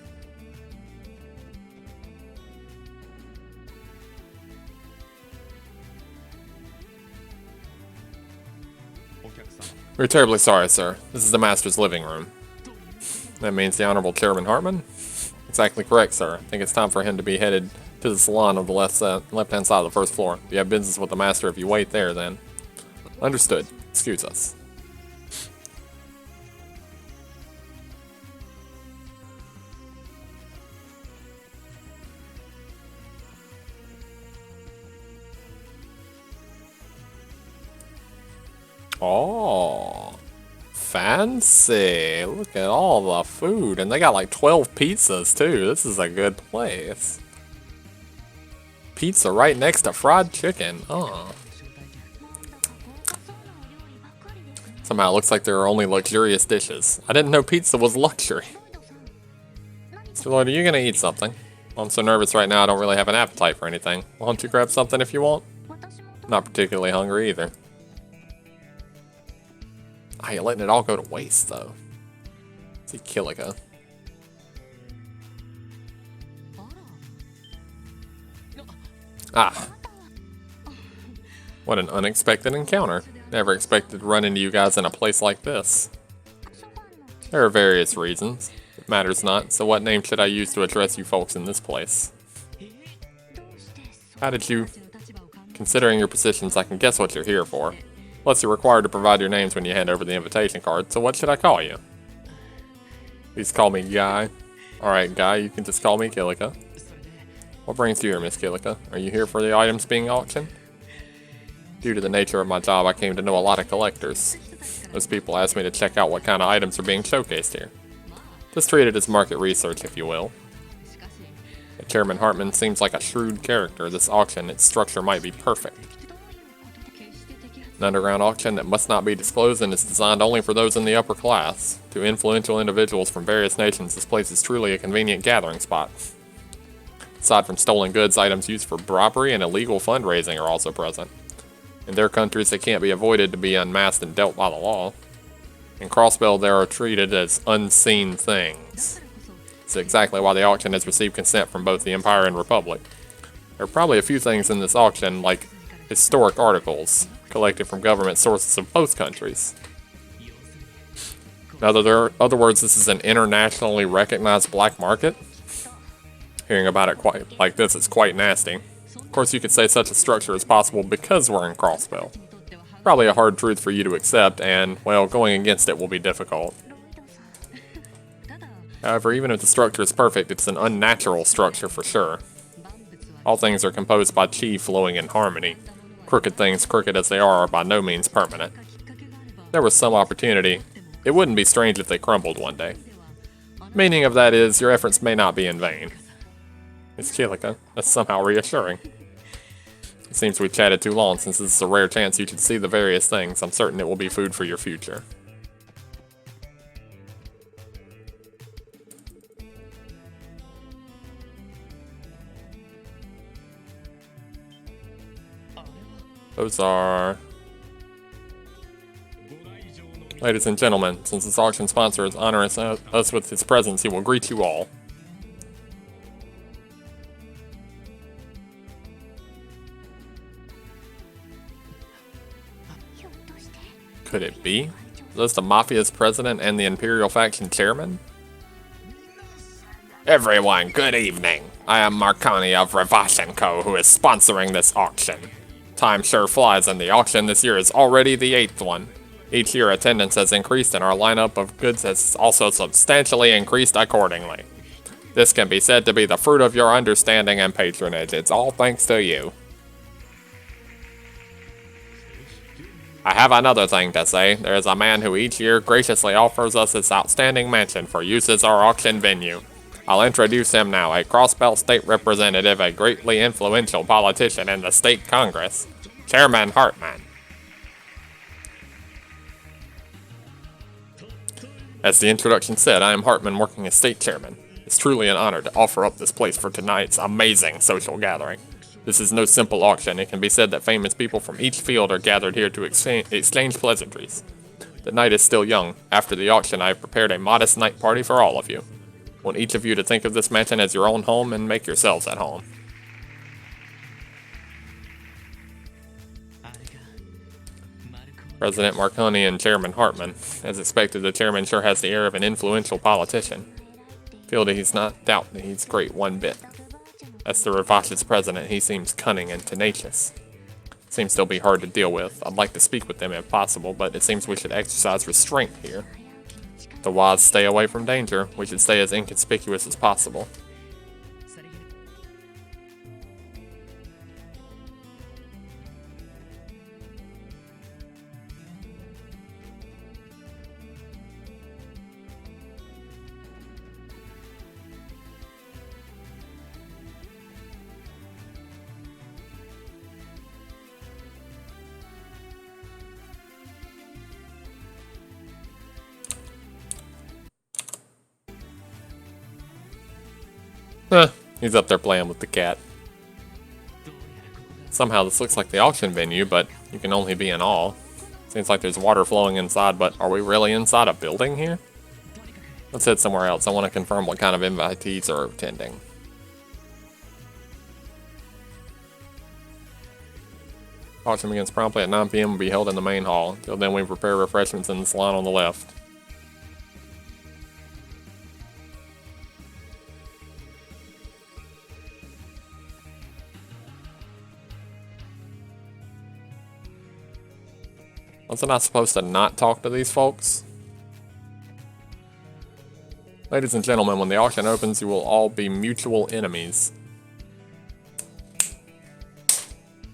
We're terribly sorry, sir. This is the Master's living room. That means the Honorable Chairman Hartman? Exactly correct, sir. I think it's time for him to be headed to the salon on the left-hand side of the first floor. If you have business with the Master, if you wait there, then... Understood. Excuse us. Oh, fancy. Look at all the food. And they got like 12 pizzas too. This is a good place. Pizza right next to fried chicken. Oh. Somehow it looks like there are only luxurious dishes. I didn't know pizza was luxury. So Lloyd, are you gonna eat something? I'm so nervous right now I don't really have an appetite for anything. Why don't you grab something if you want? Not particularly hungry either. Ah, you're letting it all go to waste, though. See Kilika. Ah. What an unexpected encounter. Never expected to run into you guys in a place like this. There are various reasons. It matters not, so what name should I use to address you folks in this place? How did you... Considering your positions, I can guess what you're here for. Plus, you're required to provide your names when you hand over the invitation card, so what should I call you? Please call me Guy. Alright, Guy, you can just call me Kilika. What brings you here, Miss Kilika? Are you here for the items being auctioned? Due to the nature of my job, I came to know a lot of collectors. Those people asked me to check out what kind of items are being showcased here. Just treat it as market research, if you will. Chairman Hartman seems like a shrewd character. This auction, its structure might be perfect. An underground auction that must not be disclosed and is designed only for those in the upper class. To influential individuals from various nations, this place is truly a convenient gathering spot. Aside from stolen goods, items used for robbery and illegal fundraising are also present. In their countries, they can't be avoided to be unmasked and dealt by the law. In Crossbell, they are treated as unseen things. It's exactly why the auction has received consent from both the Empire and Republic. There are probably a few things in this auction, like historic articles, collected from government sources of both countries. In other words, this is an internationally recognized black market. Hearing about it quite like this is quite nasty. Of course, you could say such a structure is possible because we're in Crossbell. Probably a hard truth for you to accept, and, well, going against it will be difficult. However, even if the structure is perfect, it's an unnatural structure for sure. All things are composed by chi flowing in harmony. Crooked things, crooked as they are by no means permanent. If there was some opportunity, it wouldn't be strange if they crumbled one day. Meaning of that is, your efforts may not be in vain. It's Kilika. That's somehow reassuring. It seems we've chatted too long. Since this is a rare chance you should see the various things, I'm certain it will be food for your future. Those are... Ladies and gentlemen, since this auction sponsor is honoring us with his presence, he will greet you all. Could it be? Is this the Mafia's president and the Imperial faction chairman? Everyone, good evening. I am Marconi of Ravash & Co., who is sponsoring this auction. Time sure flies, and the auction this year is already the 8th one. Each year attendance has increased and our lineup of goods has also substantially increased accordingly. This can be said to be the fruit of your understanding and patronage. It's all thanks to you. I have another thing to say. There is a man who each year graciously offers us this outstanding mansion for use as our auction venue. I'll introduce him now, a Crossbelt State representative, a greatly influential politician in the state Congress, Chairman Hartman. As the introduction said, I am Hartman working as state chairman. It's truly an honor to offer up this place for tonight's amazing social gathering. This is no simple auction. It can be said that famous people from each field are gathered here to exchange pleasantries. The night is still young. After the auction, I have prepared a modest night party for all of you. I want each of you to think of this mansion as your own home and make yourselves at home. President Marconi and Chairman Hartman. As expected, the chairman sure has the air of an influential politician. Feel that he's not doubt that he's great one bit. As the vivacious president, he seems cunning and tenacious. Seems they'll be hard to deal with. I'd like to speak with them if possible, but it seems we should exercise restraint here. The wise stay away from danger. We should stay as inconspicuous as possible. He's up there playing with the cat. Somehow this looks like the auction venue, but you can only be in all. Seems like there's water flowing inside, but are we really inside a building here? Let's head somewhere else. I want to confirm what kind of invitees are attending. Auction begins promptly at 9 p.m. will be held in the main hall. Until then, we prepare refreshments in the salon on the left. Wasn't I supposed to not talk to these folks? Ladies and gentlemen, when the auction opens, you will all be mutual enemies.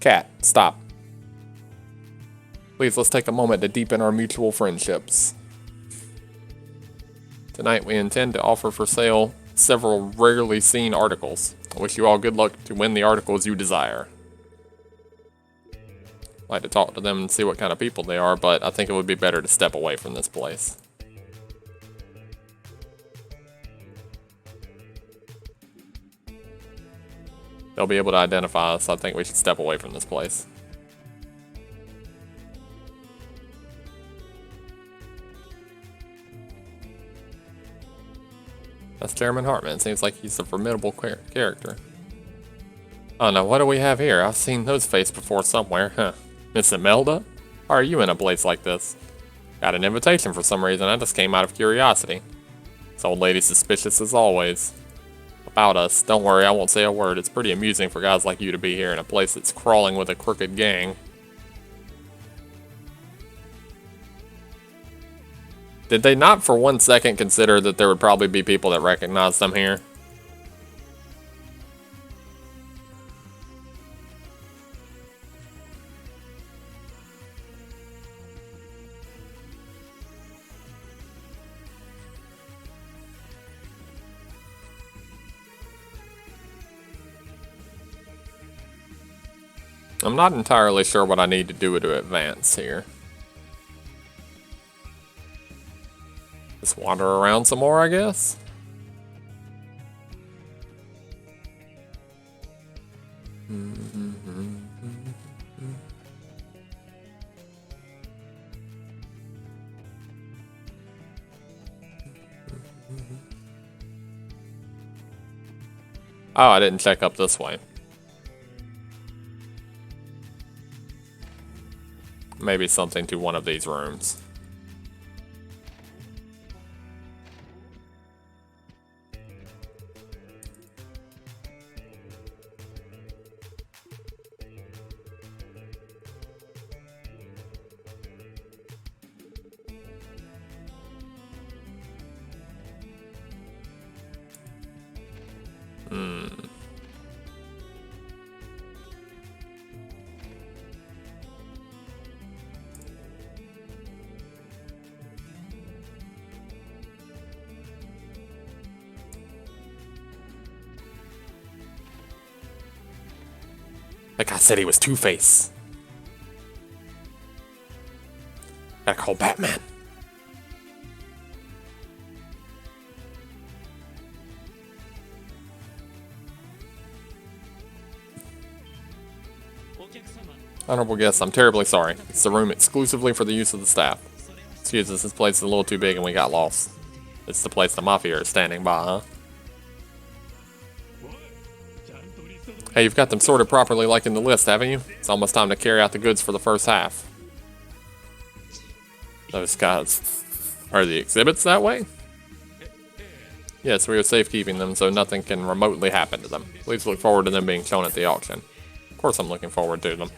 Cat, stop. Please, let's take a moment to deepen our mutual friendships. Tonight, we intend to offer for sale several rarely seen articles. I wish you all good luck to win the articles you desire. I'd like to talk to them and see what kind of people they are, but I think it would be better to step away from this place. They'll be able to identify us, so I think we should step away from this place. That's Chairman Hartman. Seems like he's a formidable character. Oh no, what do we have here? I've seen those faces before somewhere, huh? Miss Imelda? How are you in a place like this? Got an invitation for some reason. I just came out of curiosity. This old lady's suspicious as always. About us. Don't worry, I won't say a word. It's pretty amusing for guys like you to be here in a place that's crawling with a crooked gang. Did they not for 1 second consider that there would probably be people that recognize them here? I'm not entirely sure what I need to do to advance here. Just wander around some more, I guess? Oh, I didn't check up this way. Maybe something to one of these rooms. That guy said he was Two-Face. Gotta call Batman. Honorable guests, I'm terribly sorry. It's a room exclusively for the use of the staff. Excuse us, this place is a little too big and we got lost. It's the place the Mafia is standing by, huh? Hey, you've got them sorted properly like in the list, haven't you? It's almost time to carry out the goods for the first half. Those guys. Are the exhibits that way? Yes, we are safekeeping them so nothing can remotely happen to them. Please look forward to them being shown at the auction. Of course I'm looking forward to them.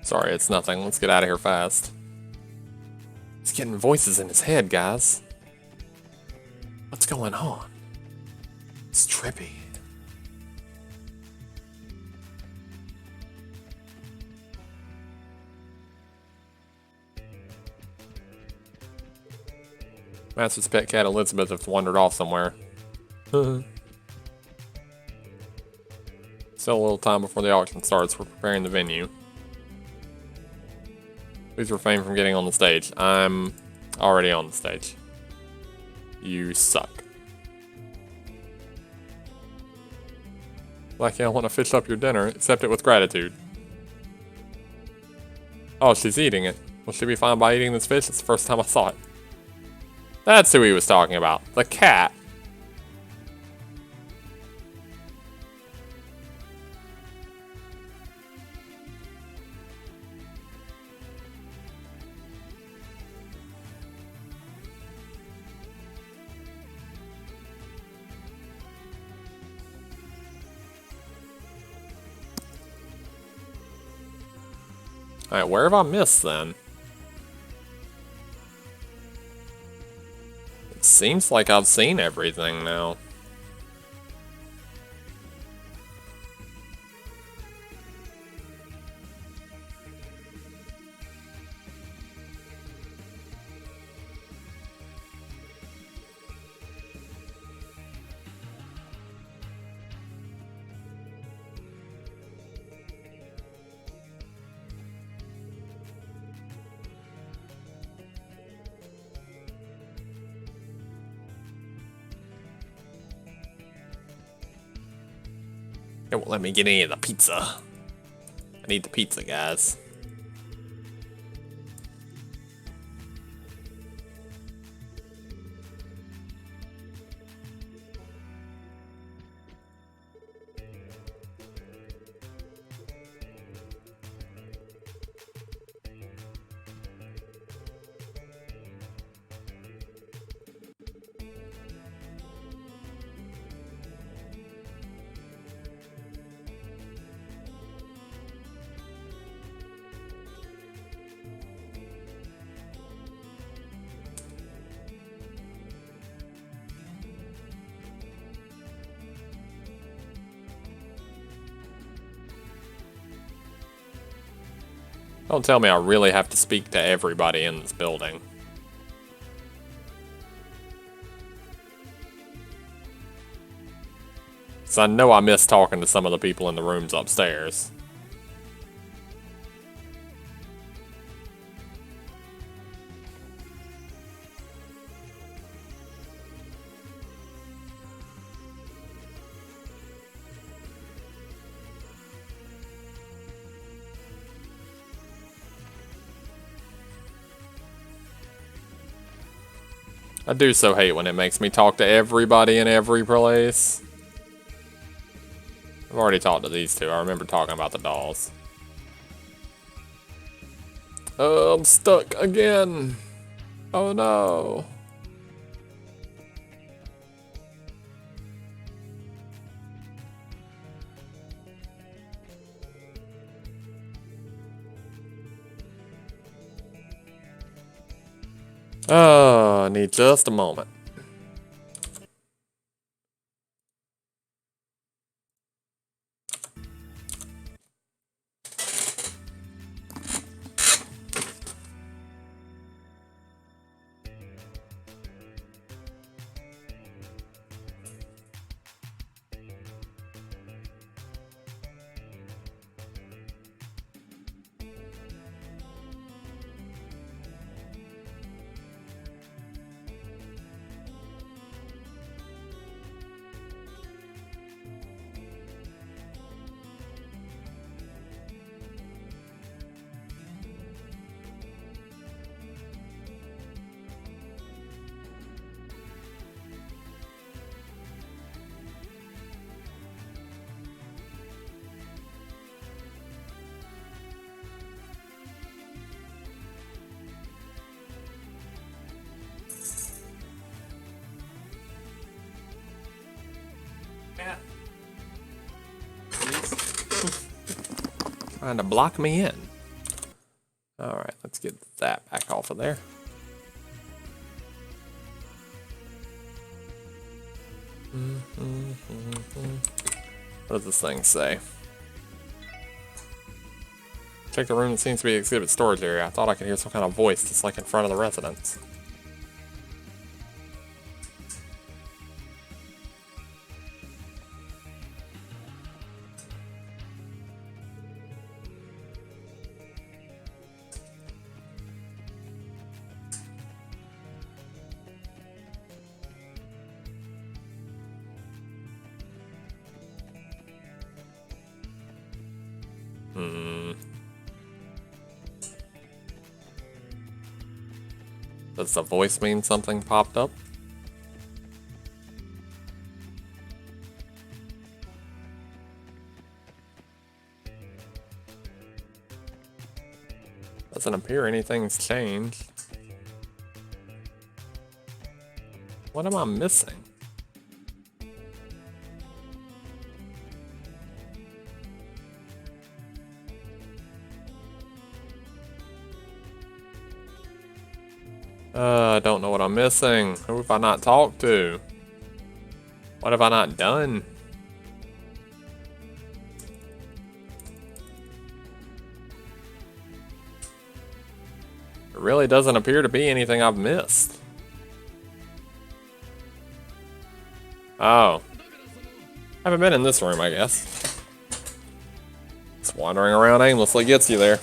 Sorry, it's nothing. Let's get out of here fast. He's getting voices in his head, guys. What's going on? It's trippy. Master's pet cat Elizabeth has wandered off somewhere. Still a little time before the auction starts. We're preparing the venue. Please refrain from getting on the stage. I'm already on the stage. You suck. Blackie, I want to fish up your dinner. Accept it with gratitude. Oh, she's eating it. Will she be fine by eating this fish? It's the first time I saw it. That's who he was talking about. The cat. Alright, where have I missed then? It seems like I've seen everything now. It won't let me get any of the pizza. I need the pizza, guys. Don't tell me I really have to speak to everybody in this building. So I know I miss talking to some of the people in the rooms upstairs. I do so hate when it makes me talk to everybody in every place. I've already talked to these two. I remember talking about the dolls. Oh, I'm stuck again. Oh no. Oh, I need just a moment. cat. Trying to block me in. Alright, let's get that back off of there. What does this thing say? Check the room that seems to be the exhibit storage area. I thought I could hear some kind of voice just like in front of the residence. Does the voice mean something popped up? Doesn't appear anything's changed. What am I missing? I don't know what I'm missing. Who have I not talked to? What have I not done? It really doesn't appear to be anything I've missed. Oh. Haven't been in this room, I guess. Just wandering around aimlessly gets you there.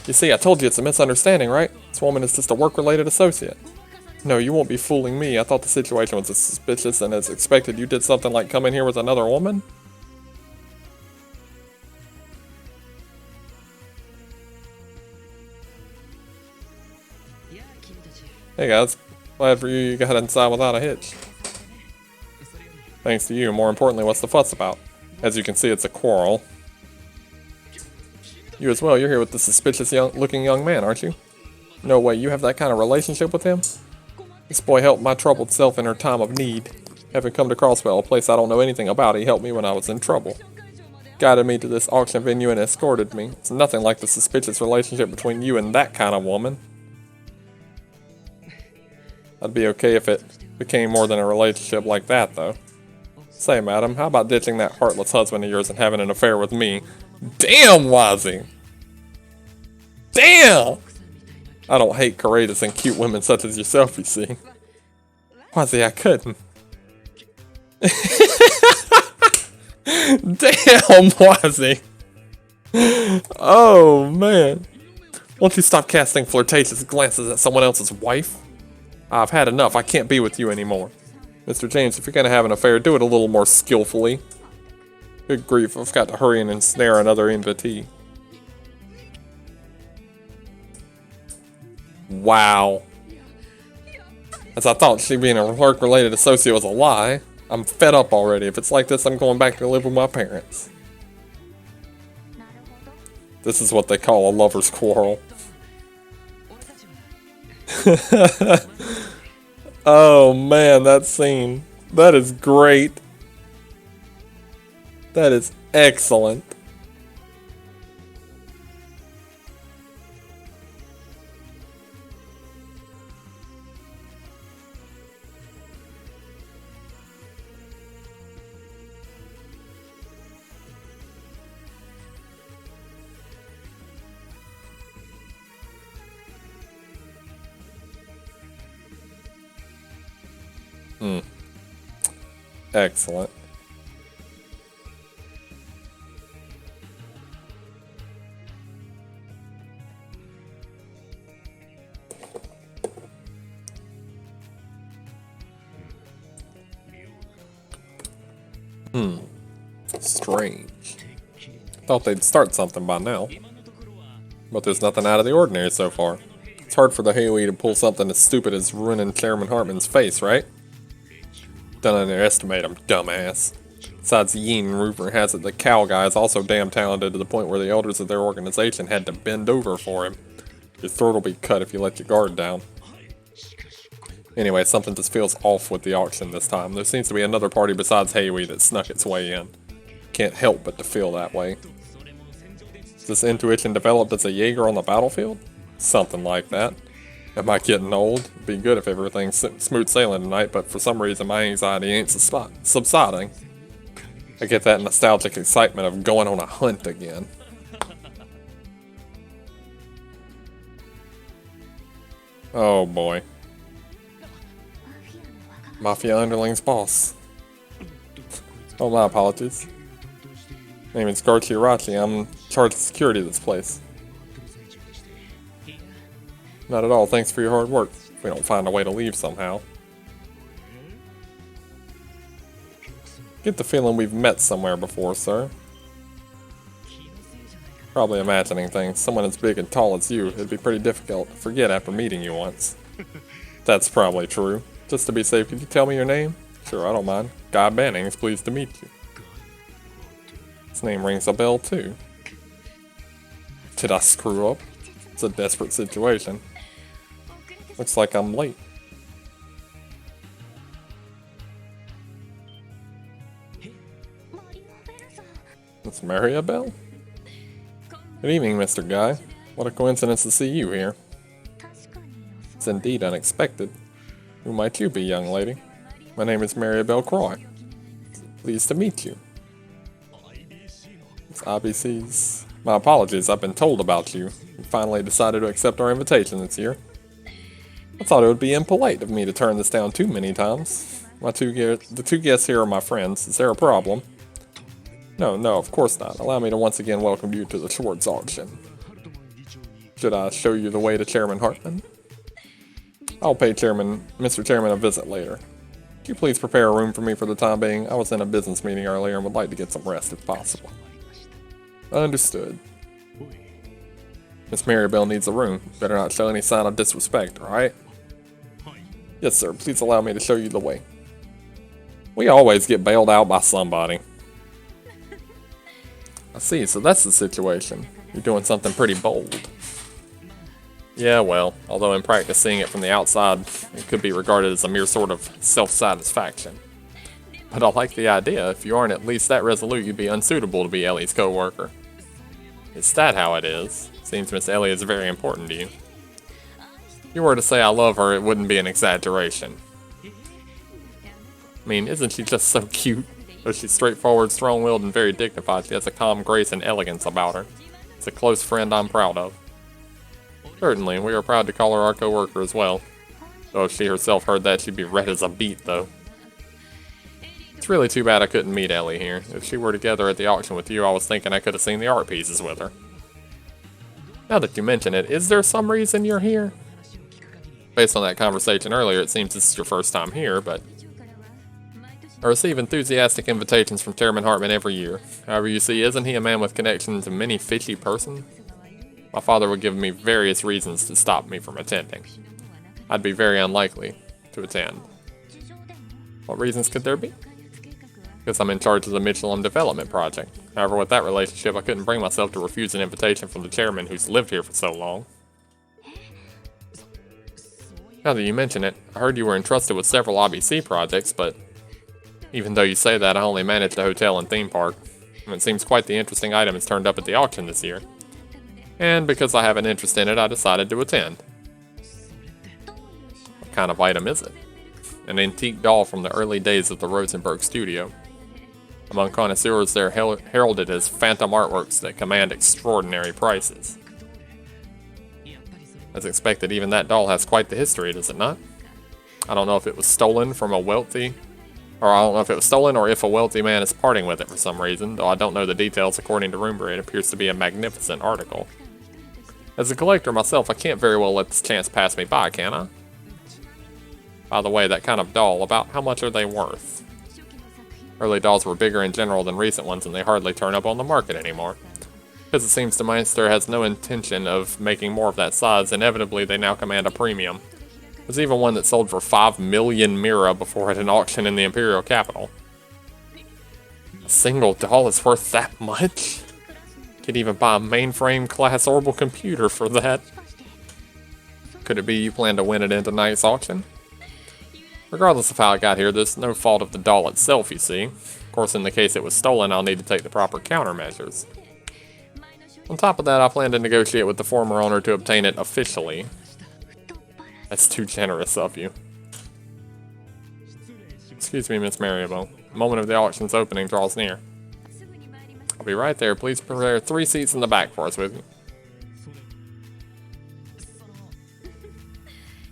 You see, I told you it's a misunderstanding, right? This woman is just a work-related associate. No, you won't be fooling me. I thought the situation was as suspicious, and as expected, you did something like come in here with another woman? Hey guys, glad for you you got inside without a hitch. Thanks to you. More importantly, what's the fuss about? As you can see, it's a quarrel. You as well, you're here with the suspicious looking young man, aren't you? No way, you have that kind of relationship with him? This boy helped my troubled self in her time of need. Having come to Crosswell, a place I don't know anything about, he helped me when I was in trouble. Guided me to this auction venue and escorted me. It's nothing like the suspicious relationship between you and that kind of woman. I'd be okay if it became more than a relationship like that, though. Say, madam, how about ditching that heartless husband of yours and having an affair with me? Damn, Wazzy! Damn! I don't hate courageous and cute women such as yourself, you see. Wazzy, I couldn't. Damn, Wazzy! Oh, man. Won't you stop casting flirtatious glances at someone else's wife? I've had enough. I can't be with you anymore. Mr. James, if you're gonna have an affair, do it a little more skillfully. Good grief, I've got to hurry and ensnare another invitee. Wow. As I thought she being a work-related associate was a lie. I'm fed up already. If it's like this, I'm going back to live with my parents. This is what they call a lover's quarrel. Oh man, that scene. That is great. That is excellent. Excellent. Strange. Thought they'd start something by now. But there's nothing out of the ordinary so far. It's hard for the Haywee to pull something as stupid as ruining Chairman Hartman's face, right? Don't underestimate him, dumbass. Besides, Yin rumor has it the cow guy is also damn talented to the point where the elders of their organization had to bend over for him. Your throat will be cut if you let your guard down. Anyway, something just feels off with the auction this time. There seems to be another party besides Heiwi that snuck its way in. Can't help but to feel that way. Is this intuition developed as a Jaeger on the battlefield? Something like that. Am I getting old? It'd be good if everything's smooth sailing tonight, but for some reason my anxiety ain't subsiding. I get that nostalgic excitement of going on a hunt again. Oh boy. Mafia underling's boss. Oh, my apologies. My name is Garchi Irachi. I'm in charge of security of this place. Not at all. Thanks for your hard work. If we don't find a way to leave somehow. Get the feeling we've met somewhere before, sir. Probably imagining things. Someone as big and tall as you, it'd be pretty difficult to forget after meeting you once. That's probably true. Just to be safe, could you tell me your name? Sure, I don't mind. Guy Bannings, pleased to meet you. His name rings a bell, too. Did I screw up? It's a desperate situation. Looks like I'm late. It's Maribel? Good evening, Mr. Guy. What a coincidence to see you here. It's indeed unexpected. Who might you be, young lady? My name is Maribel Croy. Pleased to meet you. It's IBC's... My apologies, I've been told about you. You finally decided to accept our invitation this year. I thought it would be impolite of me to turn this down too many times. The two guests here are my friends. Is there a problem? No, of course not. Allow me to once again welcome you to the Schwartz auction. Should I show you the way to Chairman Hartman? I'll pay Mr. Chairman a visit later. Could you please prepare a room for me for the time being? I was in a business meeting earlier and would like to get some rest if possible. Understood. Miss Maribel needs a room. Better not show any sign of disrespect, alright? Yes, sir. Please allow me to show you the way. We always get bailed out by somebody. I see, so that's the situation. You're doing something pretty bold. Yeah, well, although in practice seeing it from the outside, it could be regarded as a mere sort of self-satisfaction. But I like the idea. If you aren't at least that resolute, you'd be unsuitable to be Ellie's co-worker. Is that how it is? Seems Miss Ellie is very important to you. If you were to say I love her, it wouldn't be an exaggeration. I mean, isn't she just so cute? Though she's straightforward, strong-willed, and very dignified, she has a calm grace and elegance about her. It's a close friend I'm proud of. Certainly, we are proud to call her our co-worker as well. Though if she herself heard that, she'd be red as a beet, though. It's really too bad I couldn't meet Ellie here. If she were together at the auction with you, I was thinking I could have seen the art pieces with her. Now that you mention it, is there some reason you're here? Based on that conversation earlier, it seems this is your first time here, but... I receive enthusiastic invitations from Chairman Hartman every year. However, you see, isn't he a man with connections to many fishy persons? My father would give me various reasons to stop me from attending. I'd be very unlikely to attend. What reasons could there be? Because I'm in charge of the Michelin Development Project. However, with that relationship, I couldn't bring myself to refuse an invitation from the chairman who's lived here for so long. Now that you mention it, I heard you were entrusted with several IBC projects, but even though you say that, I only managed a hotel and theme park. And it seems quite the interesting item has turned up at the auction this year. And because I have an interest in it, I decided to attend. What kind of item is it? An antique doll from the early days of the Rosenberg studio. Among connoisseurs, they're heralded as phantom artworks that command extraordinary prices. As expected, even that doll has quite the history, does it not? I don't know if it was stolen from a wealthy... Or I don't know if it was stolen or if a wealthy man is parting with it for some reason, though I don't know the details. According to Roomber, it appears to be a magnificent article. As a collector myself, I can't very well let this chance pass me by, can I? By the way, that kind of doll, about how much are they worth? Early dolls were bigger in general than recent ones, and they hardly turn up on the market anymore. Because it seems the Meister has no intention of making more of that size, inevitably they now command a premium. There's even one that sold for 5 million Mira before at an auction in the Imperial capital. A single doll is worth that much? Could even buy a mainframe class orbital computer for that. Could it be you plan to win it in tonight's auction? Regardless of how it got here, there's no fault of the doll itself, you see. Of course, in the case it was stolen, I'll need to take the proper countermeasures. On top of that, I plan to negotiate with the former owner to obtain it officially. That's too generous of you. Excuse me, Miss Maribel. The moment of the auction's opening draws near. I'll be right there. Please prepare 3 seats in the back for us with me.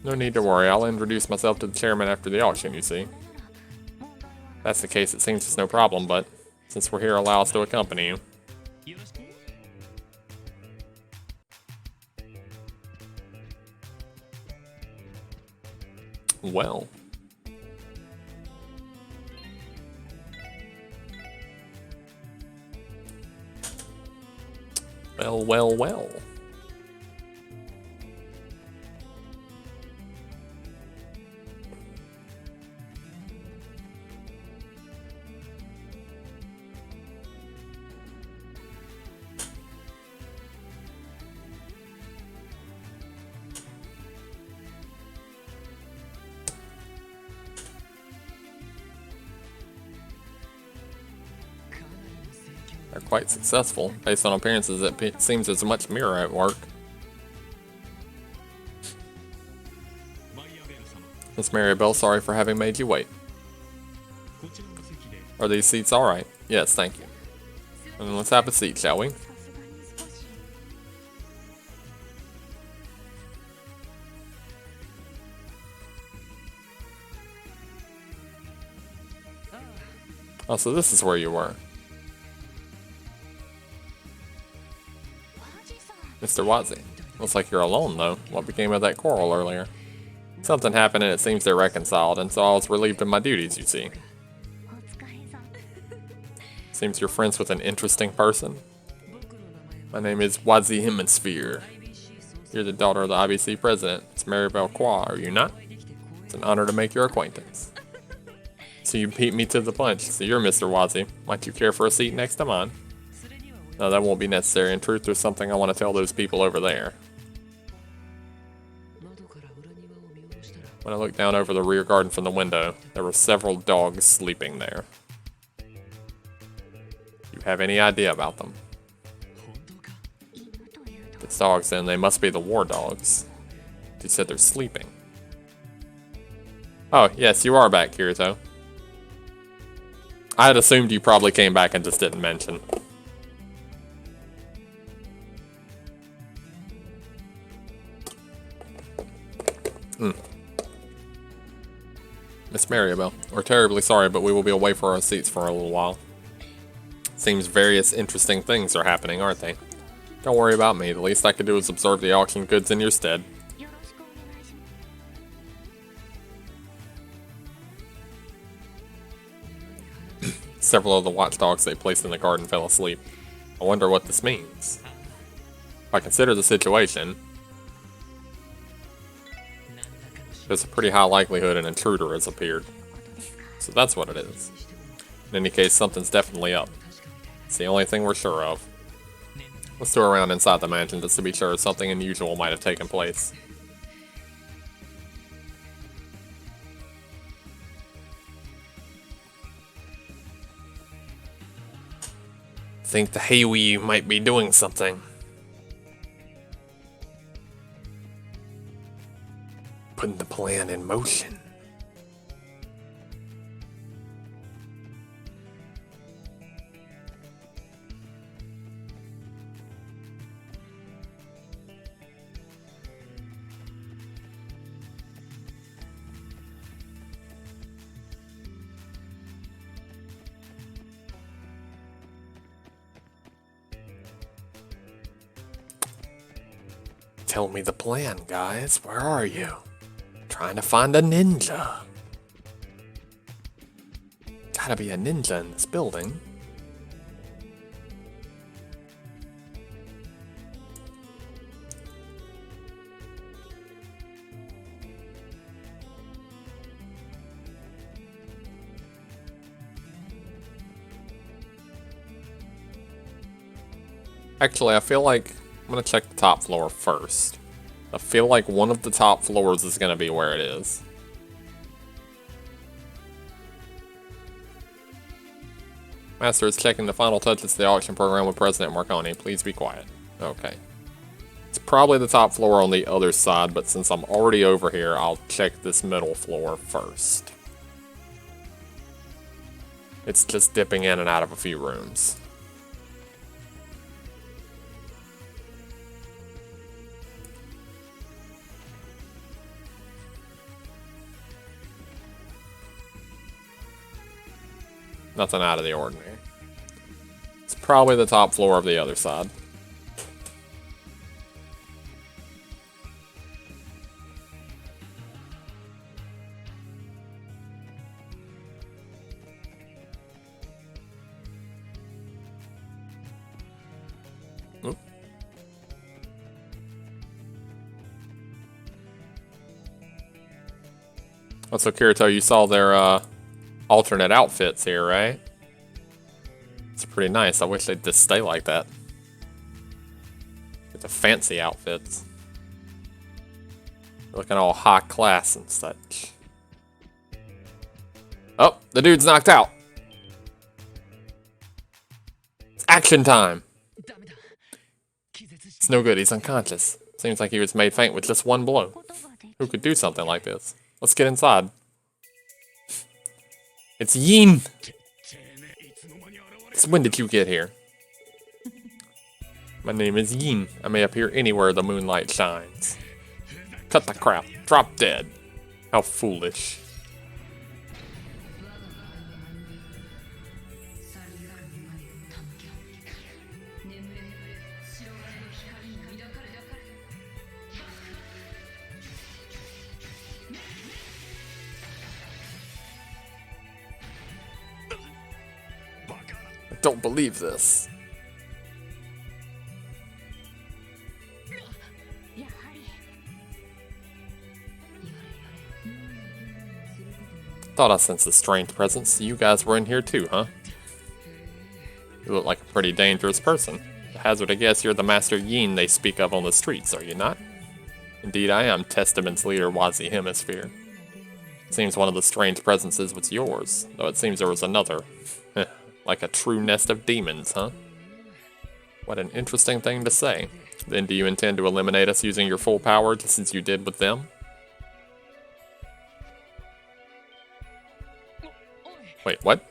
No need to worry. I'll introduce myself to the chairman after the auction, you see. If that's the case, it seems it's no problem, but since we're here, allow us to accompany you. Well. Well, well, well. They're quite successful. Based on appearances, it seems there's much mirror at work. Miss Maribel, sorry for having made you wait. Are these seats alright? Yes, thank you. And let's have a seat, shall we? Oh, so this is where you were. Mr. Watsi, looks like you're alone, though. What became of that quarrel earlier? Something happened and it seems they're reconciled, and so I was relieved of my duties, you see. Seems you're friends with an interesting person. My name is Wazi Hemisphere. You're the daughter of the IBC president. It's Maribel Qua, are you not? It's an honor to make your acquaintance. So you beat me to the punch, so you're Mr. Wazi. Might you care for a seat next to mine? No, that won't be necessary. In truth, there's something I want to tell those people over there. When I looked down over the rear garden from the window, there were several dogs sleeping there. You have any idea about them? If it's dogs, then they must be the war dogs. You said they're sleeping. Oh, yes, you are back, Kirito. I had assumed you probably came back and just didn't mention. Miss Maribel, we're terribly sorry, but we will be away for our seats for a little while. Seems various interesting things are happening, aren't they? Don't worry about me. The least I could do is observe the auction goods in your stead. Several of the watchdogs they placed in the garden fell asleep. I wonder what this means. If I consider the situation, there's a pretty high likelihood an intruder has appeared. So that's what it is. In any case, something's definitely up. It's the only thing we're sure of. Let's tour around inside the mansion just to be sure something unusual might have taken place. Think the Heiwi might be doing something. Putting the plan in motion. Tell me the plan, guys. Where are you? Trying to find a ninja. Gotta be a ninja in this building. Actually, I feel like I'm gonna check the top floor first. I feel like one of the top floors is gonna be where it is. Master is checking the final touches to the auction program with President Marconi. Please be quiet. Okay. It's probably the top floor on the other side, but since I'm already over here, I'll check this middle floor first. It's just dipping in and out of a few rooms. Nothing out of the ordinary. It's probably the top floor of the other side. Oop. Oh, so Kirito, you saw their alternate outfits here, right? It's pretty nice. I wish they'd just stay like that. With the fancy outfits. Looking all high class and such. Oh, the dude's knocked out. It's action time. It's no good, he's unconscious. Seems like he was made faint with just one blow. Who could do something like this? Let's get inside. It's Yin! Since when did you get here? My name is Yin. I may appear anywhere the moonlight shines. Cut the crap. Drop dead. How foolish. I don't believe this. Thought I sensed a strange presence. You guys were in here too, huh? You look like a pretty dangerous person. I hazard a guess you're the Master Yin they speak of on the streets, are you not? Indeed I am, Testament's leader, Wazi Hemisphere. It seems one of the strange presences was yours, though it seems there was another. Like a true nest of demons, huh? What an interesting thing to say. Then do you intend to eliminate us using your full power, just as you did with them? Wait, what?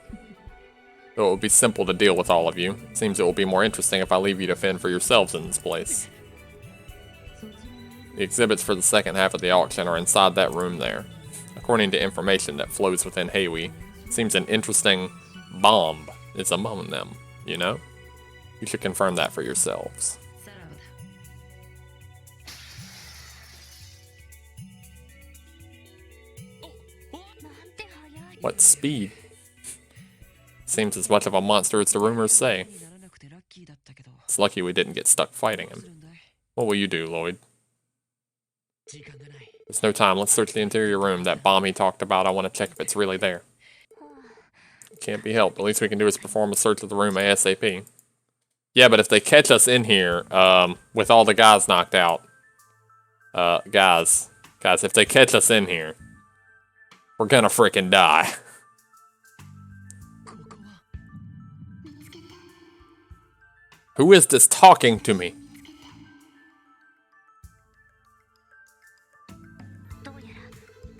Though it would be simple to deal with all of you. Seems it will be more interesting if I leave you to fend for yourselves in this place. The exhibits for the second half of the auction are inside that room there. According to information that flows within Heiwi, it seems an interesting bomb is among them, you know? You should confirm that for yourselves. What speed? Seems as much of a monster as the rumors say. It's lucky we didn't get stuck fighting him. What will you do, Lloyd? There's no time. Let's search the interior room. That bomb he talked about, I want to check if it's really there. Can't be helped. The least we can do is perform a search of the room ASAP. Yeah, but if they catch us in here, with all the guys knocked out, guys, if they catch us in here, we're gonna frickin' die. Who is this talking to me?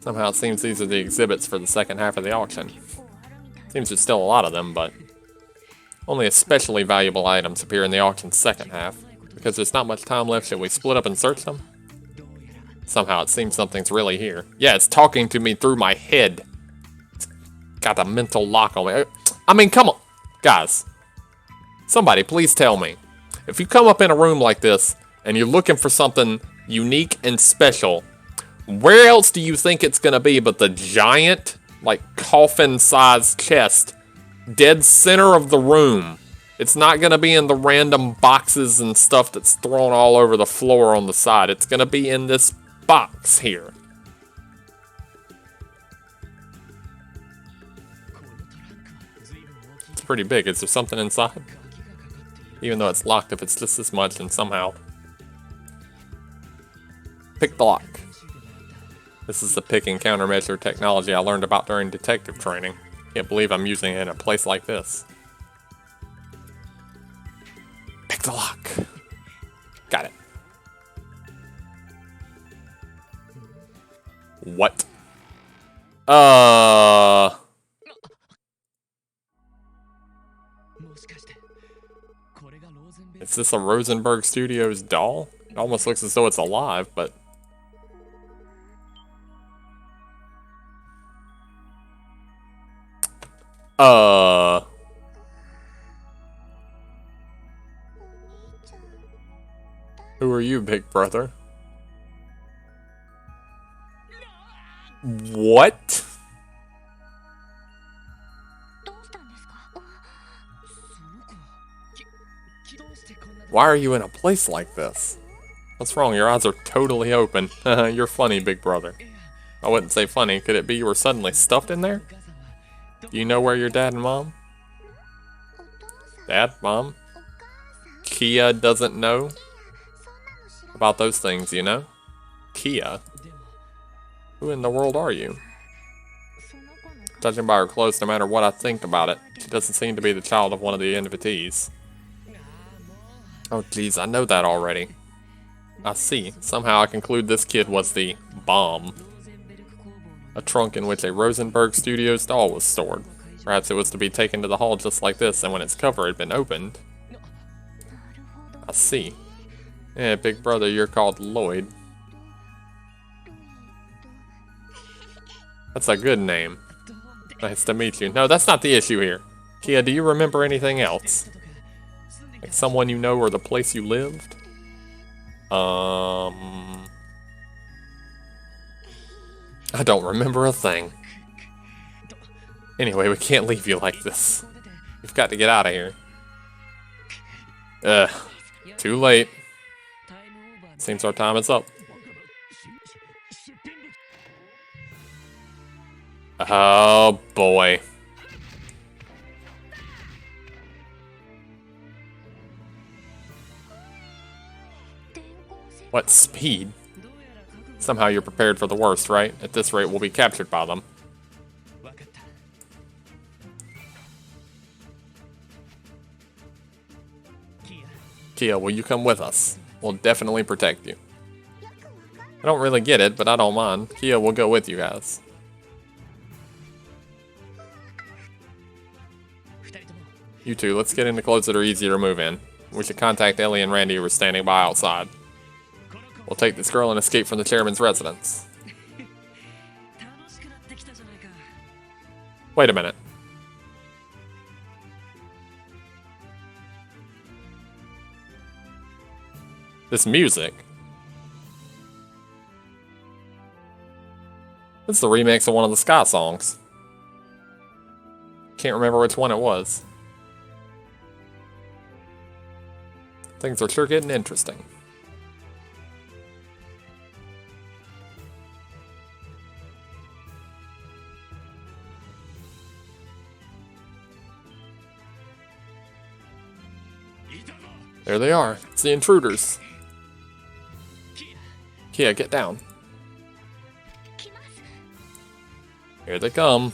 Somehow it seems these are the exhibits for the second half of the auction. Seems there's still a lot of them, but only especially valuable items appear in the auction's second half. Because there's not much time left, should we split up and search them? Somehow it seems something's really here. Yeah, it's talking to me through my head. It's got a mental lock on me. I mean, come on. Guys, somebody please tell me. If you come up in a room like this, and you're looking for something unique and special, where else do you think it's gonna be but the giant, like, coffin-sized chest dead center of the room? It's not gonna be in the random boxes and stuff that's thrown all over the floor on the side. It's gonna be in this box here. It's pretty big. Is there something inside? Even though it's locked, if it's just this much, then somehow... Pick the lock. This is the pick and countermeasure technology I learned about during detective training. Can't believe I'm using it in a place like this. Pick the lock. Got it. What? Is this a Rosenberg Studios doll? It almost looks as though it's alive, but... Who are you, big brother? What? Why are you in a place like this? What's wrong? Your eyes are totally open. You're funny, big brother. I wouldn't say funny. Could it be you were suddenly stuffed in there? Do you know where your dad and mom? Dad? Mom? Kia doesn't know about those things, you know? Kia? Who in the world are you? Judging by her clothes, no matter what I think about it, she doesn't seem to be the child of one of the invitees. Oh geez, I know that already. I see. Somehow I conclude this kid was the bomb. A trunk in which a Rosenberg Studios doll was stored. Perhaps it was to be taken to the hall just like this, and when its cover had been opened. I see. Yeah, big brother, you're called Lloyd. That's a good name. Nice to meet you. No, that's not the issue here. Kia, do you remember anything else? Like someone you know or the place you lived? I don't remember a thing. Anyway, we can't leave you like this. We've got to get out of here. Too late. Seems our time is up. Oh boy. What speed? Somehow you're prepared for the worst, right? At this rate, we'll be captured by them. Kia, will you come with us? We'll definitely protect you. I don't really get it, but I don't mind. Kia will go with you guys. You two, let's get into clothes that are easier to move in. We should contact Ellie and Randy who are standing by outside. We'll take this girl and escape from the chairman's residence. Wait a minute. This music. It's the remix of one of the Sky songs. Can't remember which one it was. Things are sure getting interesting. There they are. It's the intruders. Kia, get down. Here they come.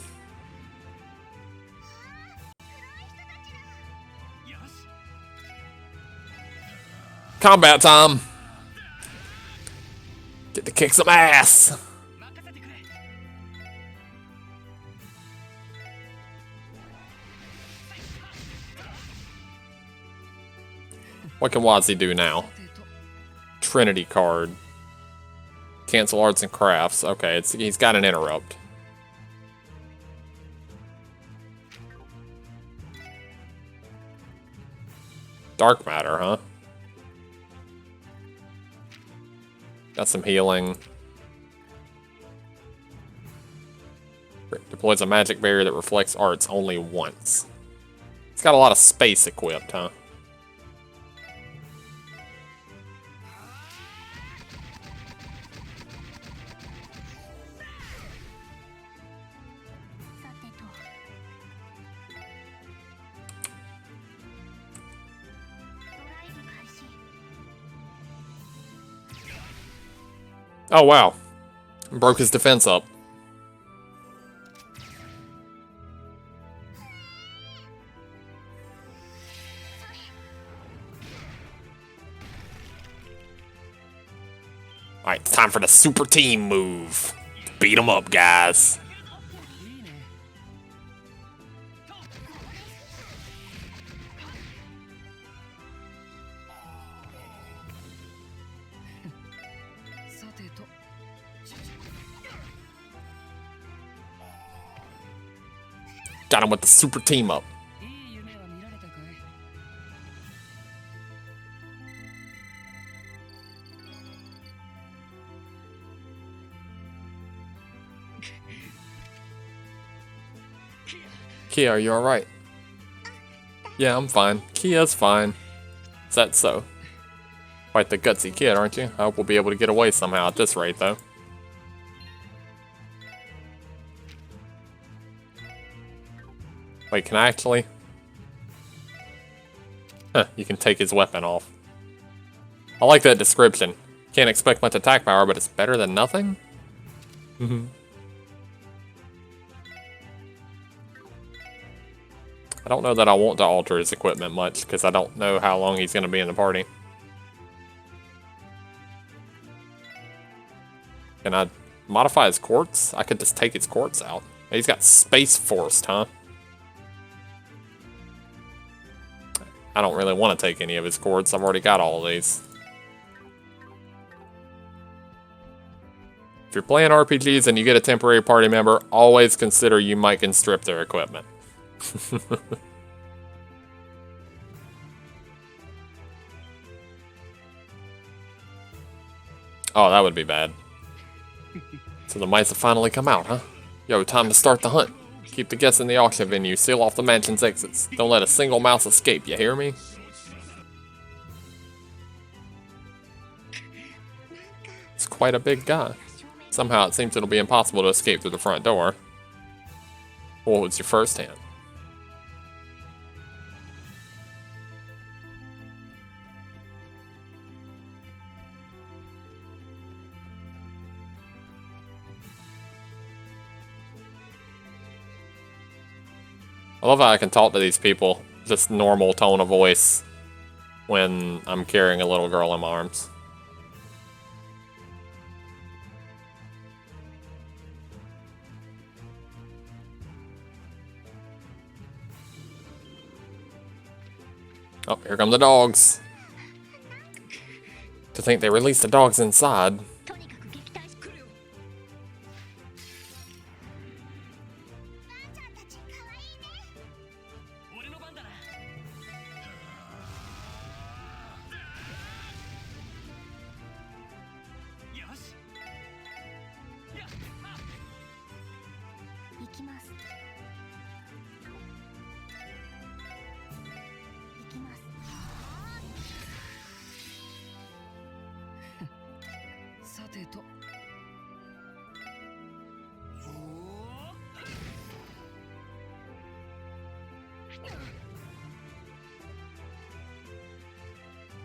Combat time! Get to kick some ass! What can Wazi do now? Trinity card. Cancel arts and crafts. Okay, he's got an interrupt. Dark matter, huh? Got some healing. Deploys a magic barrier that reflects arts only once. It's got a lot of space equipped, huh? Oh, wow. Broke his defense up. It's time for the super team move. Beat 'em up, guys. Got him with the super team up. Kia, are you alright? Yeah, I'm fine. Kia's fine. Is that so? Quite the gutsy kid, aren't you? I hope we'll be able to get away somehow at this rate, though. Wait, can I actually? Huh, you can take his weapon off. I like that description. Can't expect much attack power, but it's better than nothing? I don't know that I want to alter his equipment much, because I don't know how long he's going to be in the party. Can I modify his quartz? I could just take his quartz out. He's got Space Forced, huh? I don't really want to take any of his quartz. I've already got all of these. If you're playing RPGs and you get a temporary party member, always consider you might can strip their equipment. Oh, that would be bad. So the mice have finally come out, huh? Yo, time to start the hunt. Keep the guests in the auction venue. Seal off the mansion's exits. Don't let a single mouse escape, you hear me? It's quite a big guy. Somehow it seems it'll be impossible to escape through the front door. What was your first hand? I love how I can talk to these people, just normal tone of voice, when I'm carrying a little girl in my arms. Oh, here come the dogs. To think they released the dogs inside.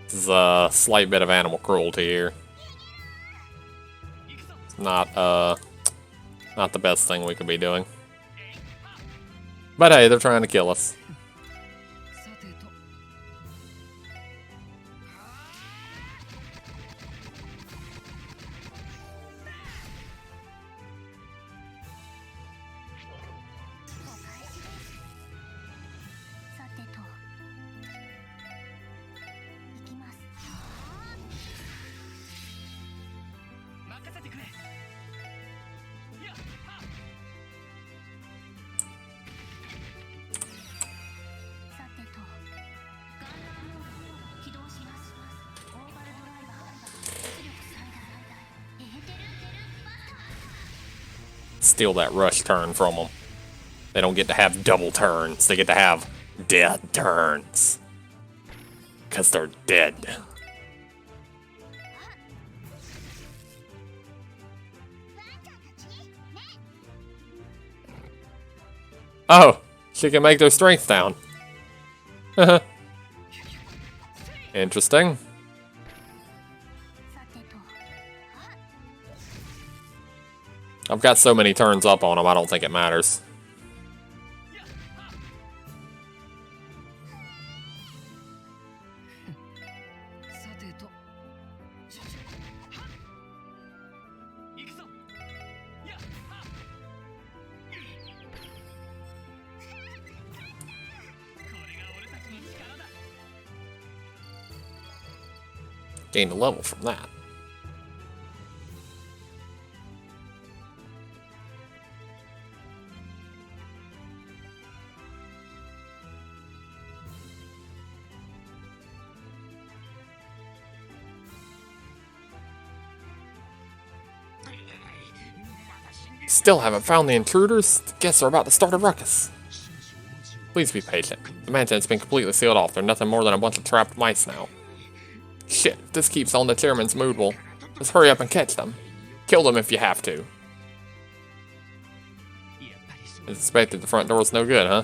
This is a slight bit of animal cruelty here. It's not the best thing we could be doing. But hey, they're trying to kill us. Steal that rush turn from them. They don't get to have double turns. They get to have dead turns. Because they're dead. Oh, she can make their strength down. Interesting. I've got so many turns up on them, I don't think it matters. Gained a level from that. Still haven't found the intruders? Guess they're about to start a ruckus. Please be patient. The mansion's been completely sealed off. They're nothing more than a bunch of trapped mice now. Shit, if this keeps on, the chairman's mood will just hurry up and catch them. Kill them if you have to. I suspected the front door's no good, huh?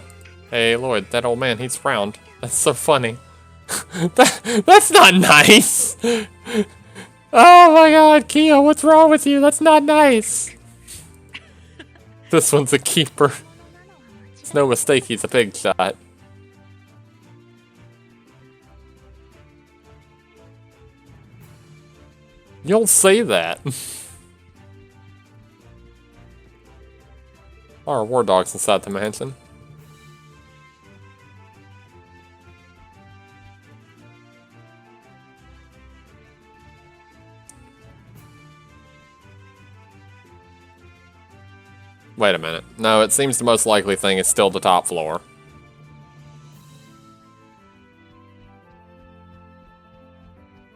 Hey, Lloyd, that old man, he's frowned. That's so funny. That's not nice! Oh my god, Kia, what's wrong with you? That's not nice! This one's a keeper. It's no mistake he's a big shot. You don't say that. Our war dogs inside the mansion. Wait a minute. No, it seems the most likely thing is still the top floor.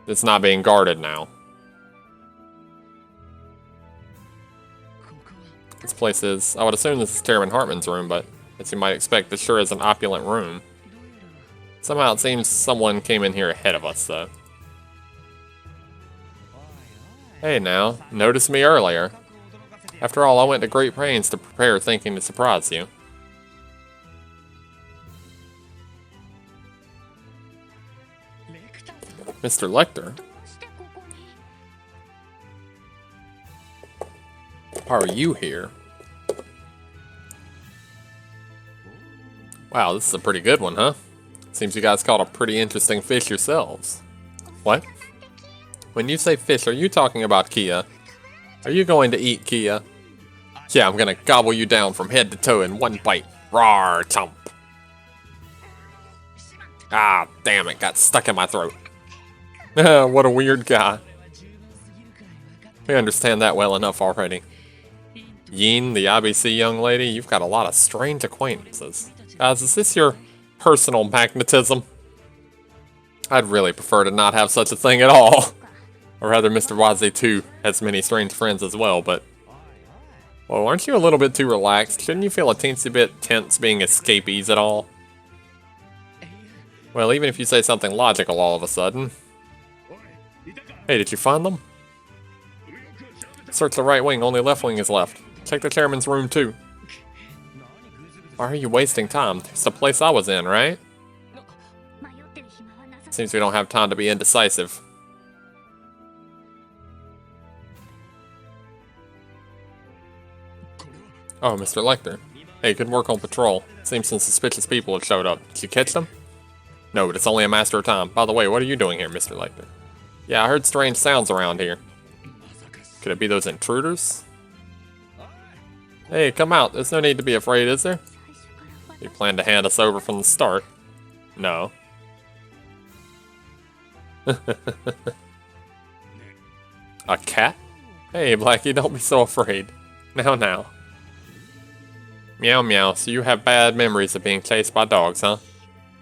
It's not being guarded now. This place is... I would assume this is Chairman Hartman's room, but as you might expect, this sure is an opulent room. Somehow it seems someone came in here ahead of us, though. Hey now, noticed me earlier. After all, I went to great pains to prepare thinking to surprise you. Mr. Lecter? Why are you here? Wow, this is a pretty good one, huh? Seems you guys caught a pretty interesting fish yourselves. What? When you say fish, are you talking about Kia? Are you going to eat Kia? Yeah, I'm gonna gobble you down from head to toe in one bite. Rawr, chomp. Ah, damn it, got stuck in my throat. What a weird guy. We understand that well enough already. Yin, the IBC young lady, you've got a lot of strange acquaintances. Guys, is this your personal magnetism? I'd really prefer to not have such a thing at all. Or rather, Mr. Waze too has many strange friends as well, but... Well, aren't you a little bit too relaxed? Shouldn't you feel a teensy bit tense being escapees at all? Well, even if you say something logical all of a sudden. Hey, did you find them? Search the right wing, only left wing is left. Check the chairman's room too. Why are you wasting time? It's the place I was in, right? Seems we don't have time to be indecisive. Oh, Mr. Lecter. Hey, good work on patrol. Seems some suspicious people have showed up. Did you catch them? No, but it's only a matter of time. By the way, what are you doing here, Mr. Lecter? Yeah, I heard strange sounds around here. Could it be those intruders? Hey, come out. There's no need to be afraid, is there? You plan to hand us over from the start? No. A cat? Hey, Blackie, don't be so afraid. Now. Meow meow, so you have bad memories of being chased by dogs, huh?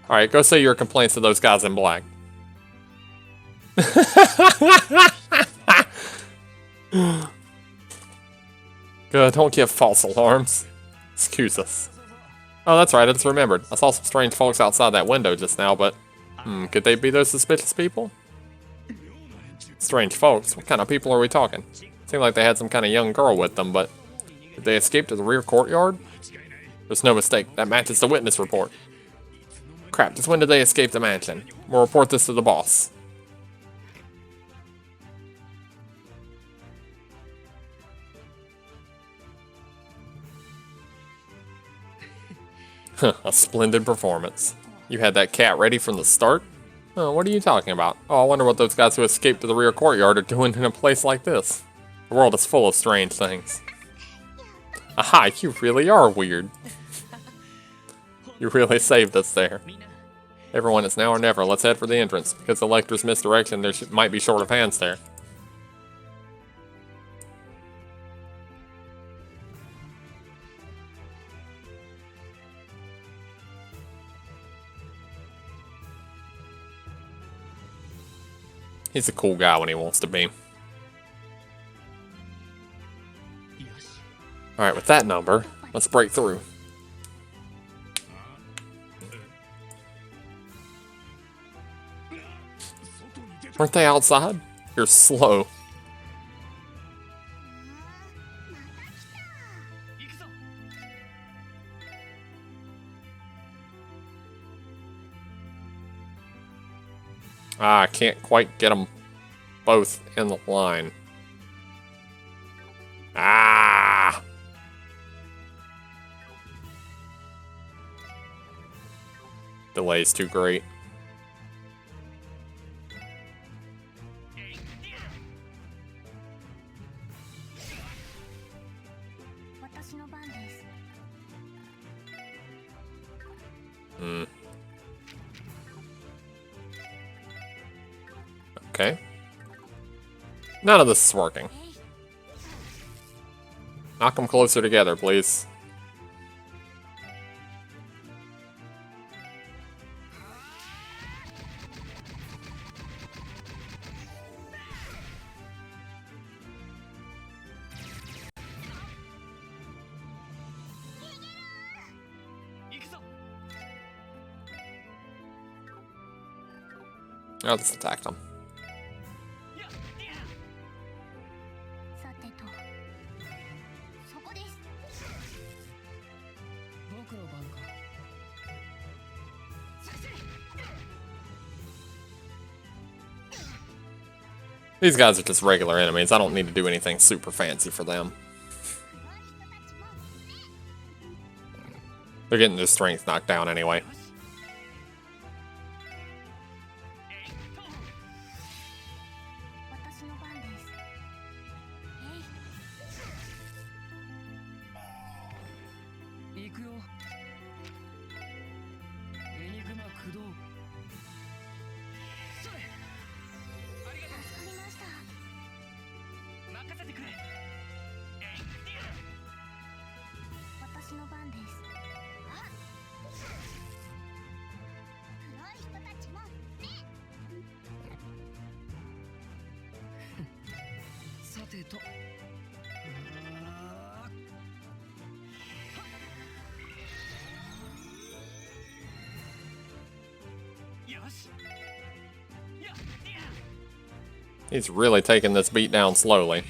Alright, go say your complaints to those guys in black. Good, don't give false alarms. Excuse us. Oh, that's right, I just remembered. I saw some strange folks outside that window just now, but... could they be those suspicious people? Strange folks? What kind of people are we talking? Seemed like they had some kind of young girl with them, but... Did they escape to the rear courtyard? There's no mistake, that matches the witness report. Crap, just when did they escape the mansion? We'll report this to the boss. A splendid performance. You had that cat ready from the start? Oh, what are you talking about? Oh, I wonder what those guys who escaped to the rear courtyard are doing in a place like this. The world is full of strange things. Aha, you really are weird. You really saved us there. Everyone, it's now or never. Let's head for the entrance. Because the lector's misdirection, there might be short of hands there. He's a cool guy when he wants to be. Alright, with that number, let's break through. Weren't they outside? You're slow. Ah, I can't quite get them both in the line. Ah! Delay's too great. Okay. None of this is working. Knock them closer together, please. I'll just attack them. These guys are just regular enemies. I don't need to do anything super fancy for them. They're getting their strength knocked down anyway. He's really taking this beat down slowly.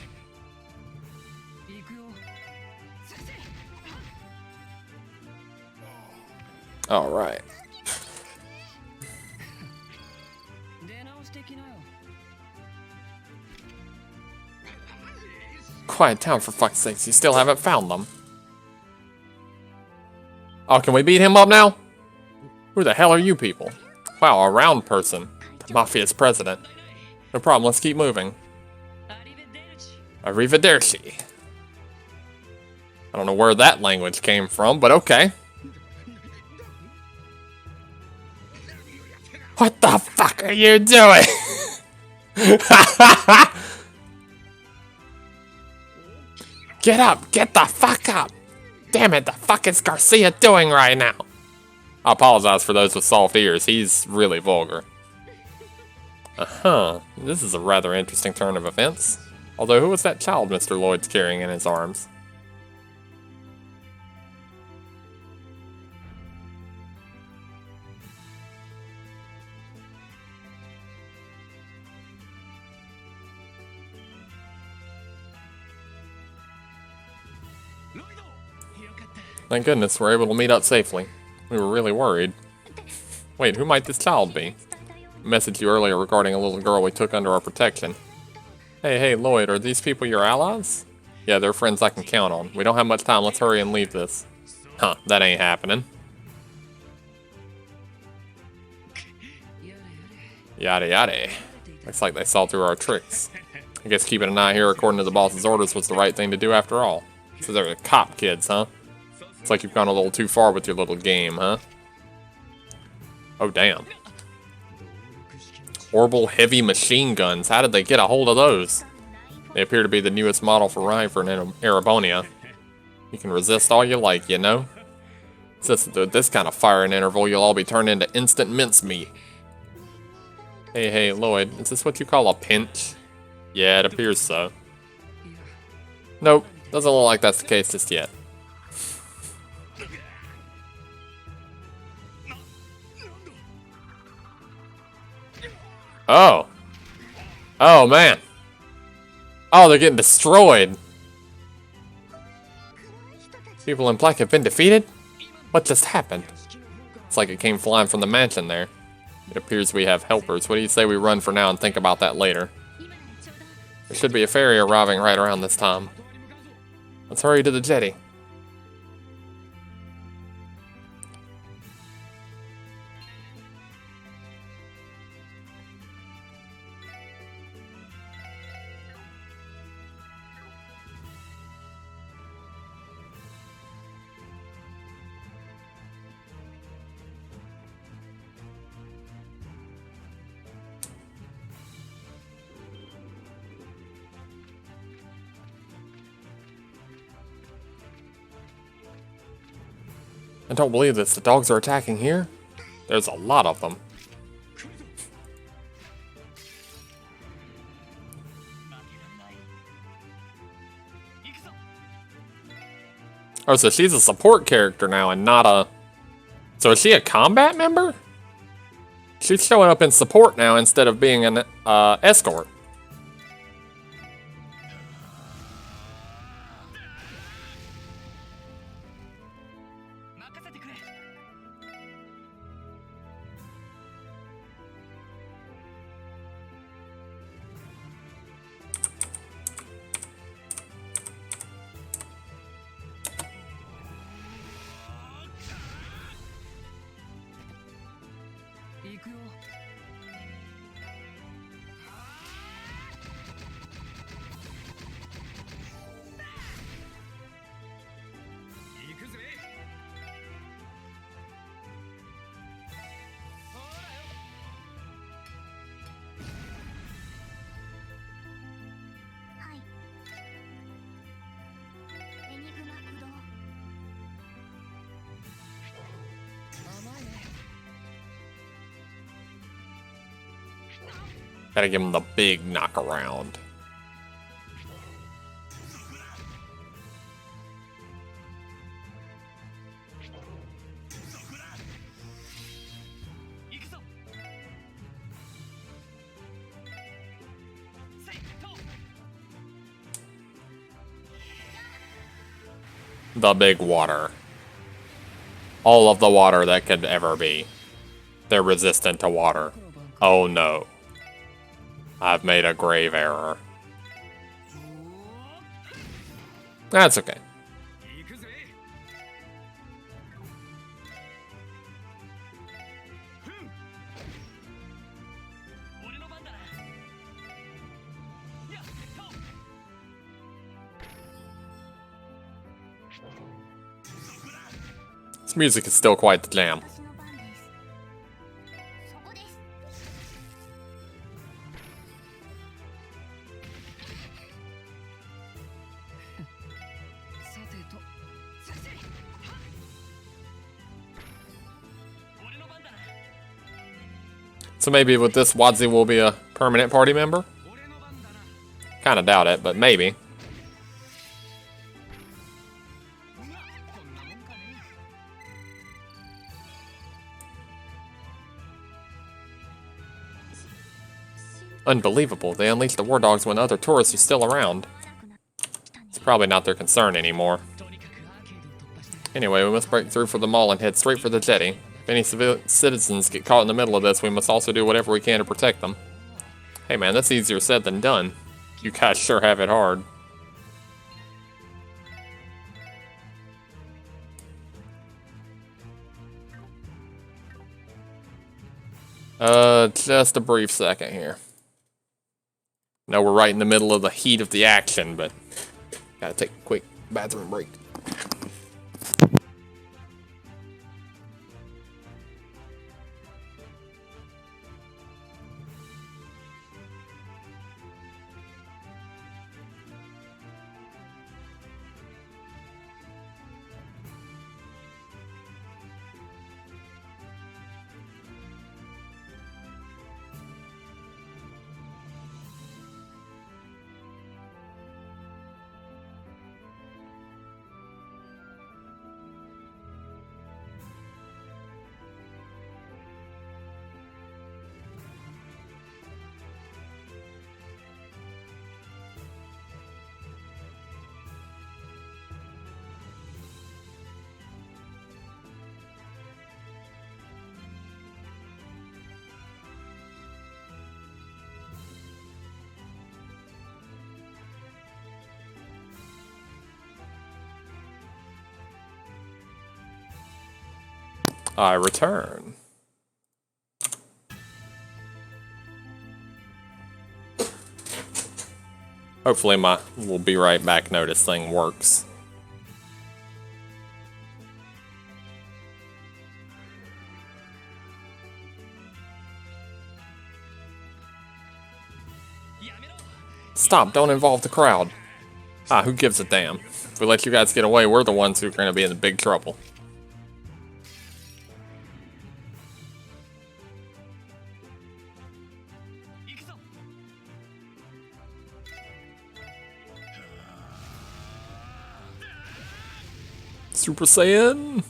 All right. Quiet down, for fuck's sakes. You still haven't found them. Oh, can we beat him up now? Who the hell are you people? Wow, a round person. The Mafia's president. No problem, let's keep moving. Arrivederci. I don't know where that language came from, but okay. What the fuck are you doing? Get up! Get the fuck up! Damn it, the fuck is Garcia doing right now? I apologize for those with soft ears, he's really vulgar. Uh-huh, this is a rather interesting turn of events. Although, who was that child Mr. Lloyd's carrying in his arms? Thank goodness we're able to meet up safely. We were really worried. Wait, who might this child be? I messaged you earlier regarding a little girl we took under our protection. Hey, Lloyd, are these people your allies? Yeah, they're friends I can count on. We don't have much time, let's hurry and leave this. Huh, that ain't happening. Yada yada. Looks like they saw through our tricks. I guess keeping an eye here according to the boss's orders was the right thing to do after all. So they're the cop kids, huh? It's like you've gone a little too far with your little game, huh? Oh, damn. Orbital heavy machine guns. How did they get a hold of those? They appear to be the newest model for Rhyhorn and Erebonia. You can resist all you like, you know? Since this kind of firing interval, you'll all be turned into instant mincemeat. Hey, Lloyd, is this what you call a pinch? Yeah, it appears so. Nope, doesn't look like that's the case just yet. Oh. Oh, man. Oh, they're getting destroyed. People in black have been defeated? What just happened? It's like it came flying from the mansion there. It appears we have helpers. What do you say we run for now and think about that later? There should be a ferry arriving right around this time. Let's hurry to the jetty. I don't believe this. The dogs are attacking here? There's a lot of them. Oh, so she's a support character now and not a... So is she a combat member? She's showing up in support now instead of being an escort. Gotta give him the big knock around. The big water. All of the water that could ever be. They're resistant to water. Oh no. I've made a grave error. That's okay. This music is still quite the jam. So maybe with this, Wadzi will be a permanent party member? Kinda doubt it, but maybe. Unbelievable, they unleashed the war dogs when other tourists are still around. It's probably not their concern anymore. Anyway, we must break through for the mall and head straight for the jetty. If any citizens get caught in the middle of this, we must also do whatever we can to protect them. Hey man, that's easier said than done. You guys sure have it hard. Just a brief second here. No, we're right in the middle of the heat of the action, but gotta take a quick bathroom break. I return. Hopefully my "we'll be right back" notice thing works. Stop, don't involve the crowd. Ah, who gives a damn? If we let you guys get away, we're the ones who are going to be in big trouble. Super Saiyan!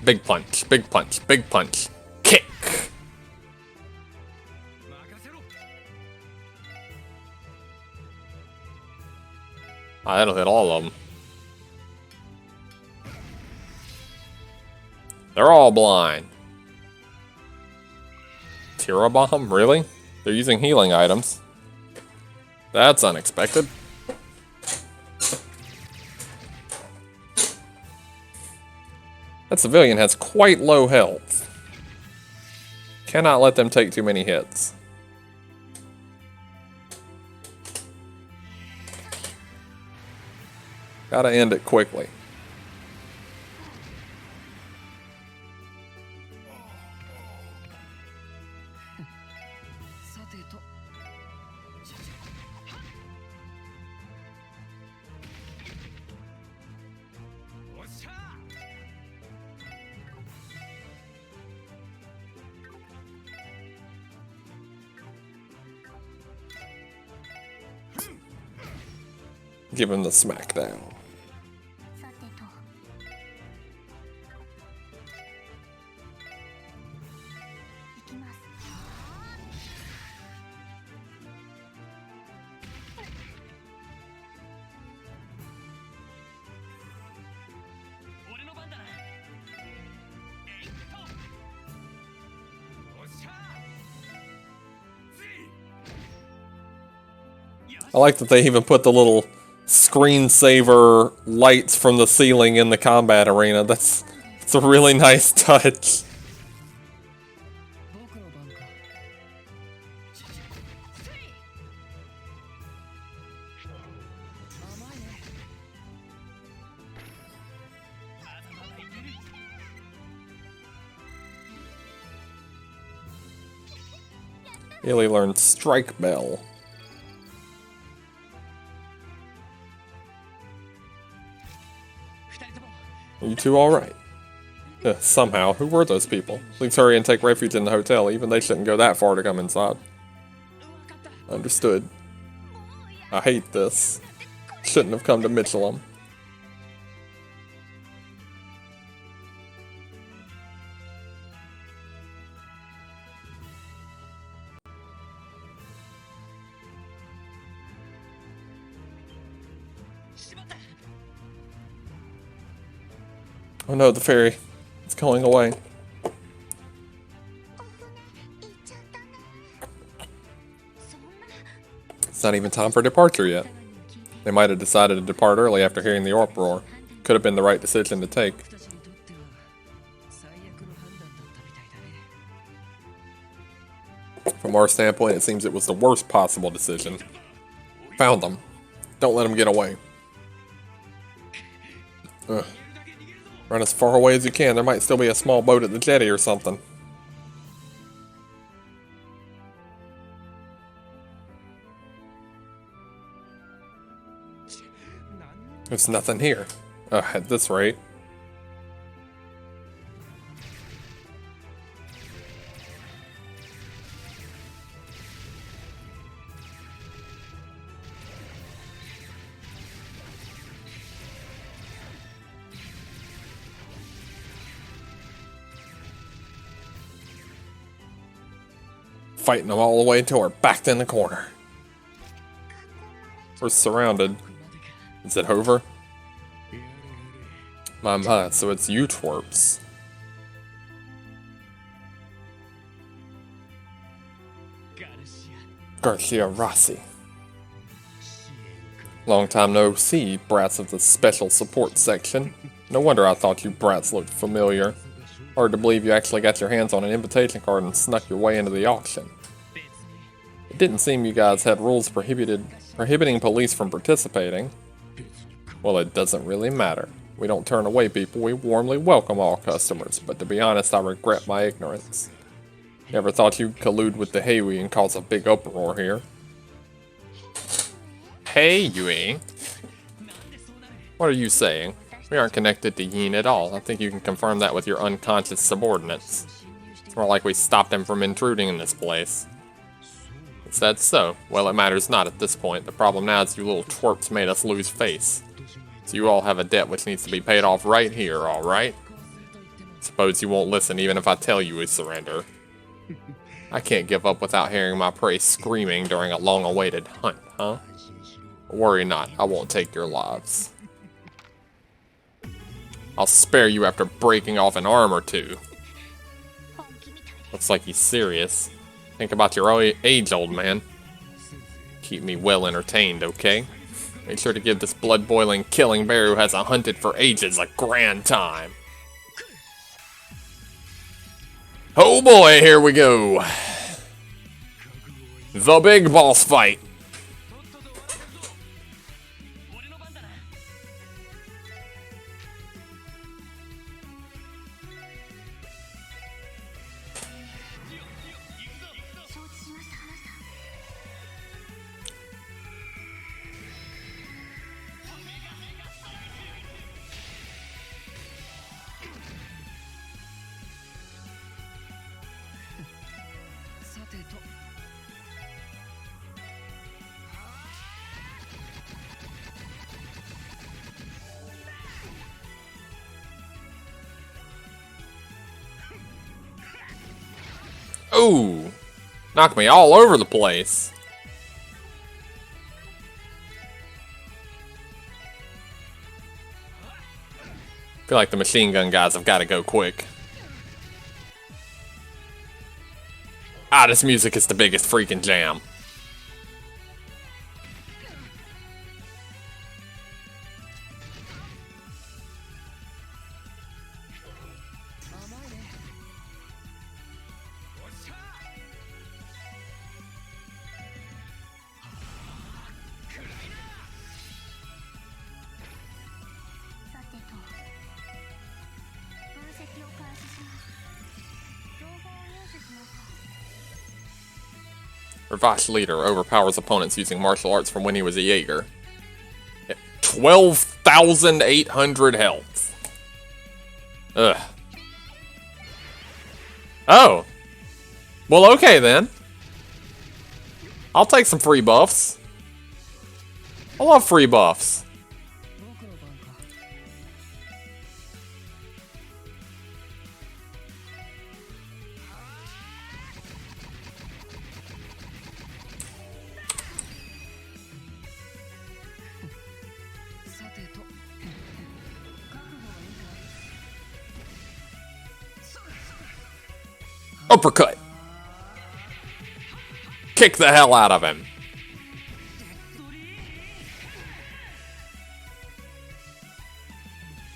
Big punch, big punch, big punch. Kick! Ah, that'll hit all of them. They're all blind. Tira Bomb? Really? They're using healing items. That's unexpected. That civilian has quite low health. Cannot let them take too many hits. Gotta end it quickly. Give him the smackdown. I like that they even put the little screensaver lights from the ceiling in the combat arena. That's a really nice touch. Illy learned Strike Bell. Are you two alright? Somehow. Who were those people? Please hurry and take refuge in the hotel. Even they shouldn't go that far to come inside. Understood. I hate this. Shouldn't have come to Michelin. Oh no, the ferry. It's going away. It's not even time for departure yet. They might have decided to depart early after hearing the uproar. Could have been the right decision to take. From our standpoint, it seems it was the worst possible decision. Found them. Don't let them get away. Ugh. Run as far away as you can. There might still be a small boat at the jetty or something. There's nothing here. At this rate. fighting them all the way until we're backed in the corner. We're surrounded. Is it over? My, so it's you twerps. Garcia Rossi. Long time no see, brats of the special support section. No wonder I thought you brats looked familiar. Hard to believe you actually got your hands on an invitation card and snuck your way into the auction. It didn't seem you guys had rules prohibiting police from participating. Well, it doesn't really matter. We don't turn away people, we warmly welcome all customers, but to be honest, I regret my ignorance. Never thought you'd collude with the Heiwi and cause a big uproar here. Hey, Yui. What are you saying? We aren't connected to Yin at all. I think you can confirm that with your unconscious subordinates. It's more like we stopped them from intruding in this place. Is that so? Well, it matters not at this point. The problem now is you little twerps made us lose face. So you all have a debt which needs to be paid off right here, alright? Suppose you won't listen even if I tell you we surrender. I can't give up without hearing my prey screaming during a long-awaited hunt, huh? Worry not, I won't take your lives. I'll spare you after breaking off an arm or two. Looks like he's serious. Think about your age, old man. Keep me well entertained, okay? Make sure to give this blood-boiling killing bear who hasn't hunted for ages a grand time. Oh boy, here we go. The big boss fight. Ooh, knocked me all over the place. Feel like the machine gun guys have got to go quick. Ah, this music is the biggest freaking jam. Ravash leader overpowers opponents using martial arts from when he was a Jaeger. 12,800 health. Ugh. Oh. Well, okay then. I'll take some free buffs. I love free buffs. Uppercut. Kick the hell out of him.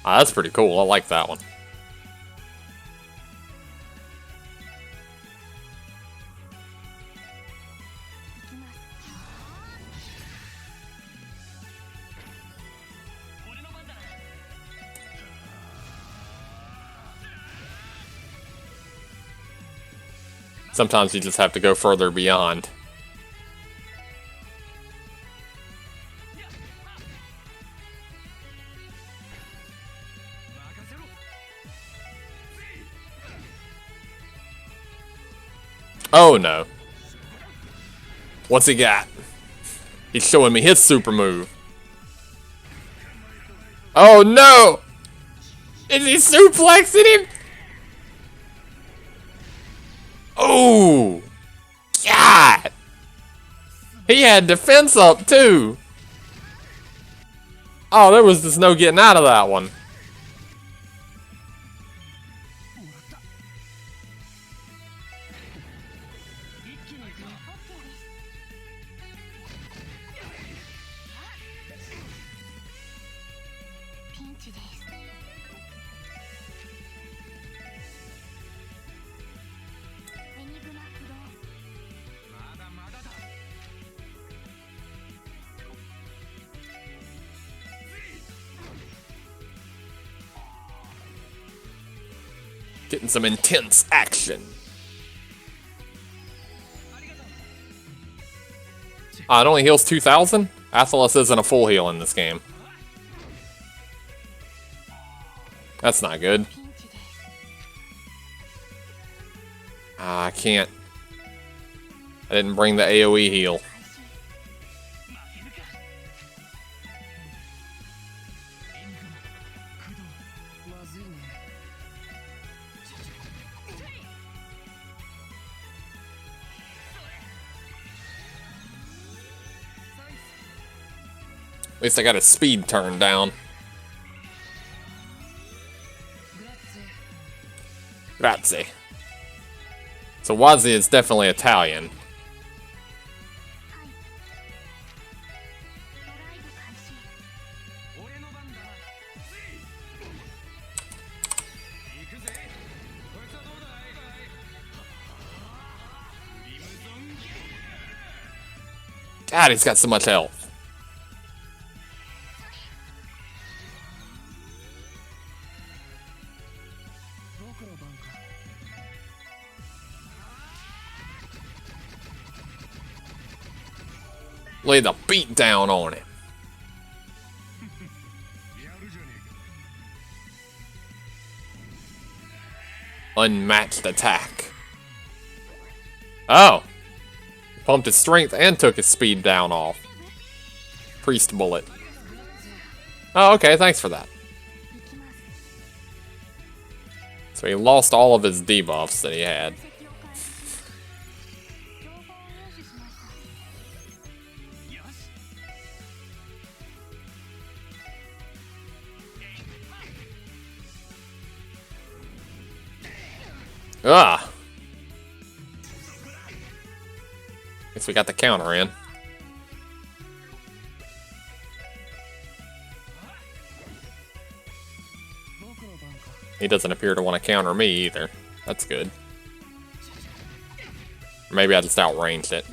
Ah, that's pretty cool. I like that one. Sometimes you just have to go further beyond. Oh no. What's he got? He's showing me his super move. Oh no! Is he suplexing him? Oh! God! He had defense up too! Oh, there was just no getting out of that one. Getting some intense action. It only heals 2,000? Athelos isn't a full heal in this game. That's not good. I can't. I didn't bring the AoE heal. At least I got his speed turned down. Grazie. So Wazi is definitely Italian. God, he's got so much health. Lay the beat down on him. Unmatched attack. Oh. Pumped his strength and took his speed down off. Priest bullet. Oh, okay, thanks for that. So he lost all of his debuffs that he had. Ah! Guess we got the counter in. He doesn't appear to want to counter me either. That's good. Or maybe I just outranged it.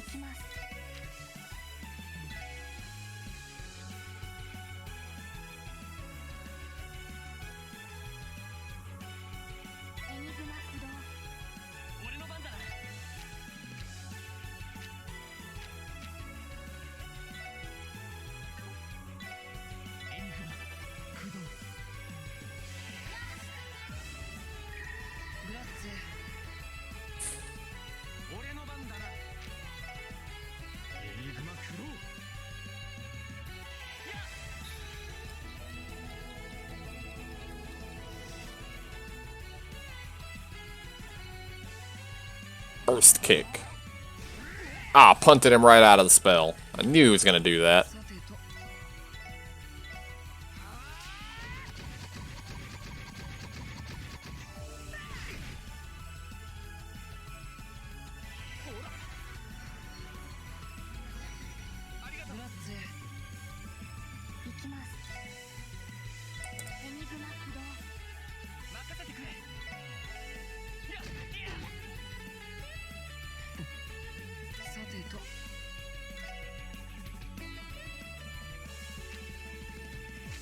Burst kick. Ah, punted him right out of the spell. I knew he was gonna do that.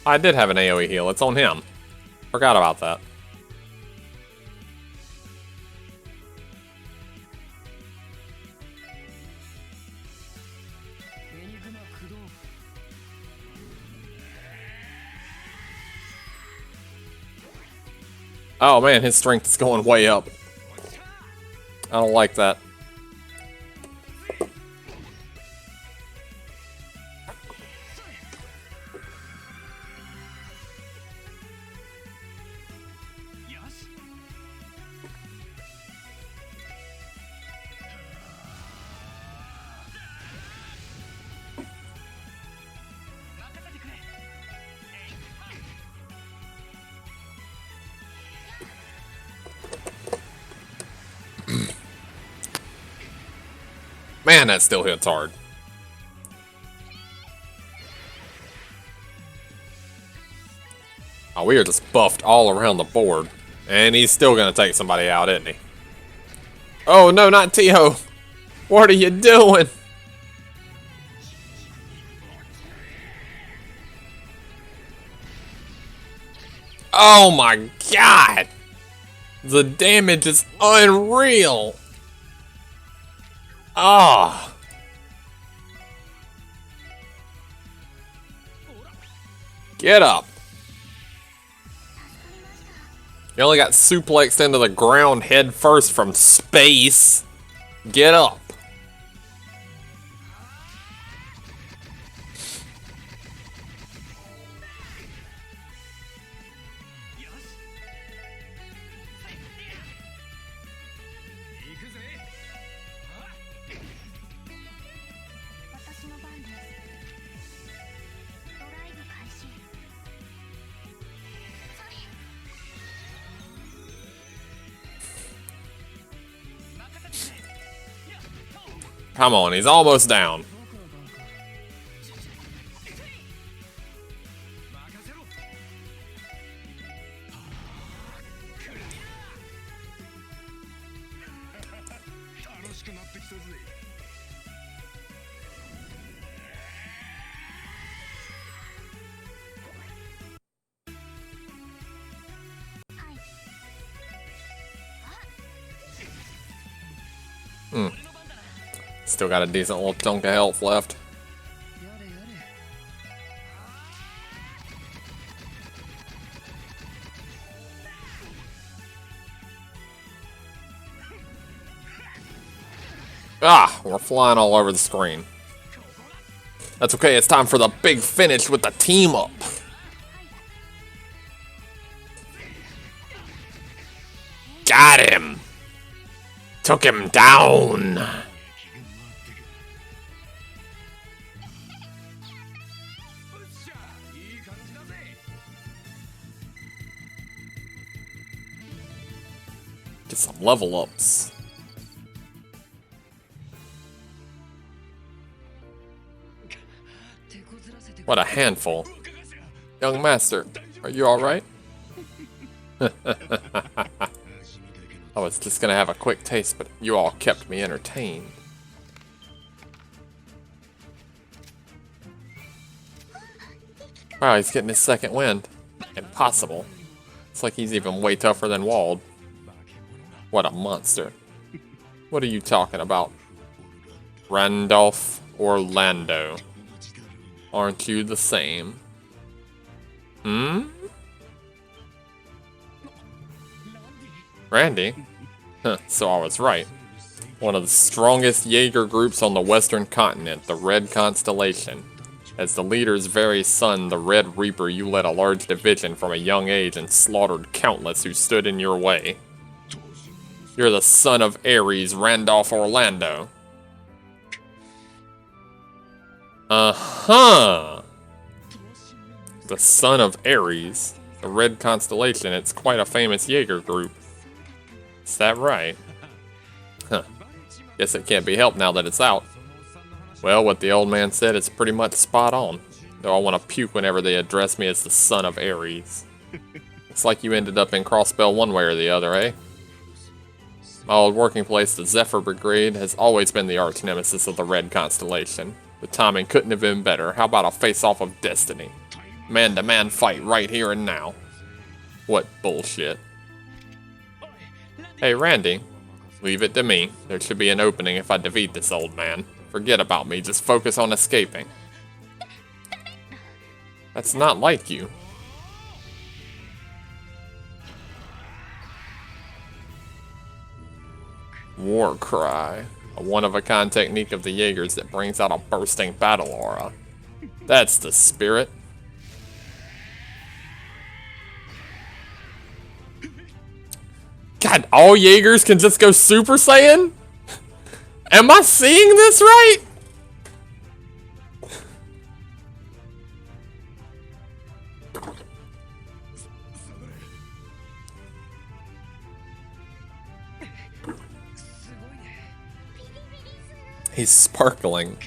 I did have an AoE heal. It's on him. Forgot about that. Oh man, his strength is going way up. I don't like that. Man, that still hits hard. Oh, we are just buffed all around the board. And he's still gonna take somebody out, isn't he? Oh no, not T-Ho! What are you doing? Oh my god! The damage is unreal! Ah! Get up! You only got suplexed into the ground head first from space. Get up. Come on, he's almost down. Still got a decent little chunk of health left. Ah, we're flying all over the screen. That's okay, it's time for the big finish with the team up. Got him! Took him down! Get some level ups. What a handful. Young master, are you alright? I was just gonna have a quick taste, but you all kept me entertained. Wow, he's getting his second wind. Impossible. It's like he's even way tougher than Wald. What a monster. What are you talking about? Randolph Orlando. Aren't you the same? Hmm? Randy? Huh, so I was right. One of the strongest Jaeger groups on the western continent, the Red Constellation. As the leader's very son, the Red Reaper, you led a large division from a young age and slaughtered countless who stood in your way. You're the son of Ares, Randolph Orlando. Uh-huh. The son of Ares, the Red Constellation, it's quite a famous Jaeger group. Is that right? Huh. Guess it can't be helped now that it's out. Well, what the old man said is pretty much spot on. Though I want to puke whenever they address me as the son of Ares. It's like you ended up in Crossbell one way or the other, eh? My old working place, the Zephyr Brigade, has always been the arch nemesis of the Red Constellation. The timing couldn't have been better. How about a face-off of destiny? Man-to-man fight right here and now. What bullshit. Hey, Randy. Leave it to me. There should be an opening if I defeat this old man. Forget about me. Just focus on escaping. That's not like you. War Cry. A one-of-a-kind technique of the Jaegers that brings out a bursting battle aura. That's the spirit. God, all Jaegers can just go Super Saiyan? Am I seeing this right? He's sparkling.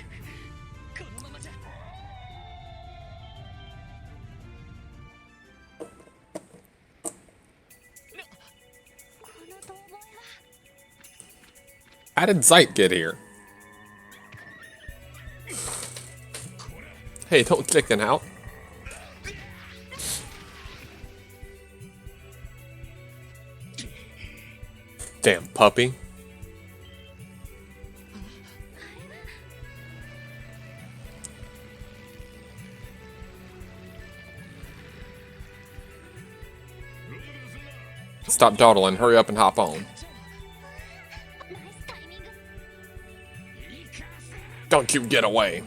How did Zeit get here? Hey, don't chicken out. Damn puppy. Stop dawdling, hurry up and hop on. Don't you get away.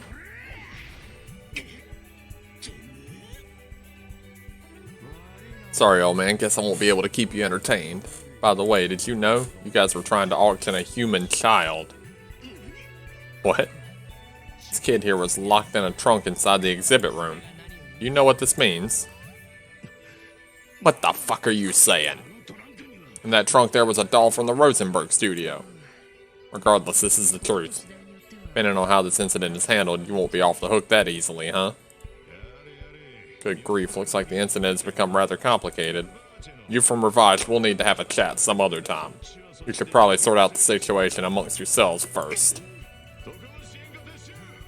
Sorry, old man, guess I won't be able to keep you entertained. By the way, did you know you guys were trying to auction a human child? What? This kid here was locked in a trunk inside the exhibit room. You know what this means? What the fuck are you saying? In that trunk there was a doll from the Rosenberg studio. Regardless, this is the truth. Depending on how this incident is handled, you won't be off the hook that easily, huh? Good grief, looks like the incident has become rather complicated. You from Revage will need to have a chat some other time. You should probably sort out the situation amongst yourselves first.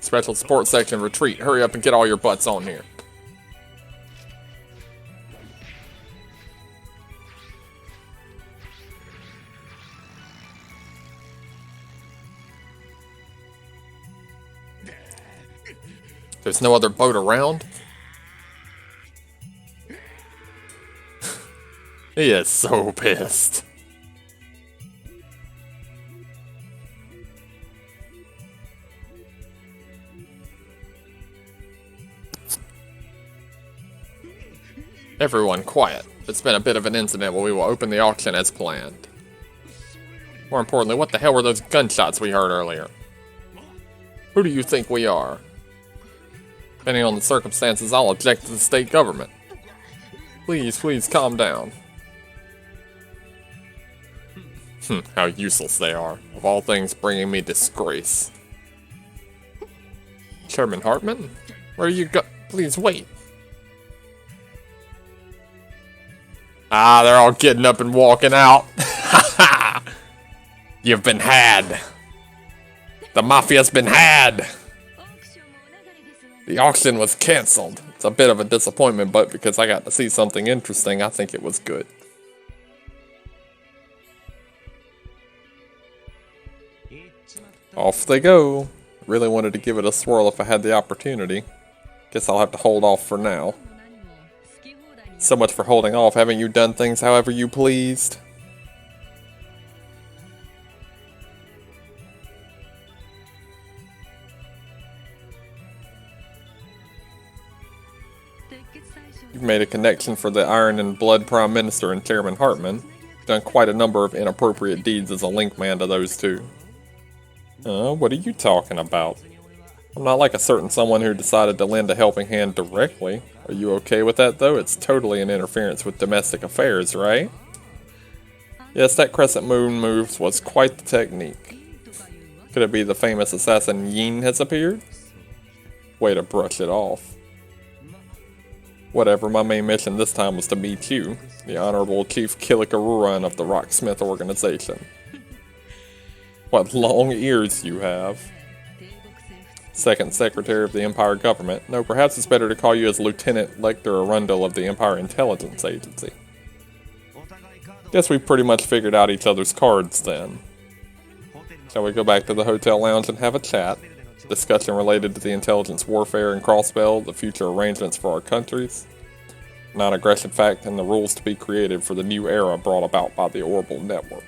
Special support section retreat, hurry up and get all your butts on here. There's no other boat around? He is so pissed. Everyone, quiet. It's been a bit of an incident, but we will open the auction as planned. More importantly, what the hell were those gunshots we heard earlier? Who do you think we are? Depending on the circumstances, I'll object to the state government. Please, calm down. How useless they are. Of all things, bringing me disgrace. Chairman Hartman? Where are you go- Please, wait. Ah, they're all getting up and walking out. You've been had. The Mafia's been had. The auction was cancelled. It's a bit of a disappointment, but because I got to see something interesting, I think it was good. Off they go. Really wanted to give it a swirl if I had the opportunity. Guess I'll have to hold off for now. So much for holding off. Haven't you done things however you pleased? You've made a connection for the Iron and Blood Prime Minister and Chairman Hartman. Done quite a number of inappropriate deeds as a link man to those two. What are you talking about? I'm not like a certain someone who decided to lend a helping hand directly. Are you okay with that, though? It's totally an interference with domestic affairs, right? Yes, that crescent moon moves was quite the technique. Could it be the famous assassin Yin has appeared? Way to brush it off. Whatever, my main mission this time was to meet you, the Honorable Chief Kilikaruran of the Rocksmith organization. What long ears you have. Second Secretary of the Empire Government. No, perhaps it's better to call you as Lieutenant Lecter Arundel of the Empire Intelligence Agency. Guess we pretty much figured out each other's cards then. Shall we go back to the hotel lounge and have a chat? Discussion related to the intelligence warfare and Crossbell, the future arrangements for our countries, non-aggression fact, and the rules to be created for the new era brought about by the Orbital Network.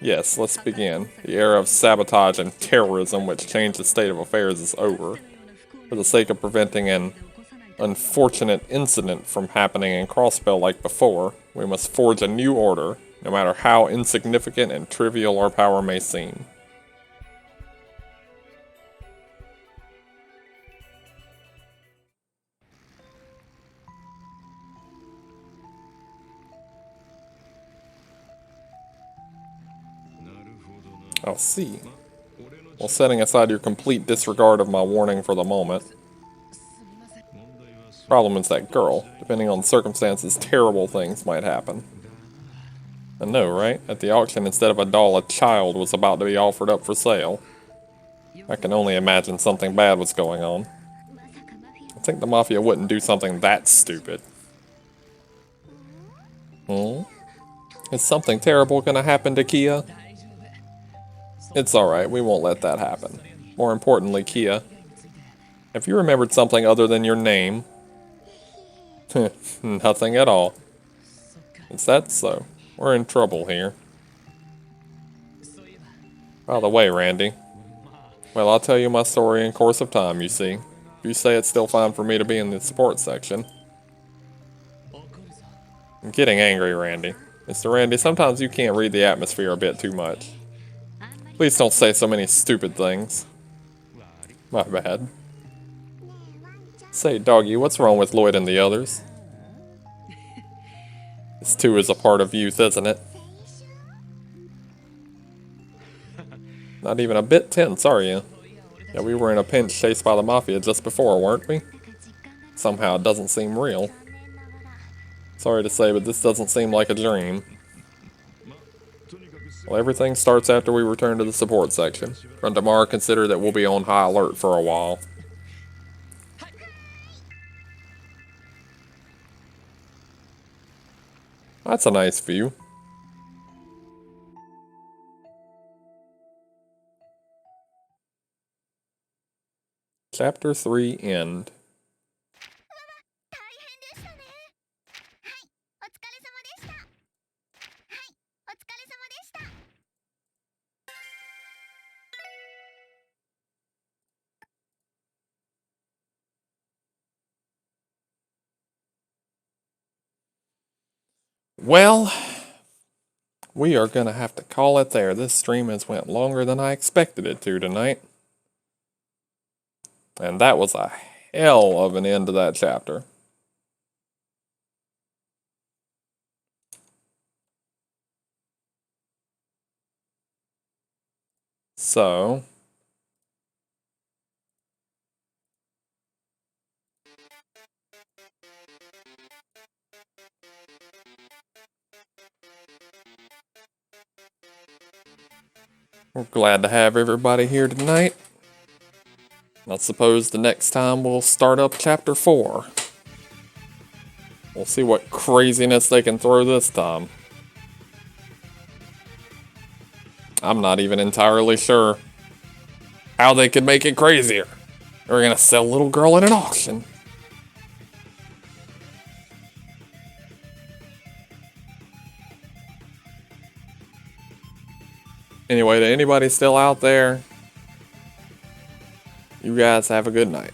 Yes, let's begin. The era of sabotage and terrorism which changed the state of affairs is over. For the sake of preventing an unfortunate incident from happening in Crossbell like before, we must forge a new order, no matter how insignificant and trivial our power may seem. I'll see. Well, setting aside your complete disregard of my warning for the moment. Problem is that girl. Depending on the circumstances, terrible things might happen. I know, right? At the auction, instead of a doll, a child was about to be offered up for sale. I can only imagine something bad was going on. I think the Mafia wouldn't do something that stupid. Is something terrible gonna happen to Kia? It's alright, we won't let that happen. More importantly, Kia, have you remembered something other than your name? Nothing at all. Is that so? We're in trouble here. By the way, Randy. Well, I'll tell you my story in course of time, you see. If you say it's still fine for me to be in the support section. I'm getting angry, Randy. Mr. Randy, sometimes you can't read the atmosphere a bit too much. Please don't say so many stupid things. My bad. Say, doggy, what's wrong with Lloyd and the others? This too is a part of youth, isn't it? Not even a bit tense, are you? Yeah, we were in a pinch chased by the Mafia just before, weren't we? Somehow it doesn't seem real. Sorry to say, but this doesn't seem like a dream. Well, everything starts after we return to the support section. From tomorrow, consider that we'll be on high alert for a while. That's a nice view. Chapter 3 End. Well, we are gonna have to call it there. This stream has went longer than I expected it to tonight. And that was a hell of an end to that chapter. So, we're glad to have everybody here tonight. I suppose the next time we'll start up chapter 4. We'll see what craziness they can throw this time. I'm not even entirely sure how they could make it crazier. They're gonna sell a little girl in an auction. Anyway, to anybody still out there, you guys have a good night.